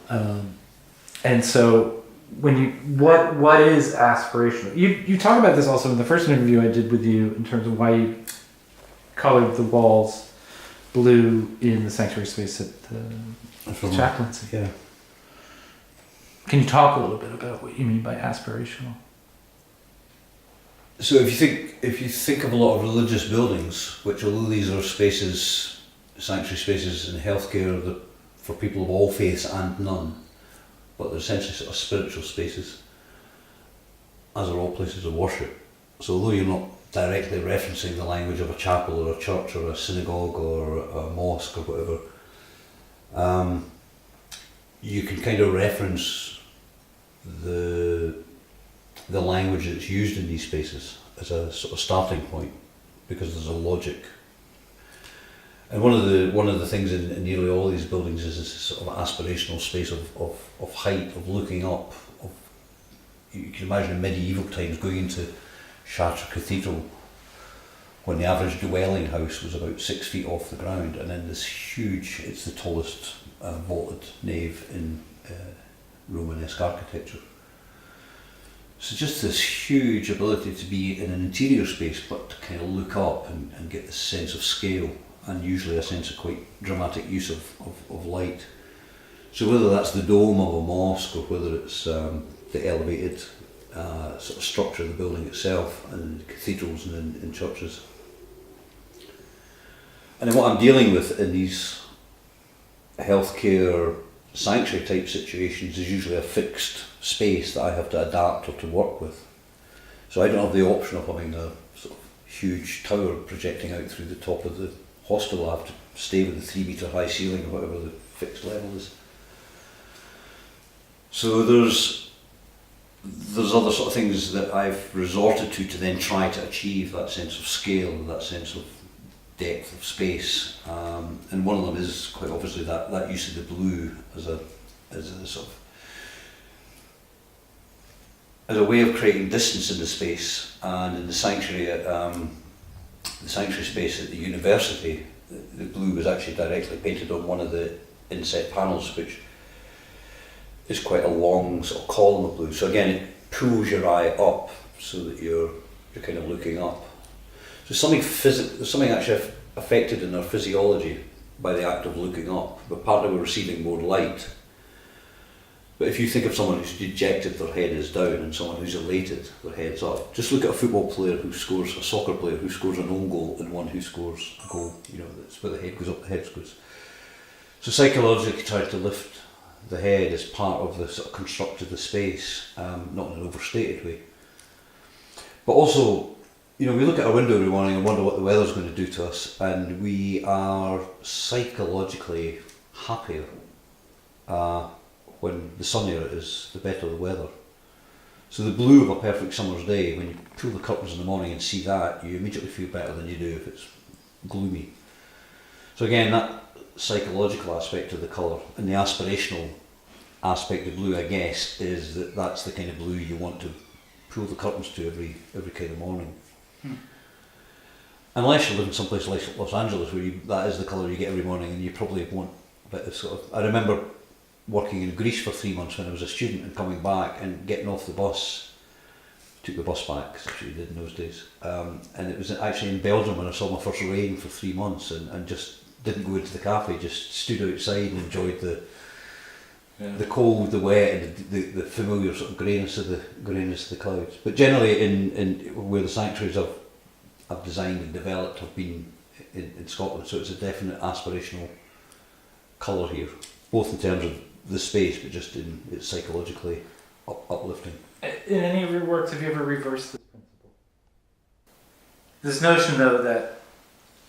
And so what is aspirational? You talk about this also in the first interview I did with you in terms of why you colored the walls blue in the sanctuary space at the chaplaincy. Yeah. Can you talk a little bit about what you mean by aspirational? So if you think of a lot of religious buildings, which although these are spaces, sanctuary spaces in healthcare for people of all faiths and none, but they're essentially sort of spiritual spaces, as are all places of worship. So although you're not directly referencing the language of a chapel or a church or a synagogue or a mosque or whatever, you can kind of reference the language that's used in these spaces as a sort of starting point, because there's a logic. And one of the things in nearly all these buildings is this sort of aspirational space of height, of looking up. You can imagine in medieval times going into Chartres Cathedral when the average dwelling house was about 6 feet off the ground, and then this huge, it's the tallest vaulted nave in Romanesque architecture. So just this huge ability to be in an interior space but to kind of look up and get this sense of scale, and usually a sense of quite dramatic use of light. So whether that's the dome of a mosque or whether it's the elevated sort of structure of the building itself and cathedrals and in churches. And then what I'm dealing with in these healthcare sanctuary type situations is usually a fixed space that I have to adapt or to work with. So I don't have the option of having a sort of huge tower projecting out through the top of the hospital. I have to stay with the 3 metre high ceiling or whatever the fixed level is. So there's other sort of things that I've resorted to then try to achieve that sense of scale, that sense of depth of space, and one of them is quite obviously that use of the blue as a sort of as a way of creating distance in the space. And in the sanctuary space at the university, the blue was actually directly painted on one of the inset panels, which is quite a long sort of column of blue. So again, it pulls your eye up so that you're kind of looking up. So there's something actually affected in our physiology by the act of looking up. But partly we're receiving more light. But if you think of someone who's dejected, their head is down, and someone who's elated, their head's up. Just look at a football player who scores, a soccer player who scores an own goal, and one who scores a goal. You know, that's where the head goes up, the head goes. So psychologically, try to lift the head as part of the sort of construct of the space, not in an overstated way. But also, you know, we look at our window every morning and wonder what the weather's going to do to us, and we are psychologically happier when the sunnier it is, the better the weather. So the blue of a perfect summer's day, when you pull the curtains in the morning and see that, you immediately feel better than you do if it's gloomy. So again, that psychological aspect of the colour and the aspirational aspect of blue, I guess, is that that's the kind of blue you want to pull the curtains to every kind of morning. Unless you live in someplace like Los Angeles where that is the colour you get every morning, and you probably want a bit of sort of... I remember working in Greece for 3 months when I was a student and coming back and getting off the bus, took the bus back, because that's what you did in those days, and it was actually in Belgium when I saw my first rain for 3 months, and just didn't go into the cafe, just stood outside and enjoyed the cold, the wet, and the familiar sort of greyness of the clouds. But generally in where the sanctuaries I've designed and developed have been in Scotland, so it's a definite aspirational colour here, both in terms of the space, but just in it's psychologically uplifting. In any of your works, have you ever reversed this principle? This notion, though, that,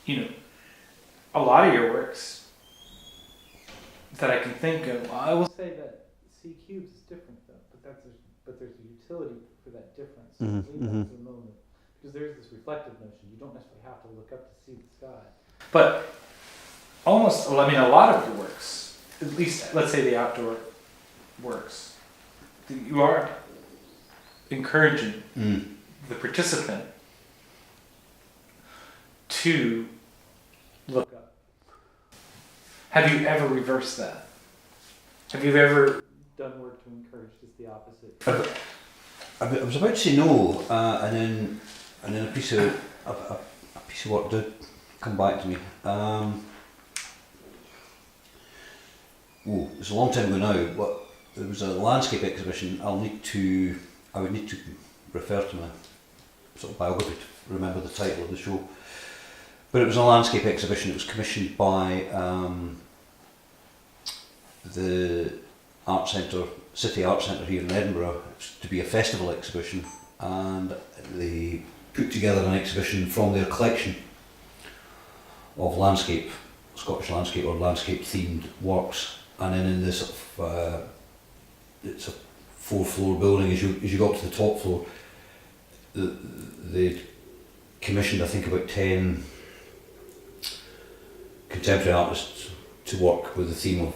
you know, a lot of your works that I can think of, I will say that C cubes is different, though, but there's a utility for that difference. So leave that for a moment, because there's this reflective notion. You don't necessarily have to look up to see the sky. But almost, well, I mean, a lot of your works, at least, let's say the outdoor works, you are encouraging the participant to look up. Have you ever reversed that? Have you ever done work to encourage just the opposite? I was about to say no, and then a piece of work did come back to me. It's a long time ago now, but there was a landscape exhibition. I would need to refer to my sort of biography to remember the title of the show. But it was a landscape exhibition. It was commissioned by the Art Centre, City Art Centre here in Edinburgh, to be a festival exhibition, and they put together an exhibition from their collection of landscape, Scottish landscape or landscape themed works. And then in this it's a 4-floor building. As you go up to the top floor, they commissioned, I think, about 10 kind contemporary artist to work with the theme of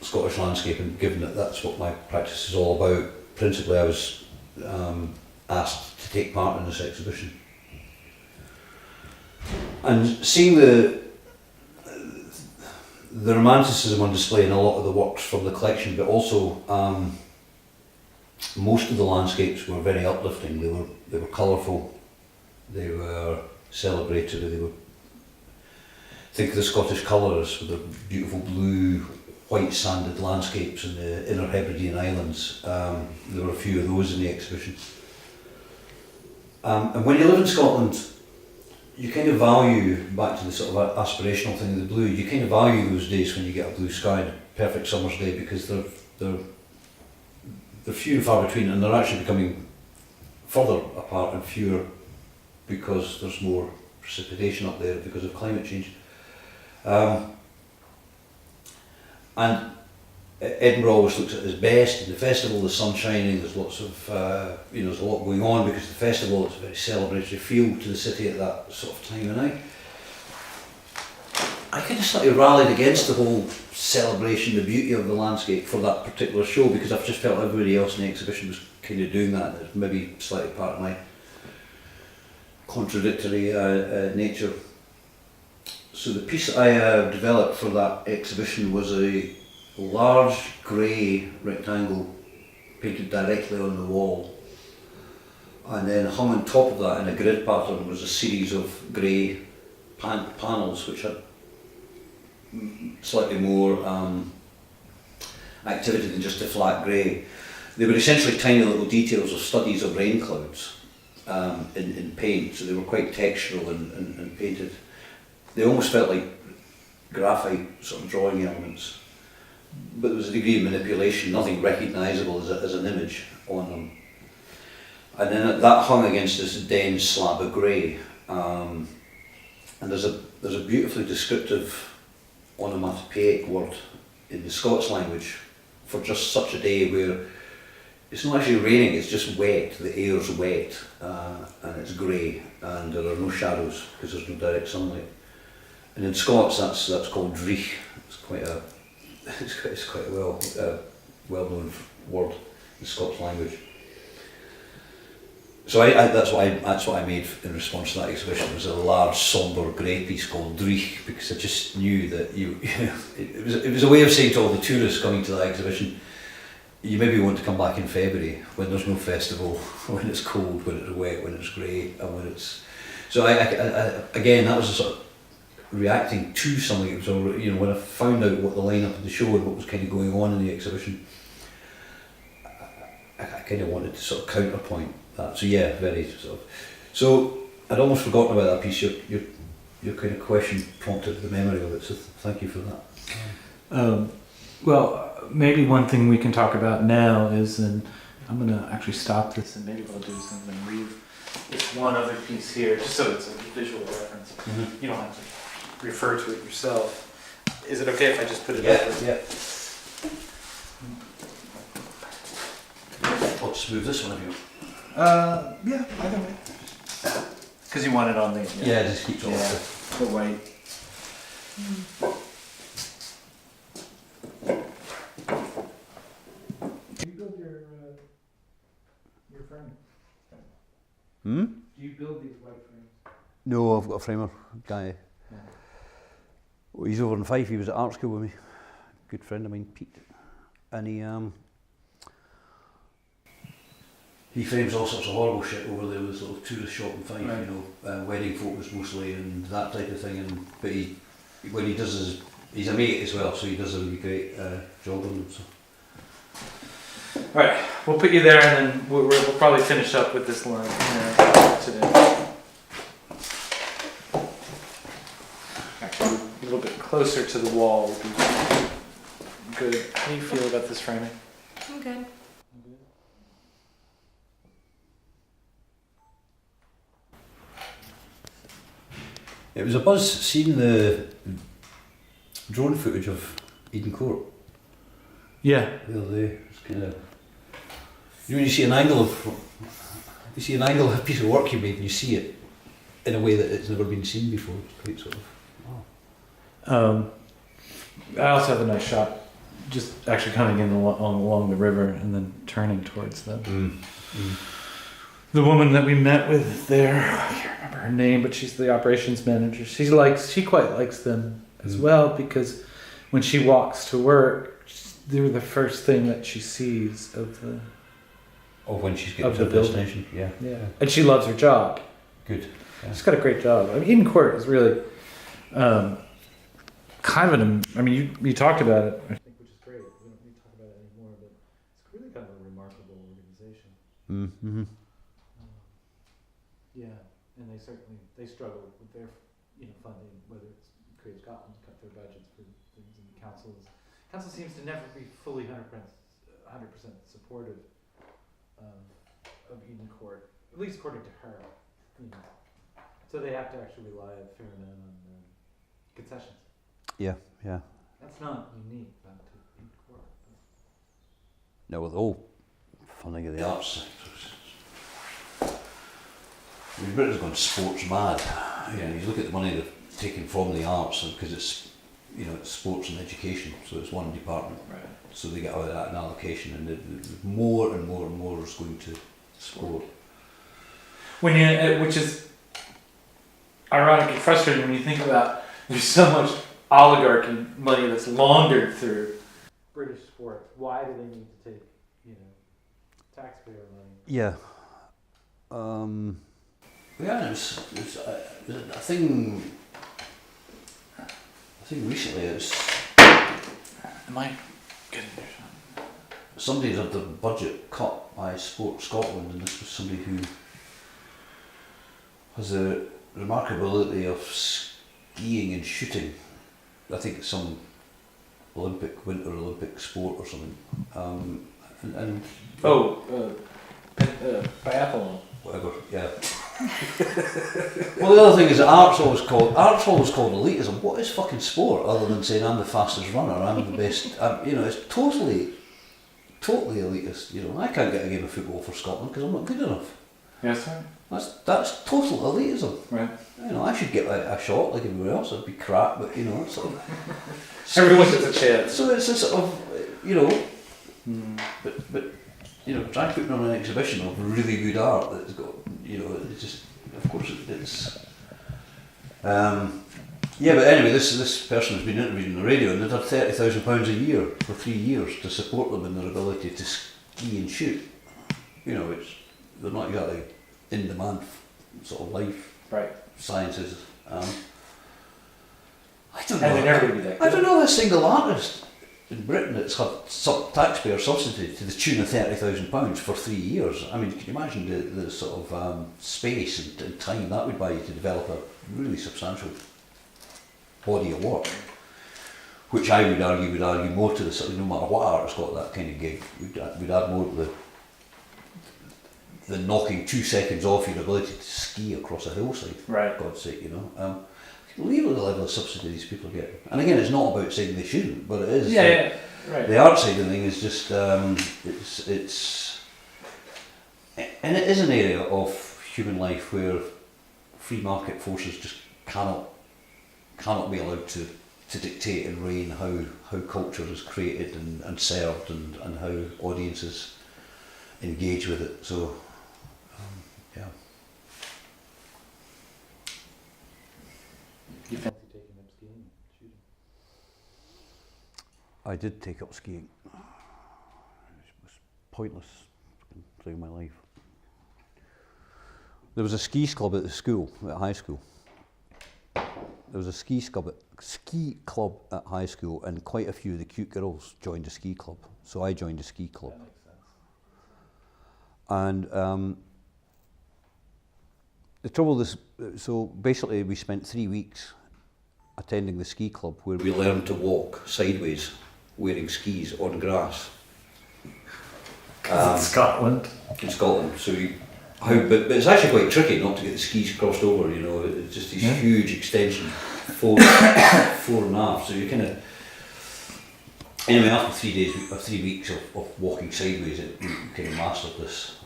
Scottish landscape, and given that that's what my practice is all about, principally I was asked to take part in this exhibition. And seeing the romanticism on display in a lot of the works from the collection, but also most of the landscapes were very uplifting. They were colourful, they were celebratory, they were, think of the Scottish colours with the beautiful blue, white sanded landscapes in the Inner Hebridean Islands. There were a few of those in the exhibition. And when you live in Scotland, you kind of value, back to the sort of aspirational thing of the blue, you kind of value those days when you get a blue sky, a perfect summer's day, because they're few and far between, and they're actually becoming further apart and fewer because there's more precipitation up there because of climate change. And Edinburgh always looks at its best. In the festival, the sun's shining, there's lots of, there's a lot going on because the festival is a very celebratory feel to the city at that sort of time of night. I kind of slightly rallied against the whole celebration, the beauty of the landscape for that particular show, because I've just felt everybody else in the exhibition was kind of doing that. It's maybe slightly part of my contradictory nature. So the piece I developed for that exhibition was a large grey rectangle painted directly on the wall, and then hung on top of that in a grid pattern was a series of grey panels which had slightly more activity than just a flat grey. They were essentially tiny little details of studies of rain clouds in paint, so they were quite textural and painted. They almost felt like graphite sort of drawing elements, but there was a degree of manipulation, nothing recognisable as an image on them. And then that hung against this dense slab of grey, and there's a beautifully descriptive onomatopoeic word in the Scots language for just such a day where it's not actually raining, it's just wet, the air's wet, and it's grey, and there are no shadows because there's no direct sunlight. And in Scots that's called dreich. It's quite a well-known word in Scots language. So that's what I made in response to that exhibition. It was a large sombre grey piece called dreich, because I just knew that it was a way of saying to all the tourists coming to that exhibition, you maybe want to come back in February when there's no festival, when it's cold, when it's wet, when it's grey, and when it's. So I again, that was a sort of reacting to something. It was already, when I found out what the lineup of the show and what was kind of going on in the exhibition, I kind of wanted to sort of counterpoint that. So yeah, very sort of. So I'd almost forgotten about that piece. Your kind of question prompted the memory of it. So thank you for that. Well, maybe one thing we can talk about now is, and I'm going to actually stop this, and maybe what I'll do is I'm going to read this one other piece here, just so it's a visual reference. Mm-hmm. You don't have to refer to it yourself. Is it okay if I just put it Yeah, up? yeah. I'll just move this one if you. Yeah, either way. Because you want it on the Yeah, just keep talking. the white. Do you build your frame? Hmm? Do you build these white frames? No, I've got a framer guy. Yeah. Well, he's over in Fife. He was at art school with me. Good friend of mine, Pete, and He frames all sorts of horrible shit over there with little tourist shop in Fife, Right. wedding photos mostly and that type of thing. But when he does he's a mate as well, so he does a really great job on them. So. All right, we'll put you there, and then we'll probably finish up with this line today. Actually, a little bit closer to the wall would be good. How do you feel about this framing? I'm good. It was a buzz seeing the drone footage of Eden Court Yeah. the other day. It's kind of when you see an angle of a piece of work you made and you see it in a way that it's never been seen before. It's quite sort of I also have a nice shot, just actually coming in along the river and then turning towards them. The woman that we met with there, I can't remember her name, but she's the operations manager. She quite likes them as well, because when she walks to work, they're the first thing that she sees of the when she's getting of to the the building. destination. Yeah. Yeah, and she loves her job. Good. Yeah. She's got a great job. I mean, Eden Court is really kind of an. I mean, you talked about it, I think, which is great. We don't need to talk about it anymore, but it's really kind of a remarkable organization. Mm-hmm. Yeah, and they struggle with their funding, whether it's Creative Scotland cut their budgets for things, and the council seems to never be fully 100% supportive of Eden Court, at least according to her. So they have to actually rely a fair amount on concessions. Yeah, yeah. That's not unique to Eden Court. No, with all funding of The the arts. I mean, Britain's gone sports mad. You look at the money they've taken from the arts, because it's it's sports and education, so it's one department. Right. So they get out of that an allocation, and more and more and more is going to sport. Which is ironic and frustrating when you think about there's so much oligarchy money that's laundered through British sport. Why do they need to take taxpayer money? yeah. Yeah, it's a thing. I think recently Am I getting there? somebody had the budget cut by Sport Scotland, and this was somebody who has a remarkability of skiing and shooting. I think it's some Winter Olympic sport or something. And Biathlon. whatever, yeah. Well, the other thing is that art's always called elitism. What is fucking sport other than saying I'm the fastest runner, I'm the best? It's totally elitist. I can't get a game of football for Scotland because I'm not good enough. Yes, sir. That's total elitism. Right. I should get a shot like everywhere else. I'd be crap, but it's sort of. Everyone gets a chance. So it's a sort of but try putting on an exhibition of really good art that's got it's just, of course it's yeah, but anyway, this person has been interviewed on the radio, and they've had £30,000 a year for 3 years to support them in their ability to ski and shoot. They're not exactly in demand sort of life Right. sciences. I don't And they're never know. going to be that I good. don't know a single artist in Britain that's had taxpayer subsidy to the tune of £30,000 for 3 years. I mean, can you imagine the sort of space and time that would buy you to develop a really substantial body of work? Which I would argue more to the sort of, no matter what artist got that kind of gig, would add more to the knocking 2 seconds off your ability to ski across a hillside. Right. For God's sake, I can believe the level of subsidy these people are getting. And again, it's not about saying they shouldn't, but it is. Yeah. Right. The art side of the thing is just it's and it is an area of human life where free market forces just cannot be allowed to dictate and reign how culture is created and served and how audiences engage with it. So yeah. You fancy taking up skiing and shooting? I did take up skiing. It was pointless through my life. There was a ski club at the school, at high school. There was a ski club at high school, and quite a few of the cute girls joined the ski club. So I joined the ski club. That makes sense. And the trouble is, so basically we spent 3 weeks attending the ski club where We learned to walk sideways wearing skis on grass. Scotland. In Scotland, so but it's actually quite tricky not to get the skis crossed over. It's just these huge extensions, 4.5. So you kind of anyway, after 3 weeks of walking sideways, we kind of mastered this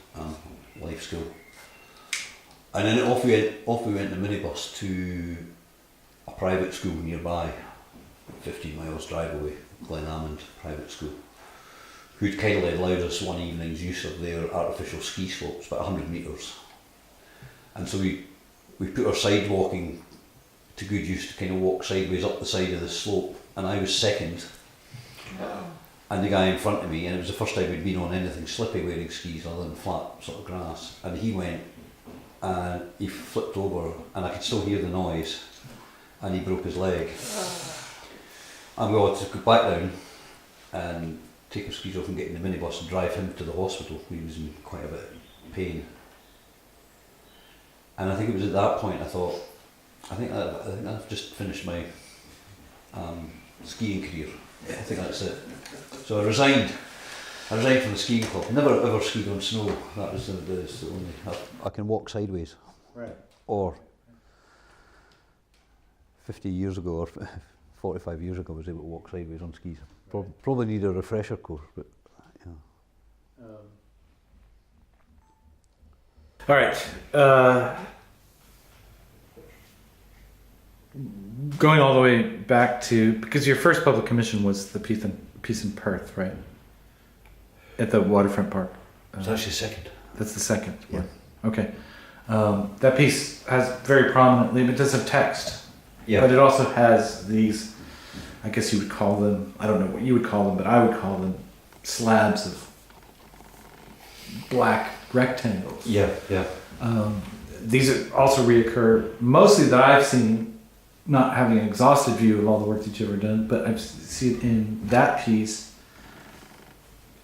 life skill. And then off we went in the minibus to a private school nearby, 15 miles drive away, Glen Amond Private School, who'd kindly allowed us one evening's use of their artificial ski slopes, about 100 metres. And so we put our sidewalking to good use to kind of walk sideways up the side of the slope, and I was second, and the guy in front of me, and it was the first time we'd been on anything slippy wearing skis other than flat sort of grass, and he went and he flipped over, and I could still hear the noise, and he broke his leg. And we had to go back down and take our skis off and get in the minibus and drive him to the hospital. He was in quite a bit of pain. And I think it was at that point I thought, I think I've just finished my skiing career. I think that's it. So I resigned from the skiing club. Never ever skied on snow. That was the only. I can walk sideways. Right. Or 50 years ago or 45 years ago I was able to walk sideways on skis. Probably need a refresher course, but yeah. All right. Going all the way back to, because your first public commission was the piece in Perth, right? At the waterfront park. It's actually second. That's the second Yeah. one. Okay. That piece has very prominently, it does have text, Yeah. but it also has these, I guess you would call them, I don't know what you would call them, but I would call them slabs of black rectangles. Yeah. These are also reoccur, mostly that I've seen, not having an exhaustive view of all the work that you've ever done, but I've seen it in that piece,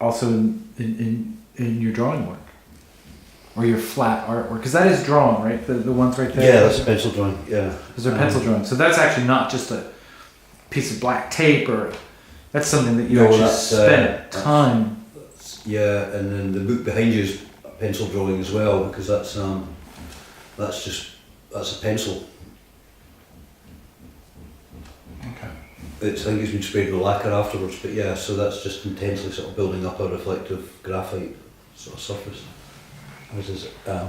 also in your drawing work, or your flat artwork, because that is drawn, right? The ones right there. Yeah, that's a pencil drawing. Yeah. Those are pencil drawings. So that's actually not just a piece of black tape, or that's something that you No, actually that's, spent time. Yeah, and then the book behind you is a pencil drawing as well, because that's a pencil. Okay. I think it's been sprayed with lacquer afterwards, but yeah, so that's just intensely sort of building up a reflective graphite sort of surface. Yeah,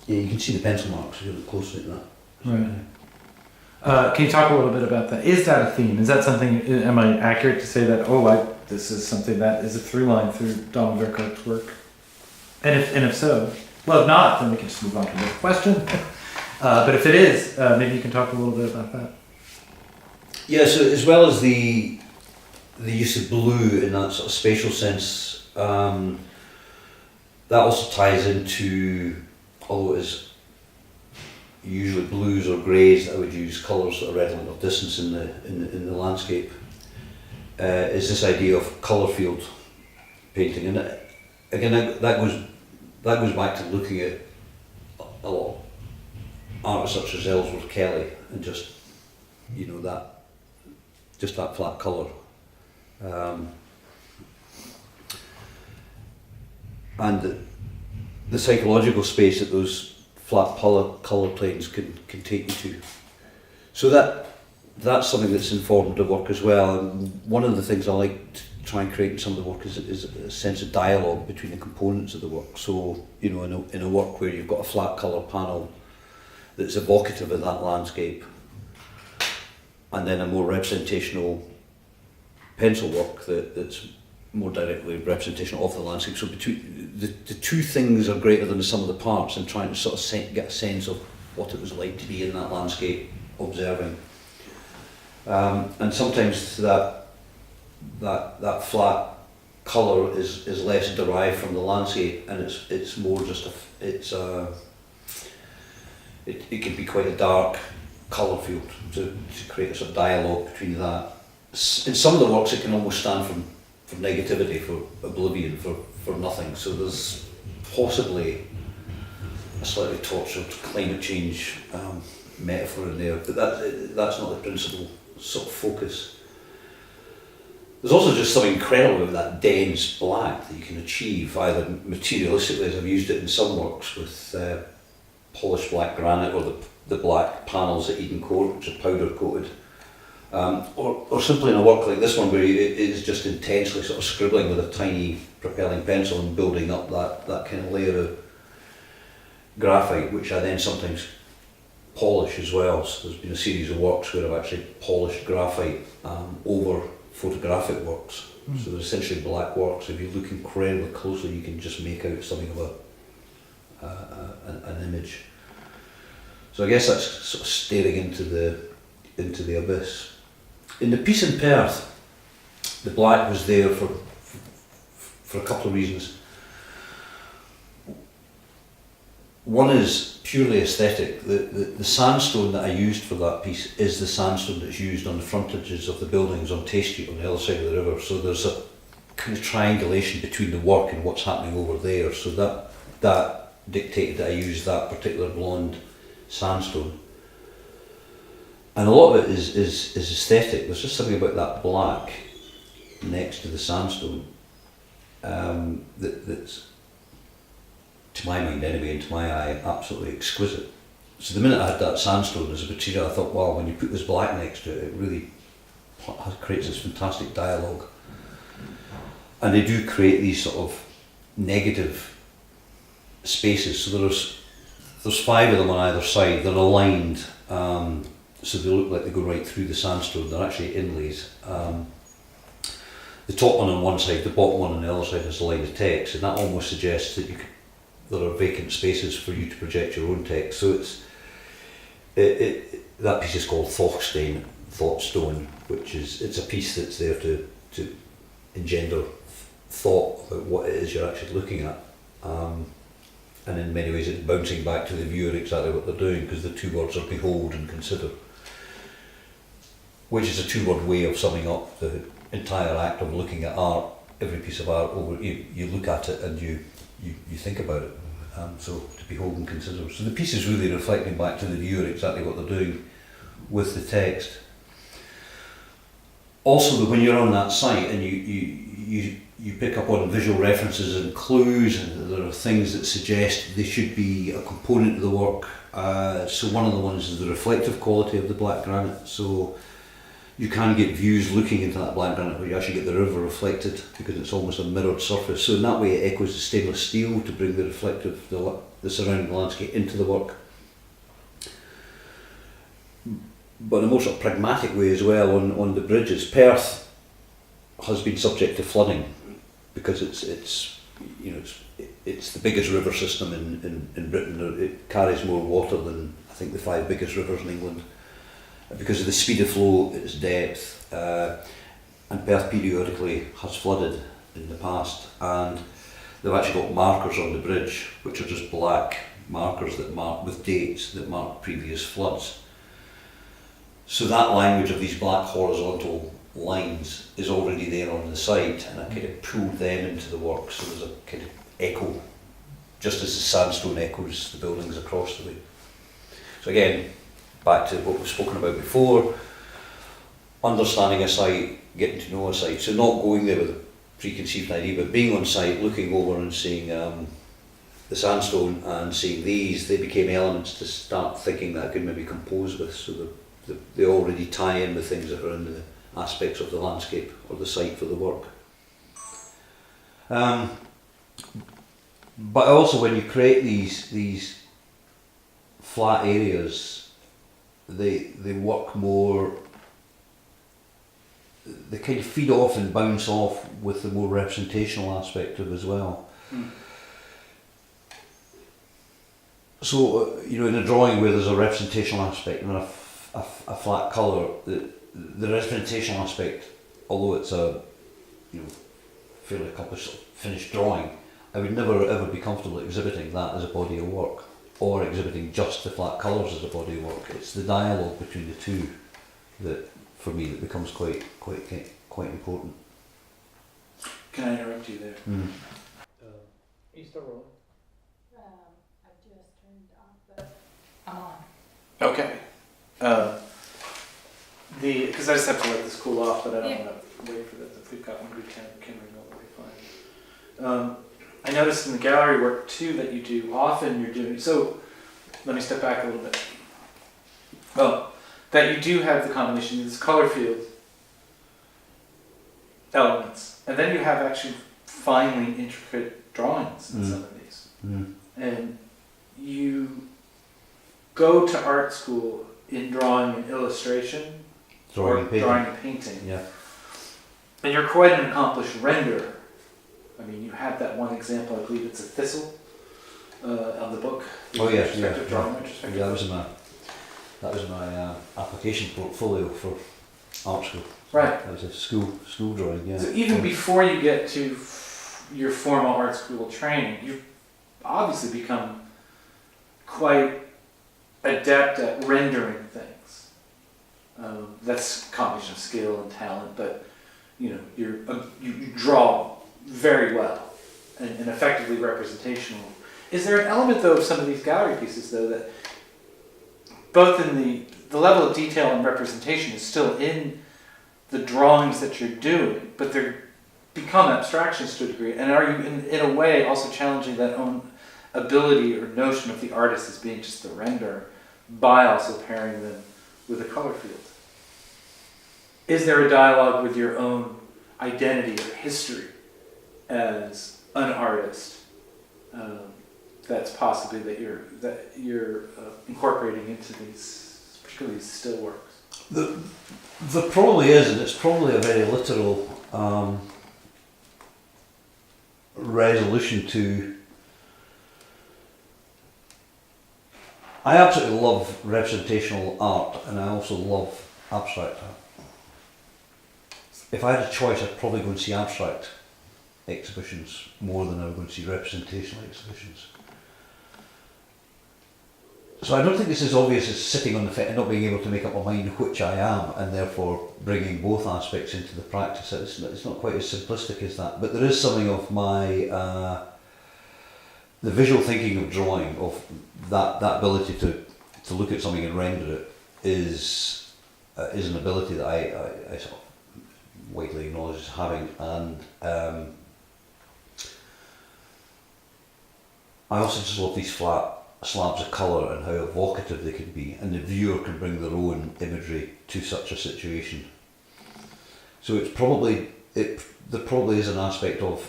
you can see the pencil marks if you look closely at that. Right. Can you talk a little bit about that? Is that a theme? Is that something? Am I accurate to say that? This is something that is a through line through Donald Vercote's work. And if so, well, if not, then we can just move on to the next question. But if it is, maybe you can talk a little bit about that. Yeah, so as well as the use of blue in that sort of spatial sense, that also ties into, although it is usually blues or greys that I would use, colours that are redolent of distance in the landscape, is this idea of colour field painting, and again that goes back to looking at a lot of artists such as Ellsworth Kelly and just that flat colour, and the psychological space that those flat colour planes can take you to. So that's something that's informed the work as well. And one of the things I like to try and create in some of the work is a sense of dialogue between the components of the work. So in a work where you've got a flat colour panel that's evocative of that landscape, and then a more representational pencil work that's more directly representational of the landscape. So between the two things are greater than the sum of the parts, and trying to sort of get a sense of what it was like to be in that landscape, observing. And sometimes that flat colour is less derived from the landscape, and it's more just it can be quite a dark colour field to create a sort of dialogue between that. In some of the works it can almost stand for negativity, for oblivion, for nothing. So there's possibly a slightly tortured climate change metaphor in there, but that's not the principal sort of focus. There's also just something incredible about that dense black that you can achieve, either materialistically, as I've used it in some works with polished black granite, or the black panels at Eden Court, which are powder coated, or simply in a work like this one where it is just intensely sort of scribbling with a tiny propelling pencil and building up that kind of layer of graphite, which I then sometimes polish as well. So there's been a series of works where I've actually polished graphite over photographic works. So they're essentially black works. If you look incredibly closely, you can just make out something of an image. So I guess that's sort of staring into the abyss. In the piece in Perth, the black was there for a couple of reasons. One is purely aesthetic. The sandstone that I used for that piece is the sandstone that's used on the frontages of the buildings on Tay Street on the other side of the river. So there's a kind of triangulation between the work and what's happening over there. So that dictated that I used that particular blonde sandstone. And a lot of it is aesthetic. There's just something about that black next to the sandstone that's, to my mind anyway, and to my eye, absolutely exquisite. So the minute I had that sandstone as a material, I thought, wow, when you put this black next to it, it really creates this fantastic dialogue. And they do create these sort of negative spaces. So there's 5 of them on either side. They're aligned, so they look like they go right through the sandstone. They're actually inlays. The top one on one side, the bottom one on the other side has a line of text, and that almost suggests that there are vacant spaces for you to project your own text. So that piece is called Thoughtstone, which it's a piece that's there to engender thought about what it is you're actually looking at. And in many ways it's bouncing back to the viewer exactly what they're doing, because the 2 words are behold and consider, which is a 2-word way of summing up the entire act of looking at art. Every piece of art, you look at it and you think about it. So to behold and consider. So the piece is really reflecting back to the viewer exactly what they're doing with the text. Also, when you're on that site and you pick up on visual references and clues, and there are things that suggest they should be a component of the work. So one of the ones is the reflective quality of the black granite. So you can get views looking into that black granite where you actually get the river reflected, because it's almost a mirrored surface. So in that way it echoes the stainless steel to bring the reflective, the surrounding landscape into the work. But in a more sort of pragmatic way as well, on the bridges, Perth has been subject to flooding because it's the biggest river system in Britain. It carries more water than I think the 5 biggest rivers in England. Because of the speed of flow, its depth, and Perth periodically has flooded in the past, and they've actually got markers on the bridge which are just black markers that mark with dates that mark previous floods. So that language of these black horizontal lines is already there on the site, and I kind of pulled them into the work, so there's a kind of echo, just as the sandstone echoes the buildings across the way. So again, back to what we've spoken about before, understanding a site, getting to know a site. So not going there with a preconceived idea, but being on site, looking over and seeing the sandstone and seeing these, they became elements to start thinking that I could maybe compose with. So they already tie in with things that are in the aspects of the landscape or the site for the work. But also when you create these flat areas, they work more, they kind of feed off and bounce off with the more representational aspect of it as well. So, in a drawing where there's a representational aspect and a flat colour, the representational aspect, although it's a fairly accomplished finished drawing, I would never ever be comfortable exhibiting that as a body of work, or exhibiting just the flat colours as a body of work. It's the dialogue between the two that, for me, that becomes quite important. Can I interrupt you there? I've just turned off the, I'm on. Okay. Because I just have to let this cool off, but I don't Yeah. want to wait for that. If we've got one who can remotely fine. I noticed in the gallery work too that you do, often you're doing, so let me step back a little bit. Well, that you do have the combination of these color field elements, and then you have actually finely intricate drawings in some of these. And you go to art school in drawing and illustration, Drawing or and painting. drawing and painting, Yeah. and you're quite an accomplished renderer. I mean, you have that one example, I believe it's a thistle of the book. Oh yeah, Retrospective drawing, yeah. retrospective. Yeah, that was my application portfolio for art school. Right. That was a school drawing. Yeah. So even before you get to your formal art school training, you've obviously become quite adept at rendering things. That's a combination of skill and talent, but you know you draw very well and effectively representational. Is there an element though of some of these gallery pieces though that both in the level of detail and representation is still in the drawings that you're doing, but they're become abstractions to a degree, and are you in a way also challenging that own ability or notion of the artist as being just the renderer by also pairing them with a color field? Is there a dialogue with your own identity or history as an artist that's possibly that you're incorporating into these, particularly these still works? There probably is, and it's probably a very literal resolution to. I absolutely love representational art, and I also love abstract art. If I had a choice, I'd probably go and see abstract exhibitions more than I would go and see representational exhibitions. So I don't think it's as obvious as sitting on the fence and not being able to make up my mind which I am, and therefore bringing both aspects into the practice. It's not quite as simplistic as that, but there is something of my the visual thinking of drawing, of that ability to look at something and render it is an ability that I sort of widely acknowledge as having, and I also just love these flat slabs of colour and how evocative they can be, and the viewer can bring their own imagery to such a situation. So there probably is an aspect of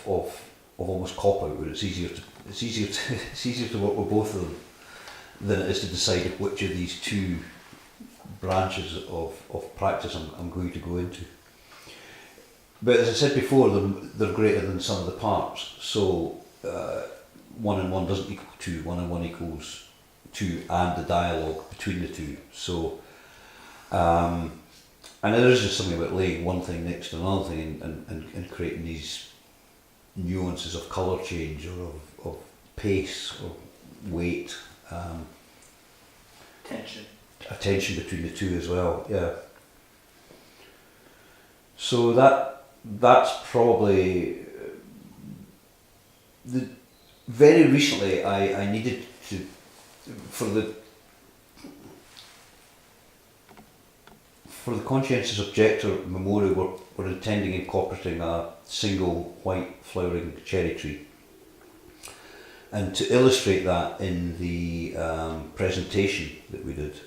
almost cop-out where it's easier to work with both of them than it is to decide which of these two branches of practice I'm going to go into. But as I said before, they're greater than some of the parts. So 1 and 1 doesn't equal 2, 1 and 1 equals 2, and the dialogue between the two. So, and there is just something about laying one thing next to another thing and creating these nuances of colour change or of pace or weight. Tension between the two as well, yeah. So that's probably very recently I needed to, for the conscientious objector memorial, we're intending incorporating a single white flowering cherry tree. And to illustrate that in the presentation that we did,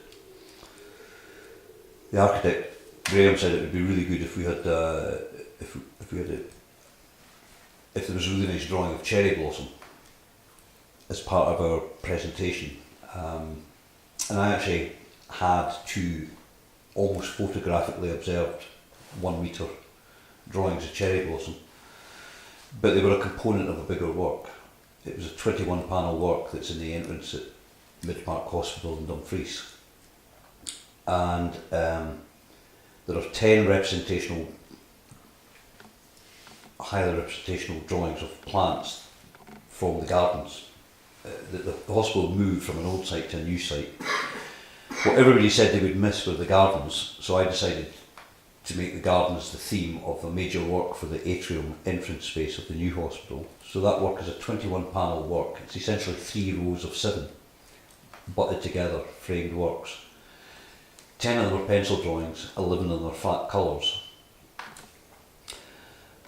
the architect Graham said it would be really good if we had if there was a really nice drawing of cherry blossom as part of our presentation, and I actually had two almost photographically observed 1 metre drawings of cherry blossom, but they were a component of a bigger work. It was a 21 panel work that's in the entrance at Midpark Hospital in Dumfries, and there are 10 highly representational drawings of plants from the gardens. The hospital moved from an old site to a new site. What everybody said they would miss were the gardens, so I decided to make the gardens the theme of a major work for the atrium entrance space of the new hospital. So that work is a 21 panel work. It's essentially 3 rows of 7 butted together, framed works. 10 of them are pencil drawings, 11 of them are flat colours.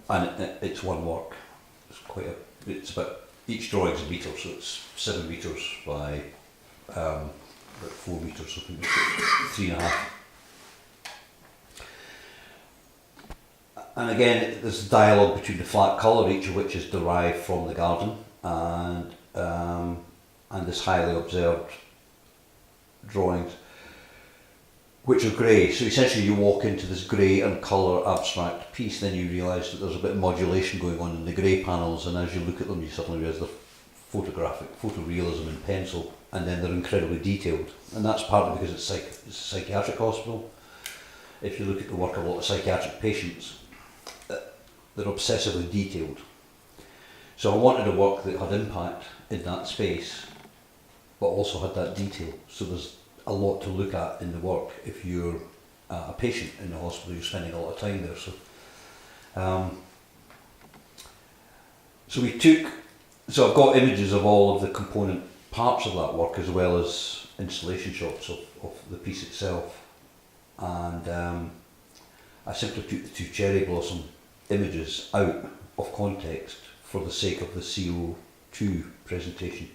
And it's one work. It's about, each drawing is a metre, so it's 7 metres by about 4 metres, so 3.5. And again, there's a dialogue between the flat colour, each of which is derived from the garden, and this highly observed drawings, which are grey. So essentially you walk into this grey and colour abstract piece, then you realise that there's a bit of modulation going on in the grey panels, and as you look at them you suddenly realise they're photorealism in pencil, and then they're incredibly detailed. And that's partly because it's a psychiatric hospital. If you look at the work of a lot of psychiatric patients, they're obsessively detailed. So I wanted a work that had impact in that space, but also had that detail. So there's a lot to look at in the work if you're a patient in the hospital, you're spending a lot of time there. So I've got images of all of the component parts of that work, as well as installation shots of the piece itself. And I simply took the 2 cherry blossom images out of context for the sake of the CO2 presentation.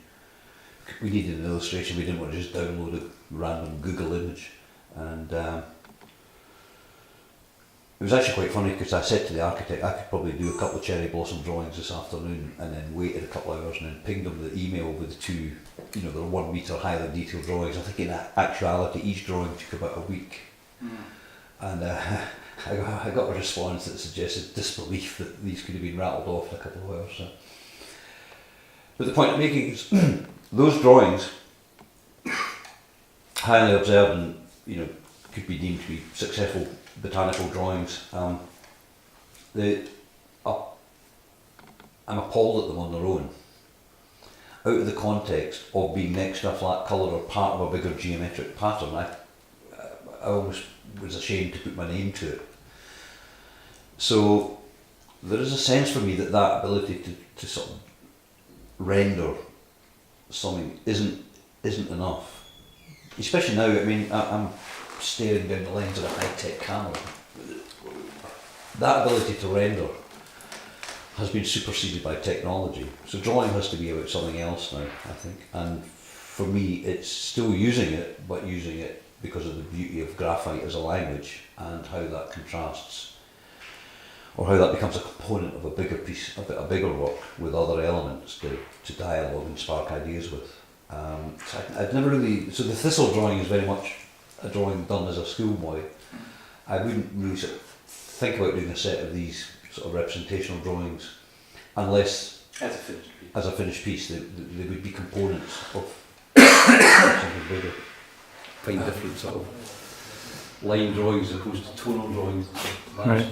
We needed an illustration, we didn't want to just download a random Google image. And it was actually quite funny, because I said to the architect I could probably do a couple of cherry blossom drawings this afternoon, and then waited a couple of hours and then pinged them the email with the 2, the 1 metre highly detailed drawings. I think in actuality each drawing took about a week. And I got a response that suggested disbelief that these could have been rattled off in a couple of hours. So. But the point I'm making is those drawings, highly observant, could be deemed to be successful botanical drawings. I'm appalled at them on their own, out of the context of being next to a flat colour or part of a bigger geometric pattern. I almost was ashamed to put my name to it. So there is a sense for me that ability to sort of render something isn't enough. Especially now, I mean, I'm staring down the lens of a high-tech camera. That ability to render has been superseded by technology. So drawing has to be about something else now, I think. And for me, it's still using it, but using it because of the beauty of graphite as a language, and how that contrasts, or how that becomes a component of a bigger piece, a bigger work with other elements to dialogue and spark ideas with. So I'd never really, so the thistle drawing is very much a drawing done as a schoolboy. I wouldn't really sort of think about doing a set of these sort of representational drawings unless, as a finished piece, they would be components of something bigger. Find different sort of line drawings as opposed to tonal drawings and stuff. Right.